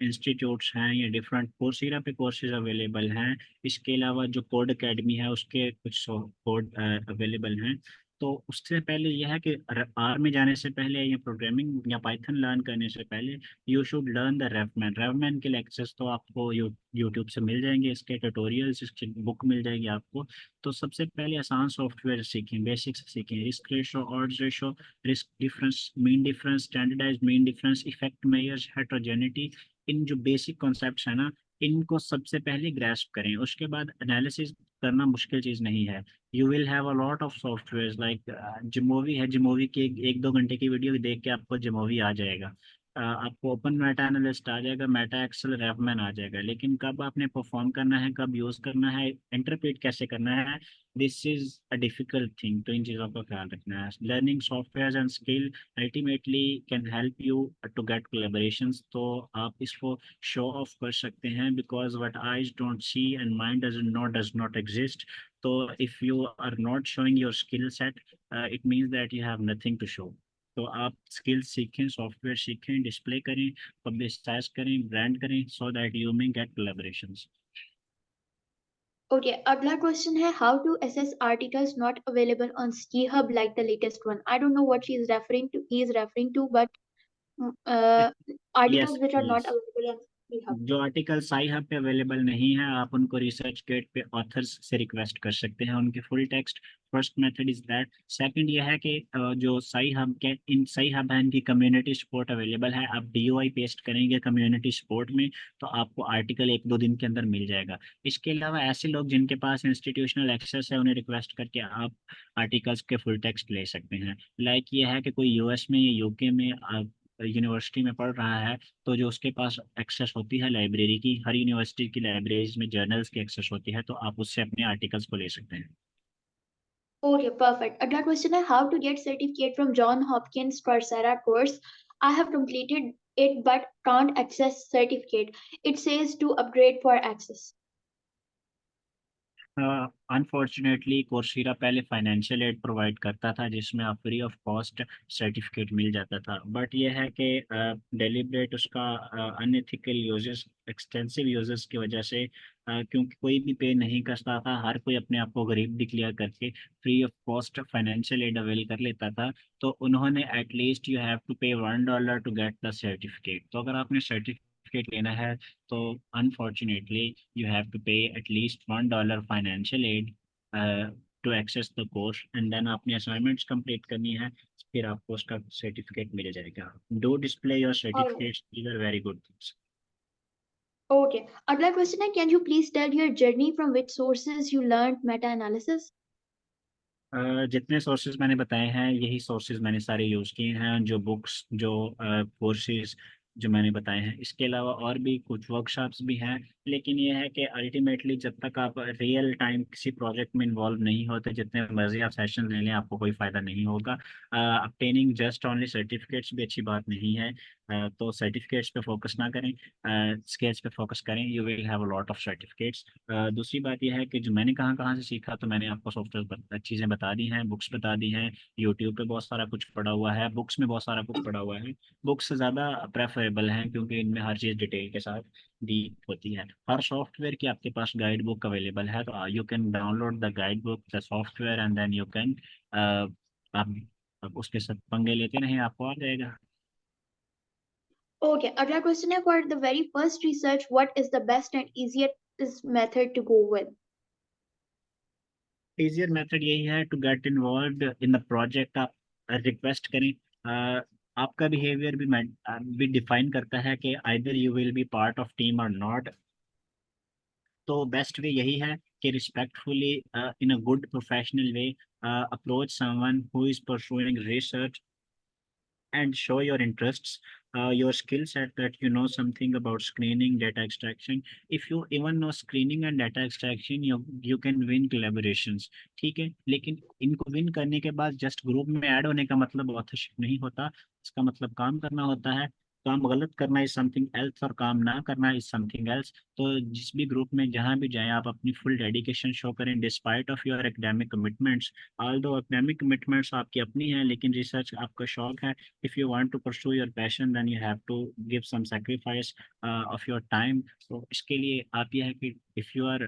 S3: इंस्टीट्यूट्स हैं या डिफरेंट कोर्सेरा पे कोर्सेज अवेलेबल हैं। इसके अलावा जो कोड एकेडमी है उसके कुछ कोड अवेलेबल हैं। तो उससे पहले यह है कि आर में जाने से पहले या प्रोग्रामिंग या पाइथन लर्न करने से पहले यू शुड लर्न द रेवमैन। रेवमैन के लेक्चर्स तो आपको यूट्यूब से मिल जाएंगे, इसके ट्यूटोरियल्स, इसकी बुक मिल जाएगी आपको। तो सबसे पहले आसान सॉफ्टवेयर सीखें, बेसिक्स सीखें, risk ratio, odds ratio, risk difference, mean difference, standardized mean difference, effect measures, heterogeneity. इन जो बेसिक कॉन्सेप्ट्स हैं ना, इनको सबसे पहले ग्रैस्प करें। उसके बाद एनालिसिस करना मुश्किल चीज़ नहीं है। You will have a lot of software like jamovi है। जिमोवी की एक दो घंटे की वीडियो देख के आपको जिमोवी आ जाएगा। आपको ओपन मेटा एनालिस्ट आ जाएगा, मेटा एक्सेल, रेवमैन आ जाएगा। लेकिन कब आपने परफॉर्म करना है, कब यूज़ करना है, इंटरप्रेट कैसे करना है, this is a difficult thing. तो इन चीज़ों का ख्याल रखना है। Learning software and skill ultimately can help you to get collaborations. तो आप इसको शो ऑफ कर सकते हैं because what eyes don't see and mind does not exist. तो if you are not showing your skill set, it means that you have nothing to show. तो आप skills सीखें, सॉफ्टवेयर सीखें, डिस्प्ले करें, publicise करें, ब्रांड करें, सो that you may gate collaborations.
S2: Okay, अगला question है, how to assess articles not available on Ski Hub like the latest one? I don't know what he is referring to, but uh,
S3: yes
S2: articles which are not
S3: yes,
S2: available on Ski Hub.
S3: जो article Sci Hub पे available नहीं है आप उनको research gate पे authors से request कर सकते हैं उनके full text. First method is that. Second ये है कि जो साई हब के इन साई हब है इनकी कम्युनिटी सपोर्ट अवेलेबल है। आप डीओआई पेस्ट करेंगे कम्युनिटी सपोर्ट में तो आपको आर्टिकल एक दो दिन के अंदर मिल जाएगा। इसके अलावा ऐसे लोग जिनके पास इंस्टीट्यूशनल एक्सेस है उन्हें रिक्वेस्ट करके आप आर्टिकल्स के फुल टेक्स्ट ले सकते हैं। लाइक ये है कि कोई यूएस में या यूके में यूनिवर्सिटी में पढ़ रहा है तो जो उसके पास एक्सेस होती है लाइब्रेरी की, हर यूनिवर्सिटी की लाइब्रेरीज में जर्नल्स की एक्सेस होती है तो आप उससे अपने आर्टिकल्स को ले सकते हैं।
S2: Okay, perfect. अगला क्वेश्चन है, how to get certificate from John Hopkins Coursera course? I have completed it but can't access certificate. It says to upgrade for access.
S3: Unfortunately Coursera पहले फाइनेंशियल एड प्रोवाइड करता था जिसमें आप free of cost certificate मिल जाता था। But यह है कि डेलिब्रेट उसका अनएथिकल यूजेस, एक्सटेंसिव यूजेस की वजह से क्योंकि कोई भी पे नहीं करता था, हर कोई अपने आप को गरीब डिक्लेयर करके free of cost financial aid avail कर लेता था। तो उन्होंने एटलीस्ट यू हैव टू पे $1 टू गेट द सर्टिफिकेट। तो अगर आपने सर्टिफिकेट लेना है तो unfortunately you have to pay at least $1 financial aid to access the course and then आपने assignments complete करनी है, फिर आपको उसका सर्टिफिकेट मिल जाएगा। Do display your
S2: Alright.
S3: certificates, these are very good things।
S2: Okay. अगला क्वेश्चन है, can you please tell your journey from which sources you learned meta analysis?
S3: जितने सोर्सेज मैंने बताए हैं यही सोर्सेज मैंने सारे यूज़ किए हैं, जो बुक्स, जो कोर्सेज जो मैंने बताए हैं। इसके अलावा और भी कुछ वर्कशॉप्स भी हैं, लेकिन ये है कि अल्टीमेटली जब तक आप रियल टाइम किसी प्रोजेक्ट में इन्वॉल्व नहीं होते जितने मर्जी आप सेशन ले लें आपको कोई फ़ायदा नहीं होगा। obtaining जस्ट ओनली सर्टिफिकेट्स भी अच्छी बात नहीं है। तो सर्टिफिकेट्स पे फोकस ना करें, स्किल्स पे फोकस करें, you will have a lot of certificates. दूसरी बात यह है कि जो मैंने कहाँ कहाँ से सीखा, तो मैंने आपको सॉफ्टवेयर चीज़ें बता दी हैं, बुक्स बता दी हैं, यूट्यूब पे बहुत सारा कुछ पढ़ा हुआ है, बुक्स में बहुत सारा कुछ पढ़ा हुआ है। बुक्स ज़्यादा प्रेफरेबल हैं क्योंकि इनमें हर चीज़ डिटेल के साथ दी होती है। हर सॉफ्टवेयर की आपके पास गाइड बुक अवेलेबल है, तो you can download the guide book, the software, and then you can आप उसके साथ पंगे लेते रहें, आपको आ जाएगा।
S2: Okay, अगला question है, for the very first research, what is the best and easiest method to go with?
S3: Easier method यही है to get involve in the project. आप रिक्वेस्ट करें। आपका बिहेवियर भी डिफाइन करता है कि either you will be part of team और नॉट। तो बेस्ट वे यही है कि respectfully in a good professional way approach someone who is pursuing research and show your interests, your skill set, that you know something about screening, data extraction. If you even know screening and data extraction, you can win collaborations। ठीक है, लेकिन इनको win करने के बाद just group में add होने का मतलब ऑथरशिप नहीं होता। इसका मतलब काम करना होता है। काम गलत करना इज समथिंग एल्स और काम ना करना इज समथिंग एल्स। तो जिस भी ग्रुप में जहाँ भी जाएं, आप अपनी फुल डेडिकेशन शो करें despite of your academic commitments. All दो एकेडमिक कमिटमेंट्स आपकी अपनी हैं, लेकिन रिसर्च आपका शौक है। If you want to pursue your passion, then you have to give some sacrifice of your time। तो इसके लिए आप ये है कि if you are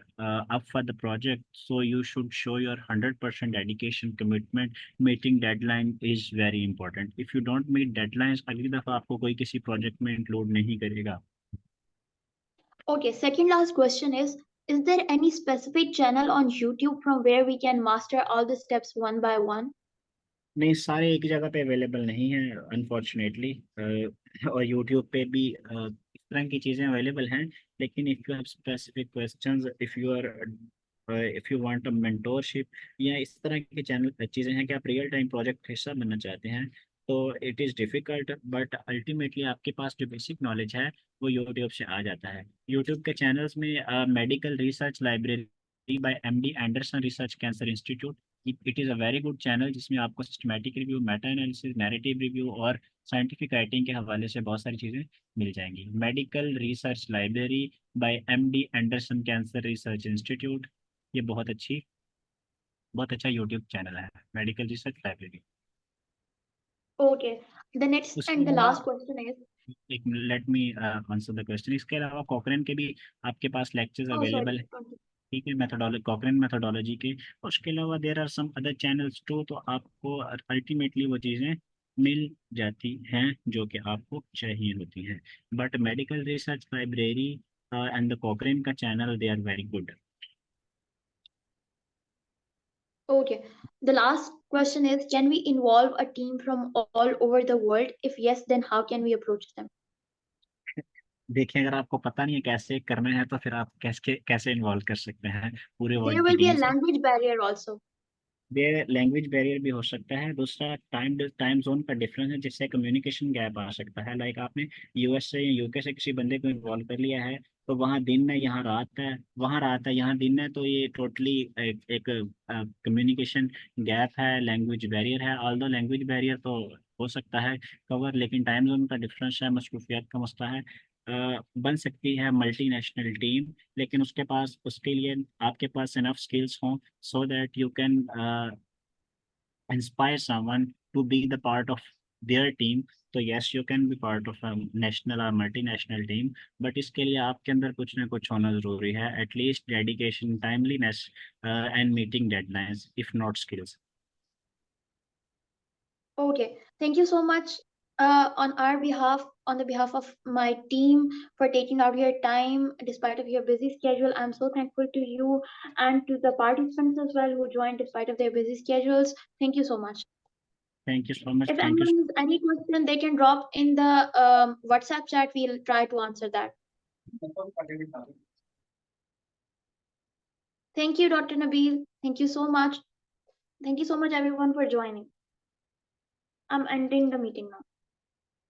S3: up for the project, so you should show your 100% dedication, commitment। Meeting deadline is very important। If you don't meet deadlines, अगली दफ़ा आपको कोई किसी प्रोजेक्ट में इंक्लूड नहीं करेगा।
S2: Okay, second last question is there any specific channel on YouTube from where we can master all the steps one by one?
S3: नहीं, सारे एक जगह पे अवेलेबल नहीं है अनफॉर्चुनेटली। और यूट्यूब पे भी इस तरह की चीज़ें अवेलेबल हैं, लेकिन if you have specific questions, if you want a mentorship या इस तरह के चैनल चीज़ें हैं कि आप रियल टाइम प्रोजेक्ट का हिस्सा बनना चाहते हैं, तो it is difficult. But ultimately आपके पास जो बेसिक नॉलेज है वो यूट्यूब से आ जाता है। यूट्यूब के चैनल्स में medical research library by MD Anderson research cancer institute, it is a very good channel जिसमें आपको systematic review, meta analysis, narrative review और साइंटिफिक राइटिंग के हवाले से बहुत सारी चीज़ें मिल जाएंगी। Medical research library by MD Anderson cancer research institute, ये बहुत अच्छा यूट्यूब चैनल है, medical research library.
S2: Okay, the next
S3: उसके
S2: and the
S3: अलावा
S2: last question is,
S3: एक let me answer the question. इसके अलावा कॉकरेन के भी आपके पास लेक्चर्स
S2: oh sorry,
S3: अवेलेबल है। ठीक है, मेथोडोलॉजी, कॉकरेन मेथोडोलॉजी के। और उसके अलावा there are some other channels too, तो आपको अल्टीमेटली वो चीज़ें मिल जाती हैं जो कि आपको चाहिए होती हैं। But medical research library and the Cochrane का channel, they are very good.
S2: okay. The last question is, can we involve a team from all over the world? If yes, then how can we approach them?
S3: देखिए, अगर आपको पता नहीं है कैसे करना है, तो फिर आप कैसे कैसे इन्वॉल्व कर सकते हैं पूरे
S2: There
S3: वर्ल्ड की
S2: will be a
S3: टीम से।
S2: language barrier also.
S3: Language barrier भी हो सकता है। दूसरा, टाइम जोन का डिफरेंस है जिससे कम्युनिकेशन गैप आ सकता है। लाइक आपने यूएस से या यूके से किसी बंदे को इन्वॉल्व कर लिया है, तो वहाँ दिन है, यहाँ रात है, वहाँ रात है, यहाँ दिन है, तो ये टोटली एक कम्युनिकेशन गैप है, लैंग्वेज बैरियर है। ऑल्दो लैंग्वेज बैरियर तो हो सकता है कवर, लेकिन टाइम जोन का डिफरेंस है, मसरूफियत का मसला है। बन सकती है मल्टीनेशनल टीम, लेकिन उसके लिए आपके पास इनफ स्किल्स हों so that you can inspire someone to be the part of their team। तो yes, you can be part of a national or multinational team, but इसके लिए आपके अंदर कुछ ना कुछ होना ज़रूरी है, at least dedication, timeliness, and meeting deadlines, if not skills।
S2: Okay, thank you so much on our behalf, on the behalf of my team, for taking out your time despite of your busy schedule. I'm so thankful to you and to the participants as well who joined despite of their busy schedules. Thank you so much.
S3: Thank you so much।
S2: If
S3: Thank you।
S2: anyone has any question, they can drop in the WhatsApp chat. We'll try to answer that. Thank you, Dr. Nabil. Thank you so much. Thank you so much, everyone, for joining. I'm ending the meeting now.